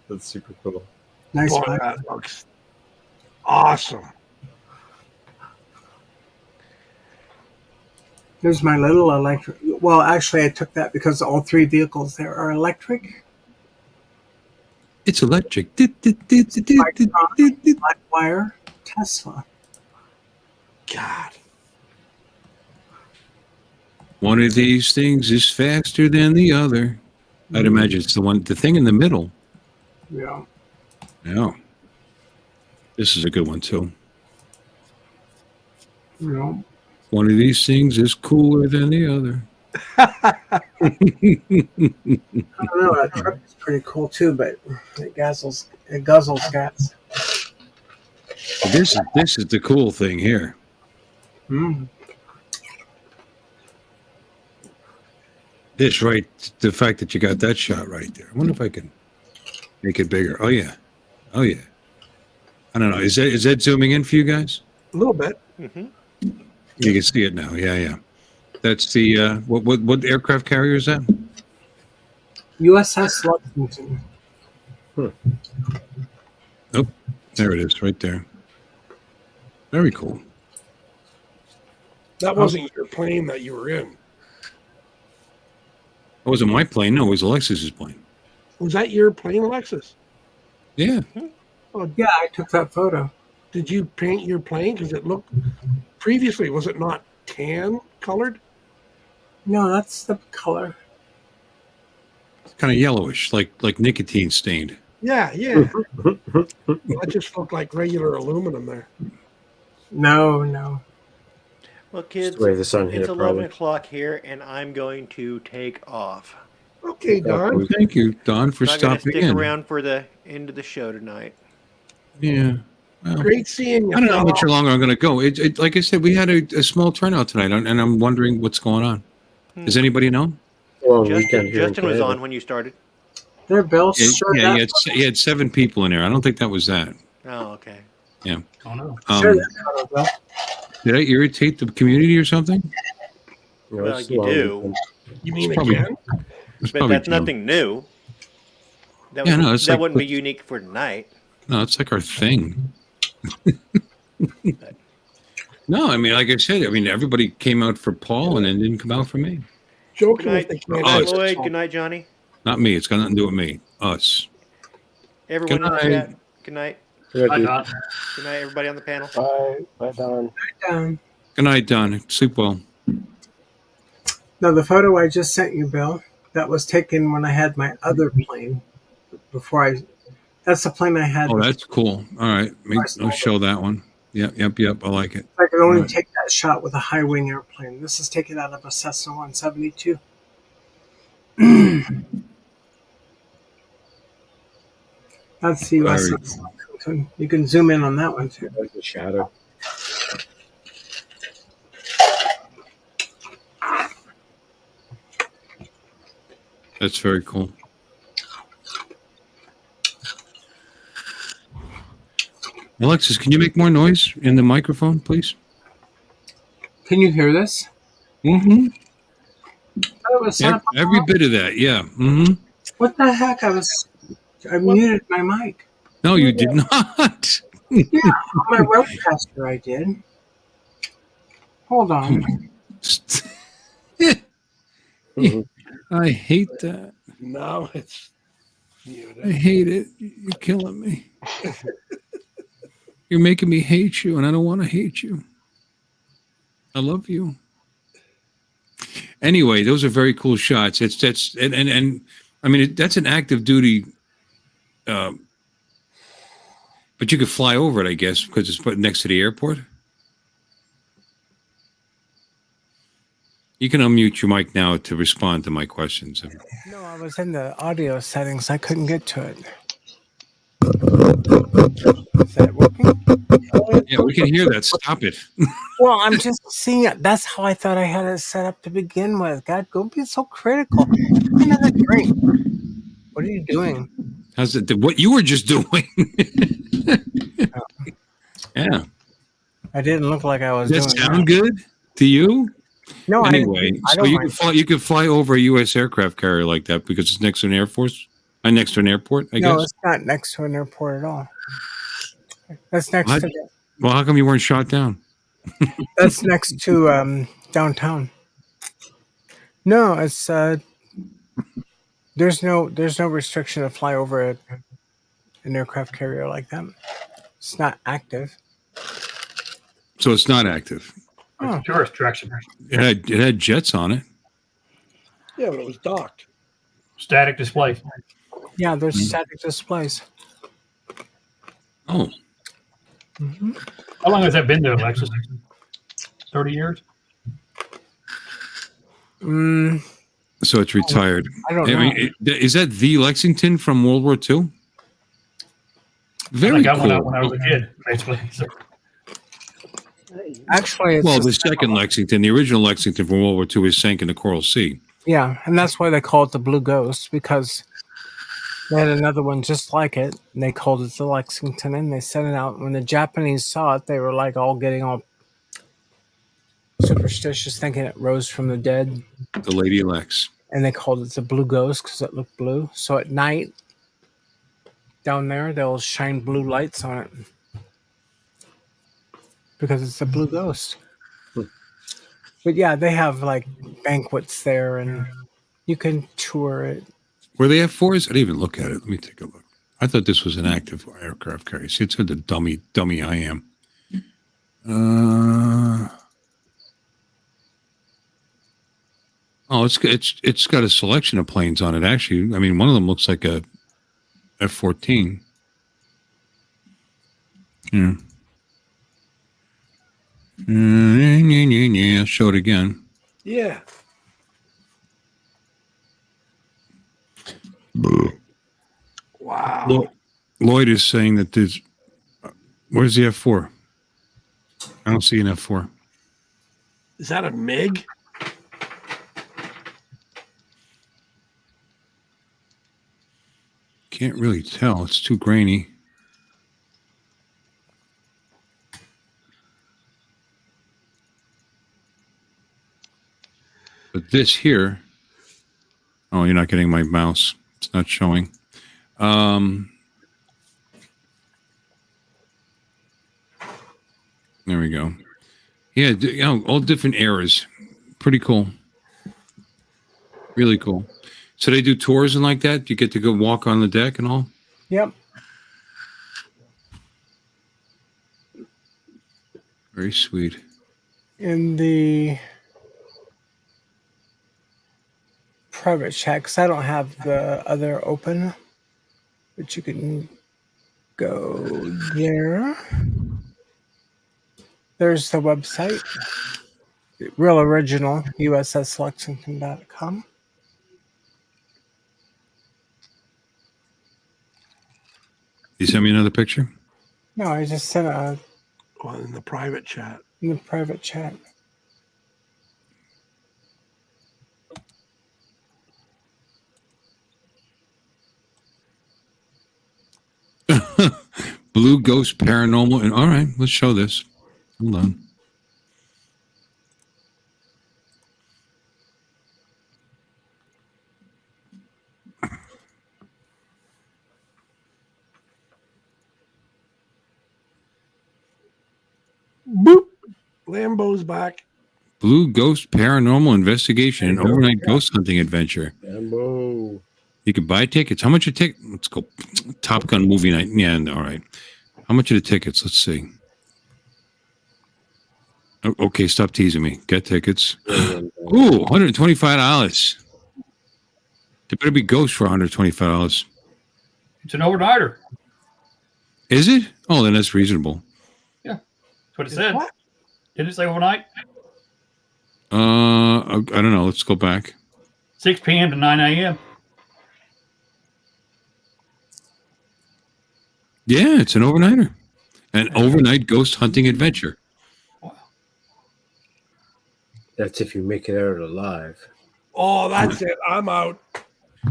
That's super cool. Nice. Boy, Boy. that looks awesome. There's my little electric. Well, actually, I took that because all three vehicles there are electric. It's electric. Black wire, Tesla. God. One of these things is faster than the other. I'd imagine it's the thing in the middle. Yeah. Yeah. This is a good one too. Yeah. One of these things is cooler than the other. I don't know. That truck is pretty cool too, but it guzzles gas. This is the cool thing here. Mm. This right, the fact that you got that shot right there. I wonder if I can make it bigger. Oh yeah, oh yeah. I don't know. Is that zooming in for you guys? A little bit. Mm-hmm. You can see it now. Yeah. That's the what aircraft carrier is that? USS Lexington. Oh, there it is, right there. Very cool. That wasn't your plane that you were in. It wasn't my plane. No, it was Alexis's plane. Was that your plane, Alexis? Yeah. Oh, yeah, I took that photo. Did you paint your plane? Because it looked previously, was it not tan colored? No, that's the color. It's kind of yellowish, like nicotine stained. Yeah. That just looked like regular aluminum there. No. Well, kids, the way the sun hit it's it, 11 probably. o'clock here, and I'm going to take off. Okay, Don. Well, thank you, Don, for Not going to stopping stick in. around for the end of the show tonight. Yeah. Well, Great seeing you. I don't know how much longer I'm going to go. It like I said, we had a small turnout tonight, and I'm wondering what's going on. Does anybody know? Well, Justin was on when you started. Their bells. Yeah, he had 7 people in there. I don't think that was that. Oh, okay. Yeah. Oh no. Did I irritate the community or something? Well, you do. You mean Probably- again? It's But probably that's true. nothing new. That Yeah, would, no, it's that like- wouldn't be unique for tonight. No, it's like our thing. No, I mean, like I said, everybody came out for Paul and then didn't come out for me. Good night, good night, Us. Lloyd. Good night, Johnny. Not me. It's got nothing to do with me. Us. Everyone in the night. chat. Good night. Good Bye, Don. Good night, everybody on the panel. Bye, Don. Good night, Don. Sleep well. No, the photo I just sent you, Bill, that was taken when I had my other plane. That's the plane I had. Oh, that's cool. All right. I'll show that one. Yep. I like it. I could only All right. take that shot with a high wing airplane. This is taken out of a Cessna 172. That's the Very USS. You can zoom in on that one too. Like the shadow. That's very cool. Alexis, can you make more noise in the microphone, please? Can you hear this? Mm-hmm. That was set up- Every bit of that, yeah. Mm-hmm. What the heck? I muted my mic. No, you did not. Yeah, on my roadcaster I did. Hold on. I hate that. No, it's I hate it. You're killing me. You're making me hate you, and I don't want to hate you. I love you. Anyway, those are very cool shots. That's I mean that's an active duty. But you could fly over it, I guess, because it's put next to the airport. You can unmute your mic now to respond to my questions. No, I was in the audio settings. I couldn't get to it. Is that working? Yeah, we can hear that. Stop it. Well, I'm just seeing it. That's how I thought I had it set up to begin with. God, don't be so critical. Another drink. What are you doing? How's it? What you were just doing? Yeah. I didn't look like I was Does doing that sound good to you? No, Anyway, I so don't you mind. could fly over a U.S. aircraft carrier like that because it's next to an air force, next to an airport. I No, guess. it's not next to an airport at all. That's next What? to the, Well, how come you weren't shot down? that's next to downtown. No, it's there's no restriction to fly over an aircraft carrier like that. It's not active. So it's not active. It's a tourist attraction. It had jets on it. Yeah, but it was docked. Static display. Yeah, there's static displays. Oh. Mm-hmm. How long has that been there, Alexis? 30 years? So it's retired. I don't know. Is that the Lexington from World War II? Very I got cool. one out when I was a kid, basically. So. Actually, it's The second Lexington, the original Lexington from World War II, is sank in the Coral Sea. yeah, and that's why they call it the Blue Ghost, because they had another one just like it, and they called it the Lexington, and they sent it out. When the Japanese saw it, they were like all getting all superstitious, thinking it rose from the dead. The Lady Lex. And they called it the Blue Ghost because it looked blue. So at night, down there, they'll shine blue lights on it because it's the Blue Ghost. But yeah, they have like banquets there, and you can tour it. Were they F4s? I didn't even look at it. Let me take a look. I thought this was an active aircraft carrier. See, it's the dummy I am. It's got a selection of planes on it. Actually, I mean, one of them looks like a F-14. Yeah. I'll show it again. Yeah. Wow. Lloyd is saying that there's. Where's the F4? I don't see an F4. Is that a MiG? Can't really tell. It's too grainy. But this here. Oh, you're not getting my mouse. It's not showing. There we go. Yeah, all different eras. Pretty cool. Really cool. So they do tours and like that? You get to go walk on the deck and all? Yep. Very sweet. In the private chat, because I don't have the other open, but you can go there. There's the website, real original, USSLexington.com. You send me another picture? No, I just sent a in the private chat. In the private chat. Blue Ghost Paranormal. And all right, let's show this. Hold on. Boop. Lambo's back. Blue Ghost Paranormal Investigation, an overnight ghost hunting adventure. Lambo. You can buy tickets. How much a ticket? Let's go. Top Gun movie night. Yeah, all right. How much are the tickets? Let's see. Okay, stop teasing me. Get tickets. Ooh, $125. There better be ghosts for $125. It's an overnighter. Is it? Oh, then that's reasonable. Yeah, that's what it said. Didn't it say overnight? I don't know. Let's go back. 6 p.m. to 9 a.m. Yeah, it's an overnighter. An overnight ghost hunting adventure. That's if you make it out alive. Oh, that's it. I'm out.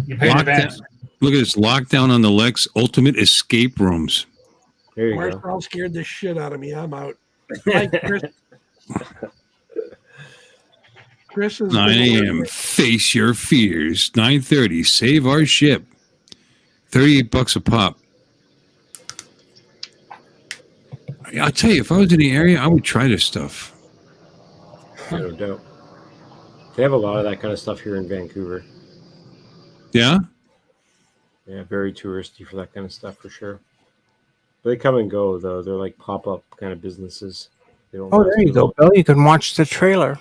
You pay in advance. Look at this. Lockdown on the Lex Ultimate Escape Rooms. There you Marshall scared the shit out of me. I'm out. Hi, Chris. Chris is 9 a.m. Face your fears. 9:30. Save our ship. $38 a pop. I'll tell you, if I was in the area, I would try this stuff. No doubt. They have a lot of that kind of stuff here in Vancouver. Yeah? Yeah, very touristy for that kind of stuff for sure. But they come and go, though. They're like pop-up kind of businesses. don't. Oh, last there you too go, long. Bill. You can watch the trailer.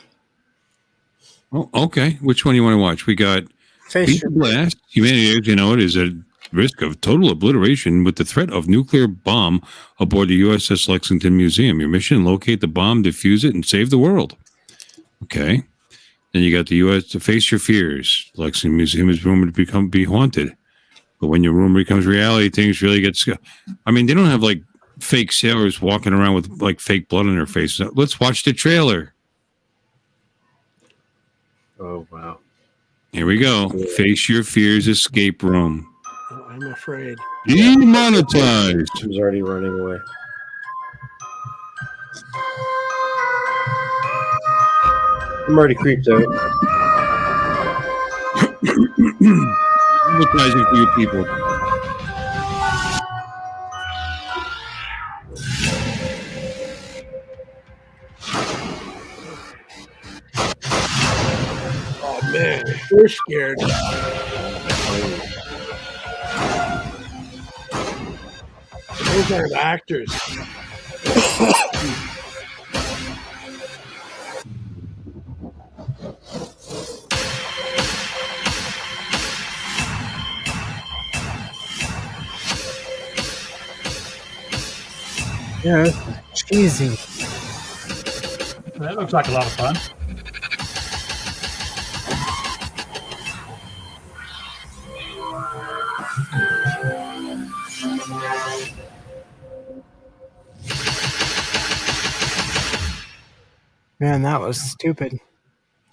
Oh, okay. Which one do you want to watch? We got Face Beat the your Blast. Humanity, as you know, it is at risk of total obliteration with the threat of nuclear bomb aboard the USS Lexington Museum. Your mission: locate the bomb, defuse it, and save the world. Okay. Then you got the U.S. to Face Your Fears. Lexington Museum is rumored to be haunted. But when your rumor becomes reality, things really get I mean, they don't have like fake sailors walking around with like fake blood on their faces. Let's watch the trailer. Oh wow! Here we go. Face Your Fears escape room. Oh, I'm afraid. Demonetized. He's already running away. I'm already creeped out. Advertising for you people. Oh man, we're scared. Those aren't actors. Yeah, cheesy. That looks like a lot of fun. Man, that was stupid.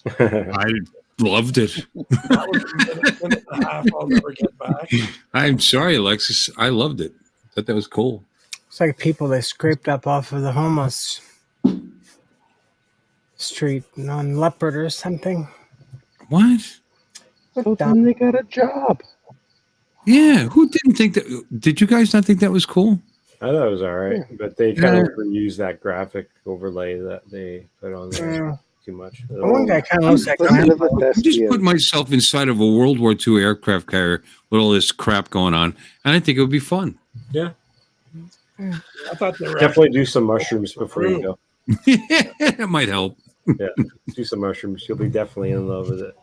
I loved it. That was a minute and a half I'll never get back. I'm sorry, Alexis. I loved it. Thought that was cool. It's like people they scraped up off of the homeless street on Leopard or something. What? So then they got a job. Yeah. Who didn't think that? Did you guys not think that was cool? I thought it was all right, but they kind of overused that graphic overlay that they put on there too much. One guy kind of looks like I just put myself inside of a World War II aircraft carrier with all this crap going on, and I think it would be fun. Yeah. I thought they were Definitely do some mushrooms before you go. That might help. Yeah, do some mushrooms. You'll be definitely in love with it.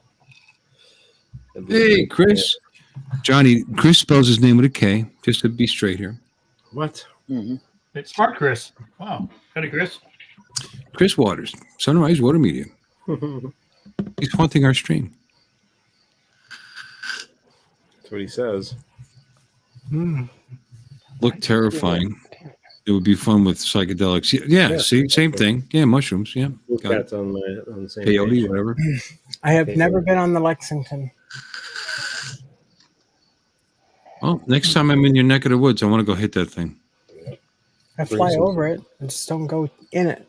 Hey, Chris. Johnny, Chris spells his name with a K, just to be straight here. What? It's smart, Chris. Wow. Howdy, Chris. Chris Waters, Sunrise Water Media. He's haunting our stream. That's what he says. Look terrifying. It would be fun with psychedelics. Yeah, see, same thing. Yeah, mushrooms. Yeah. Got it. That's on the same Peyote, page. whatever. I have never been on the Lexington. Well, next time I'm in your neck of the woods, I want to go hit that thing. I fly over it and just don't go in it.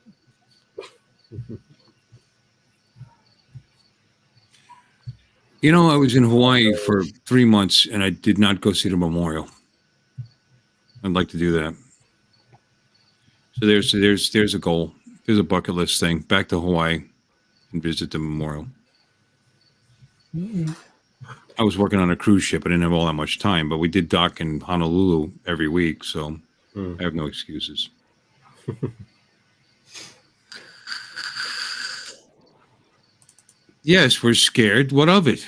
You know, I was in Hawaii for 3 months and I did not go see the memorial. I'd like to do that. So there's a goal. There's a bucket list thing. Back to Hawaii and visit the memorial. I was working on a cruise ship. I didn't have all that much time, but we did dock in Honolulu every week, so I have no excuses. Yes, we're scared. What of it?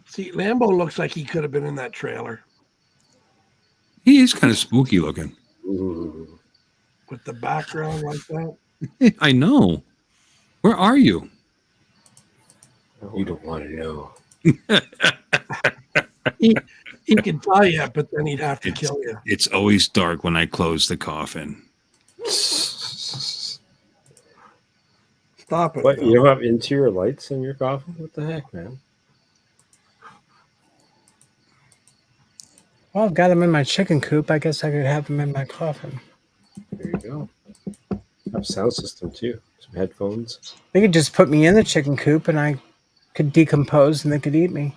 See, Lambo looks like he could have been in that trailer He is kind of spooky looking. with the background like that. I know. Where are you? You don't want to know. He could tell you, but then he'd have to kill you. It's always dark when I close the coffin. Stop it. What? You don't have interior lights in your coffin? What the heck, man? Well, I've got them in my chicken coop. I guess I could have them in my coffin. There you go. Have a sound system too. Some headphones. They could just put me in the chicken coop and I could decompose and they could eat me.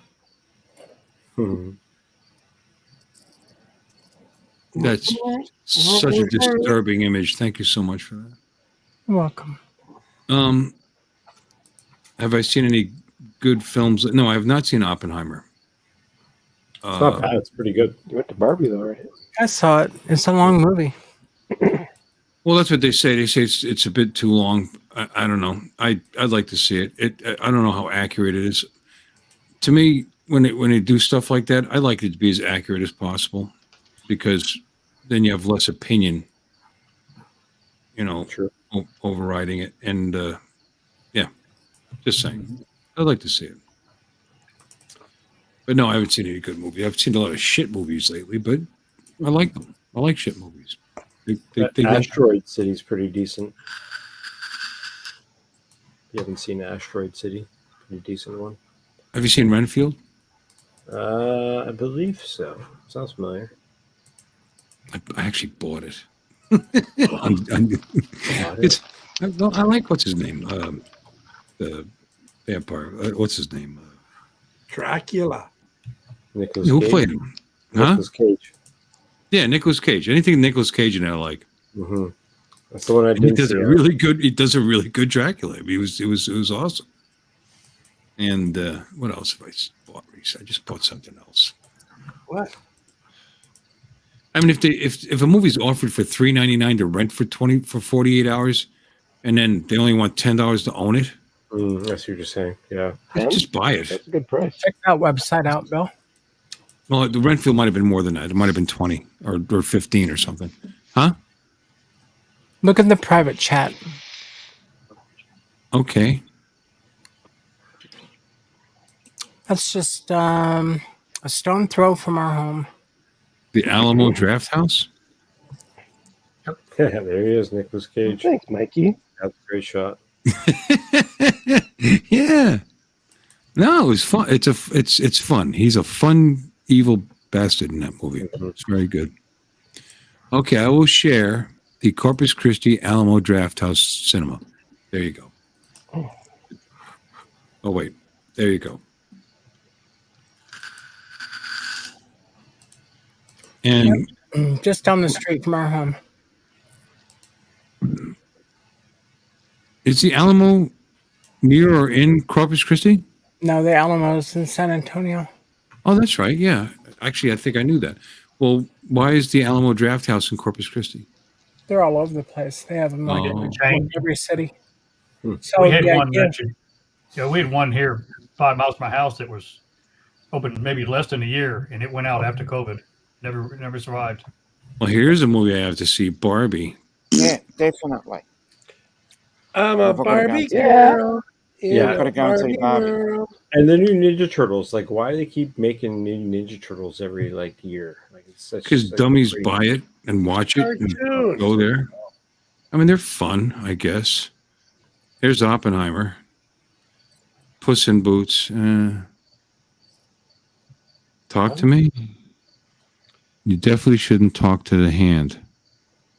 That's such a disturbing image. Thank you so much for that. You're welcome. Have I seen any good films? No, I have not seen Oppenheimer. It's not bad. It's pretty good. You went to Barbie though, right? I saw it. It's a long movie. Well, that's what they say. They say it's a bit too long. I don't know. I'd like to see it. I don't know how accurate it is. To me, when they do stuff like that, I like it to be as accurate as possible, because then you have less opinion, overriding it. And yeah, just saying. I'd like to see it. But no, I haven't seen any good movies. I've seen a lot of shit movies lately, but I like them. I like shit movies. Asteroid City's pretty decent. You haven't seen Asteroid City? Pretty decent one. Have you seen Renfield? I believe so. Sounds familiar. I actually bought it. I like what's his name? The vampire. What's his name? Dracula. Nicholas Who Cage. played him? Huh? Nicholas Cage. Yeah, Nicolas Cage. Anything Nicolas Cage in I like. Mm-hmm. That's the one I And did. he does a really good. He does a really good Dracula. I mean, it was awesome. And what else have I bought recently? I just bought something else. What? I mean, if a movie's offered for $3.99 to rent for 48 hours, and then they only want $10 to own it, that's what you're saying. Yeah, just buy it. That's a good price. Check that website out, Bill. Well, the Renfield might have been more than that. It might have been 20 or 15 or something. Huh? Look in the private chat. Okay. That's just a stone throw from our home. The Alamo Draft House? Yeah, there he is, Nicolas Cage. Thanks, Mikey. That's a great shot. Yeah. No, it was fun. It's fun. He's a fun, evil bastard in that movie. It's very good. Okay, I will share the Corpus Christi Alamo Draft House Cinema. There you go. Oh, wait. There you go. And just down the street from our home. is the Alamo near or in Corpus Christi? No, the Alamo's in San Antonio. Oh, that's right. Yeah. Actually, I think I knew that. Well, why is the Alamo Draft House in Corpus Christi? They're all over the place. They have them in every city. So We had the one idea- mentioned. Yeah, we had one here 5 miles from my house that was open maybe less than a year, and it went out after COVID. Never survived. Well, here's a movie I have to see, Barbie. Yeah, definitely. I'm a I've gotta go Barbie and see girl. Yeah. Gotta go and see Barbie. Girl. And the new Ninja Turtles, like, why do they keep making new Ninja Turtles every year? Like, it's such Because such dummies a great- buy it and watch it and Cartoons. go there. I mean, they're fun, I guess. Here's Oppenheimer. Puss in Boots. Talk to me. You definitely shouldn't talk to the hand.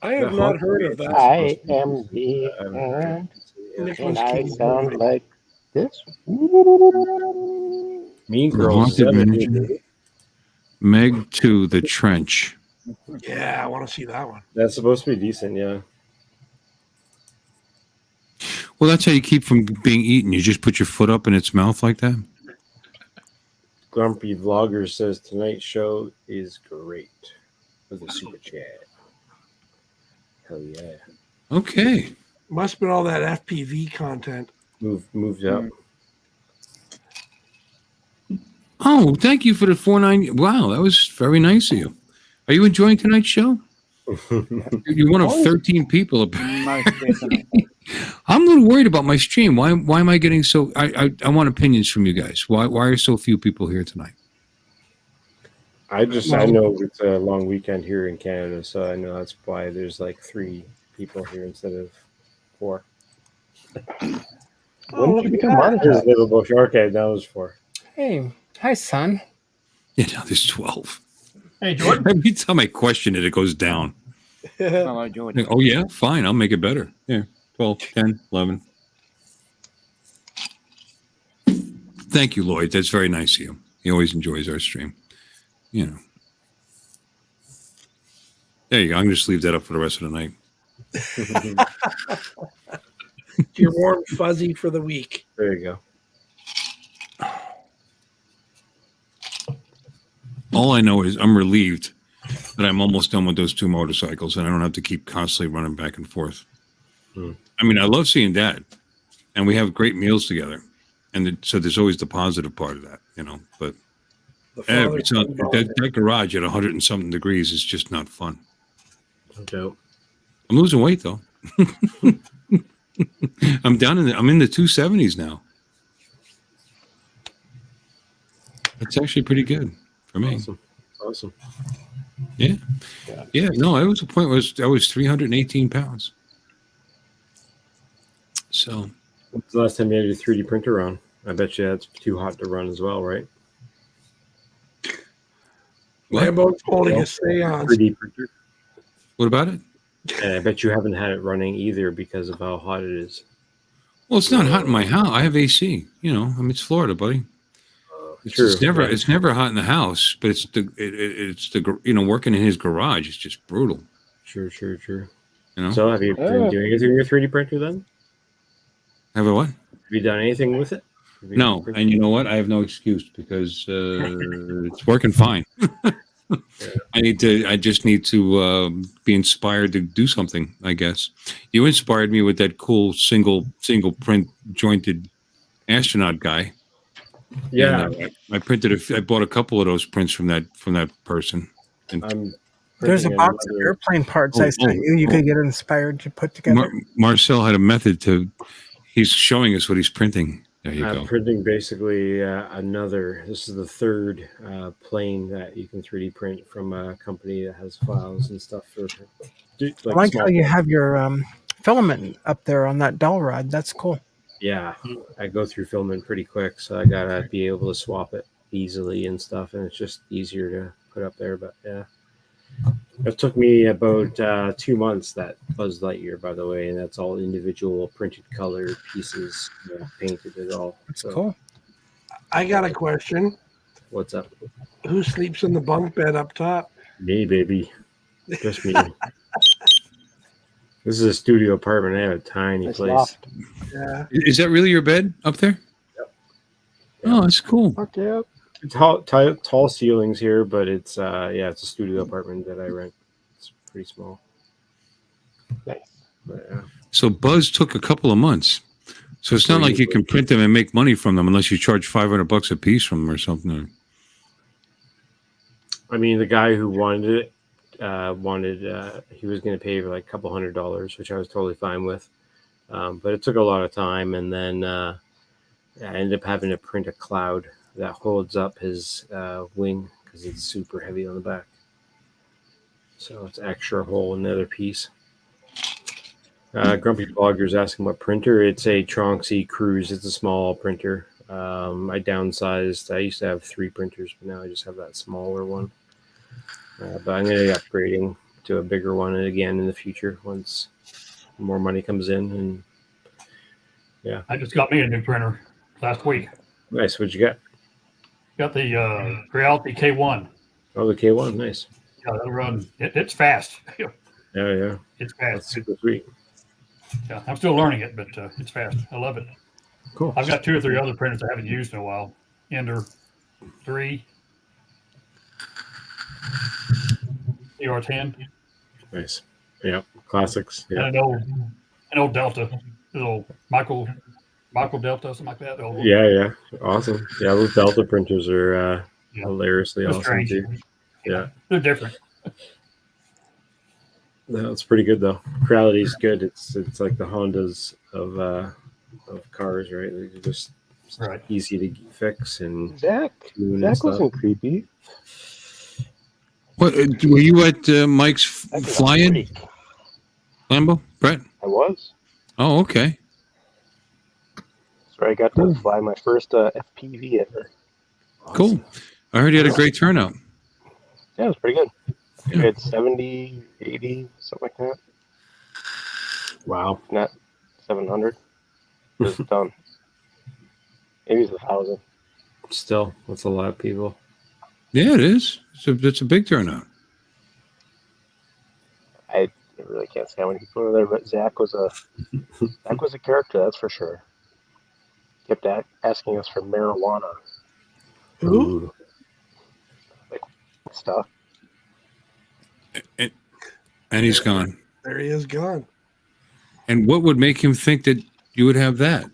I have not heard of that. I am the hand, and I sound like this. Mean The Girls Haunted 7. Mansion. Meg 2, The Trench. Yeah, I want to see that one. That's supposed to be decent, yeah. Well, that's how you keep from being eaten. You just put your foot up in its mouth like that. Grumpy Vlogger says tonight's show is great with a super chat. Hell yeah. Okay. Must have been all that FPV content. Moved up. Oh, thank you for the 4.9. Wow, that was very nice of you. Are you enjoying tonight's show? You're one of 13 people. Most definitely. I'm a little worried about my stream. Why am I getting so? I want opinions from you guys. Why are so few people here tonight? I know it's a long weekend here in Canada, so I know that's why there's like 3 people here instead of 4. Oh, look at There's that. Liverpool. Okay, now there's 4. Hey, hi, son. Yeah, now there's 12. Hey, Jordan. Every time I question it, it goes down. Hello, Jordan. Like, oh yeah, fine. I'll make it better. Yeah, 12, 10, 11. Thank you, Lloyd. That's very nice of you. He always enjoys our stream. You know. There you go. I'm going to just leave that up for the rest of the night. You're warm fuzzy for the week. There you go. All I know is I'm relieved that I'm almost done with those 2 motorcycles, and I don't have to keep constantly running back and forth. I mean, I love seeing Dad, and we have great meals together, and so there's always the positive part of that, you know. But it's not, that garage at 100 and something degrees is just not fun. Okay. I'm losing weight though. I'm in the 270s now. It's actually pretty good for me. Awesome. Yeah. No, it was a point where I was 318 pounds. So, when's the last time you had your 3D printer on? I bet you that's too hot to run as well, right? Lambo's holding a seance. 3D printer. What about it? And I bet you haven't had it running either because of how hot it is. Well, it's not hot in my house. I have AC. You know, I mean, it's Florida, buddy. It's never hot in the house, but it's the working in his garage is just brutal. Sure. You know. So have you been doing anything with your 3D printer then? Have I what? Have you done anything with it? No, and you know what? I have no excuse because it's working fine. I just need to be inspired to do something, I guess. You inspired me with that cool single print jointed astronaut guy. Yeah, and, I bought a couple of those prints from that person. And there's a box of airplane parts I sent you. You could get inspired to put together. Marcel had a method to. He's showing us what he's printing. There you go. I'm printing basically this is the third plane that you can 3D print from a company that has files and stuff for. I like how you have your filament up there on that dowel rod. That's cool. Yeah, I go through filament pretty quick, so I gotta be able to swap it easily and stuff, and it's just easier to put up there. But yeah, it took me about 2 months. That Buzz Lightyear, by the way, and that's all individual printed color pieces, painted it all. That's cool. I got a question. What's up? Who sleeps in the bunk bed up top? Me, baby. Just me. This is a studio apartment. I have a tiny place. Loft. Yeah. Is that really your bed up there? Yep. Oh, that's cool. Fuck yeah. Tall ceilings here, but it's it's a studio apartment that I rent. It's pretty small. Nice. But, So Buzz took a couple of months. So it's not like you can print them and make money from them unless you charge $500 a piece from them or something. I mean, the guy who wanted it he was going to pay for like a couple $100, which I was totally fine with. But it took a lot of time, and then I ended up having to print a cloud that holds up his wing because it's super heavy on the back. So it's extra hole in the other piece. Grumpy Blogger's asking what printer. It's a Tronxy Cruise. It's a small printer. I downsized. I used to have 3 printers, but now I just have that smaller one. But I'm going to be upgrading to a bigger one again in the future once more money comes in. And yeah, I just got me a new printer last week. Nice. What'd you get? Got the Reality K1. Oh, the K1. Nice. Yeah, that'll run. It's fast. Yeah. It's fast. That's super sweet. Yeah, I'm still learning it, but it's fast. I love it. Cool. I've got 2 or 3 other printers I haven't used in a while. Ender 3. ER10. Nice. Yeah. Classics. Yeah. And an old Delta. Little Michael Delta, something like that. Yeah. Awesome. Yeah, those Delta printers are hilariously They're awesome strange. too. Yeah. They're different. No, it's pretty good though. Quality's good. It's like the Hondas of cars, right? They're just easy to fix and Zach wasn't creepy. What were you at Mike's fly-in? Lambo, Brett? I was. Oh, okay. That's where I got to fly my first FPV ever. Cool. I heard you had a great turnout. Yeah, it was pretty good. We had 70, 80, something like that. Wow. Not 700. It was done. Maybe it's 1,000. Still, that's a lot of people. Yeah, it is. It's a big turnout. I really can't say how many people were there, but Zach was a character, that's for sure. Kept asking us for marijuana. Who? Like stuff. And he's gone. There he is, gone. And what would make him think that you would have that?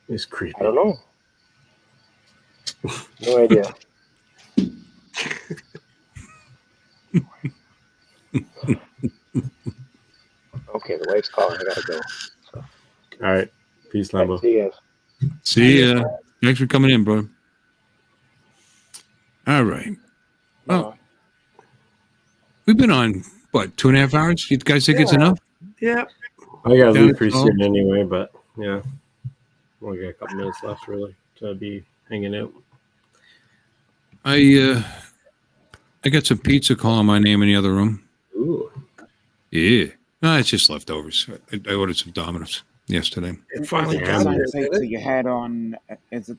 It's creepy. I don't know. No idea. Okay, the wife's calling. I gotta go. So. All right. Peace, Lambo. See you guys. See ya. Thanks for coming in, bro. All right. Well, we've been on, what, 2.5 hours? You guys think it's enough? Yeah. I gotta Down leave pretty at soon anyway, but yeah. Only got a couple minutes left, really, to be hanging out. I got some pizza calling my name in the other room. Ooh. Yeah. No, it's just leftovers. I ordered some Domino's yesterday. It finally Is it got the here. same pizza you had on? Is it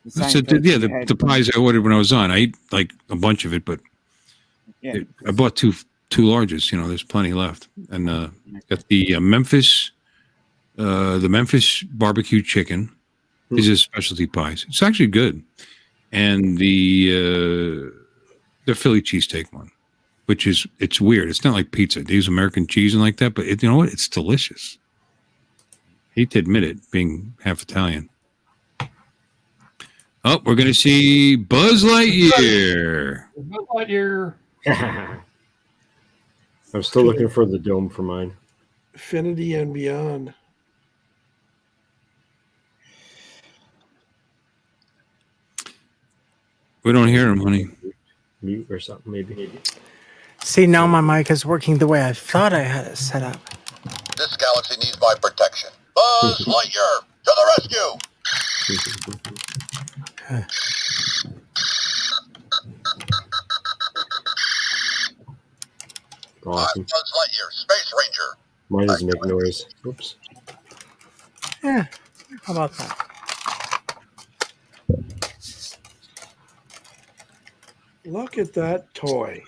the same So, pizza yeah, you had the pies I ordered when I was on. I ate like a bunch of it, but Yeah. I bought two larges. You know, there's plenty left. And got the Memphis barbecue chicken. These are specialty pies. It's actually good. And the Philly cheesesteak one, which it's weird. It's not like pizza. They use American cheese and like that, but you know what? It's delicious. Hate to admit it, being half Italian. Oh, we're going to see Buzz Lightyear. Buzz Lightyear. I'm still looking for the dome for mine. Infinity and Beyond. We don't hear him, honey. Mute or something, maybe. See, now my mic is working the way I thought I had it set up. This galaxy needs my protection. Buzz Lightyear, to the rescue! Awesome. I'm Buzz Lightyear, Space Ranger. Mine doesn't make noise. Oops. Yeah, how about that? Look at that toy.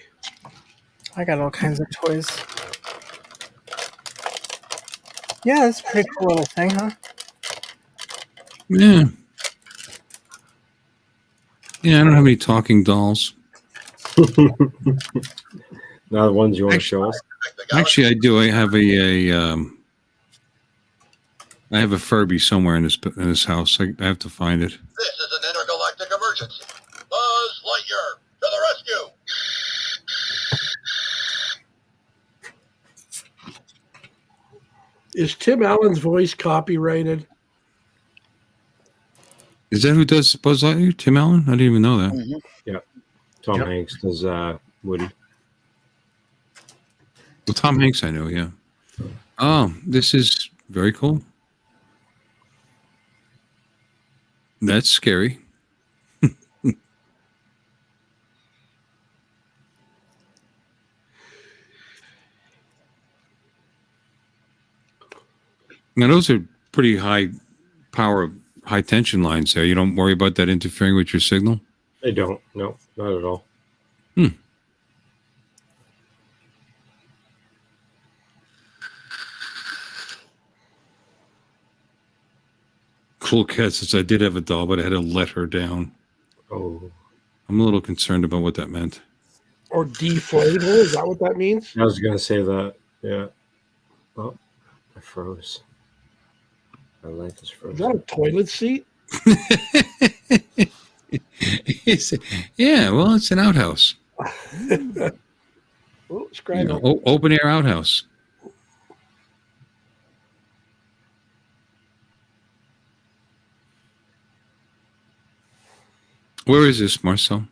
I got all kinds of toys. Yeah, that's a pretty cool little thing, huh? Yeah. Yeah, I don't have any talking dolls. Now the ones you want to show us? Actually, I do. I have I have a Furby somewhere in this house. I have to find it. This is an intergalactic emergency. Buzz Lightyear, to the rescue! Is Tim Allen's voice copyrighted? Is that who does Buzz Lightyear? Tim Allen? I didn't even know that. Mm-hmm. Yeah. Tom Hanks does Woody. Well, Tom Hanks, I know, yeah. Oh, this is very cool. That's scary. Now, those are pretty high power, high tension lines there. You don't worry about that interfering with your signal? They don't. No, not at all. Cool cat, since I did have a doll, but I had to let her down. Oh. I'm a little concerned about what that meant. Or deflate her? Is that what that means? I was going to say that. Yeah. Oh, I froze. My life is Is frozen. that a toilet seat? Yeah, well, it's an outhouse. Oh, scratch. Open air outhouse. Where is this, Marcel?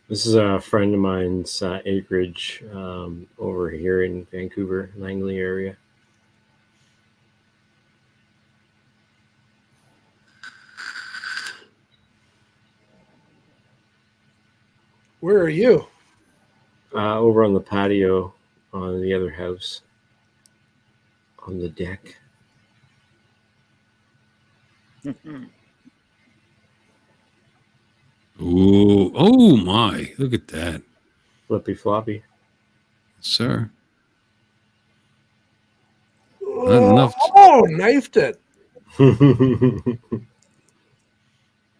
This is a friend of mine's acreage over here in Vancouver, Langley area. Where are you? Over on the patio on the other house. On the deck. Ooh, oh my, look at that. Flippy floppy. Sir. Not enough. Knifed it.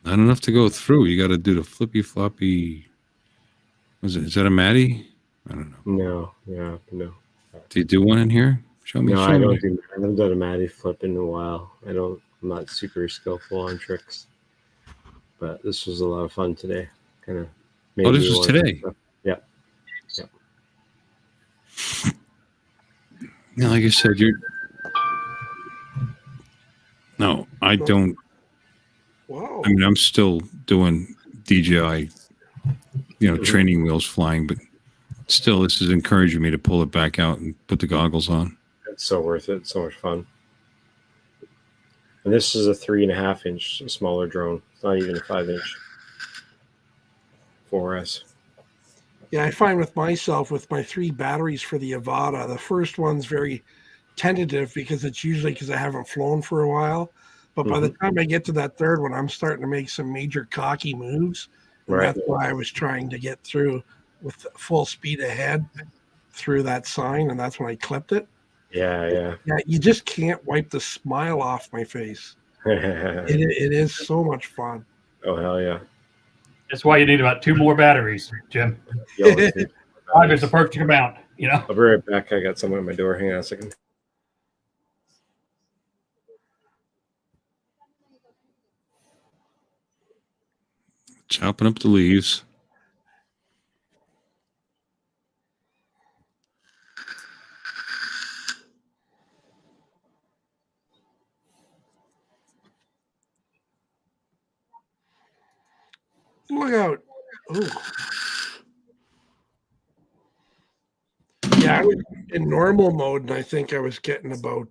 Not enough to go through. You got to do the flippy floppy. Is that a Maddie? I don't know. No. Do you do one in here? Show me. No, show I me. haven't done a Maddie flip in a while. I'm not super skillful on tricks, but this was a lot of fun today. Kind of. Oh, this was today. Yeah. Yeah, like I said, No, I don't. Wow. I mean, I'm still doing DJI, training wheels flying, but still, this is encouraging me to pull it back out and put the goggles on. It's so worth it. It's so much fun. And this is a 3.5 inch smaller drone. It's not even a 5-inch 4S. Yeah, I find with myself, with my 3 batteries for the Avata, the first one's very tentative because it's usually because I haven't flown for a while. But by the time I get to that third one, I'm starting to make some major cocky moves. And Right. that's why I was trying to get through with full speed ahead through that sign. And that's when I clipped it. Yeah. Yeah, you just can't wipe the smile off my face. It is so much fun. Oh, hell yeah. That's why you need about 2 more batteries, Jim. 5 is the perfect amount, I'll be right back. I got someone at my door. Hang on a second. Chopping up the leaves. Look out. Ooh. Yeah, I was in normal mode, and I think I was getting about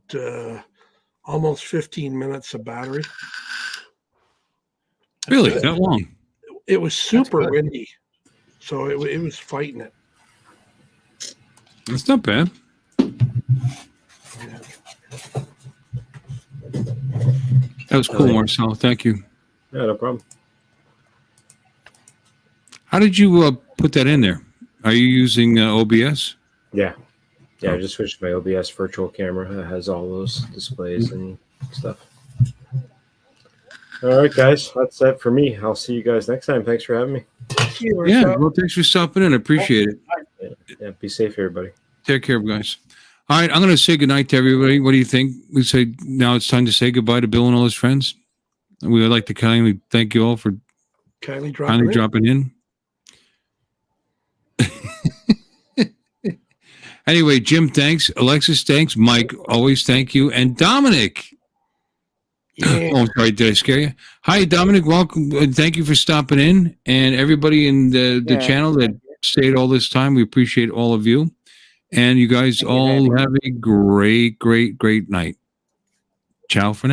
almost 15 minutes of battery. Really? That long? It was super windy, so it was fighting it. That's not bad. That was cool, Marcel. Thank you. Yeah, no problem. How did you put that in there? Are you using OBS? Yeah. I just switched my OBS virtual camera. It has all those displays and stuff. All right, guys. That's it for me. I'll see you guys next time. Thanks for having me. Yeah, well, thanks for stopping in. I appreciate it. Yeah, be safe, everybody. Take care, guys. All right, I'm going to say goodnight to everybody. What do you think? We say now it's time to say goodbye to Bill and all his friends. We would like to kindly thank you all for kindly dropping in. Anyway, Jim, thanks. Ellexis, thanks. Mike, always thank you. And Dominic. Yeah. Oh, sorry. Did I scare you? Hi, Dominic. Welcome. Thank you for stopping in. And everybody in the channel that stayed all this time, we appreciate all of you. And you guys all have a great, great, great night. Ciao for now.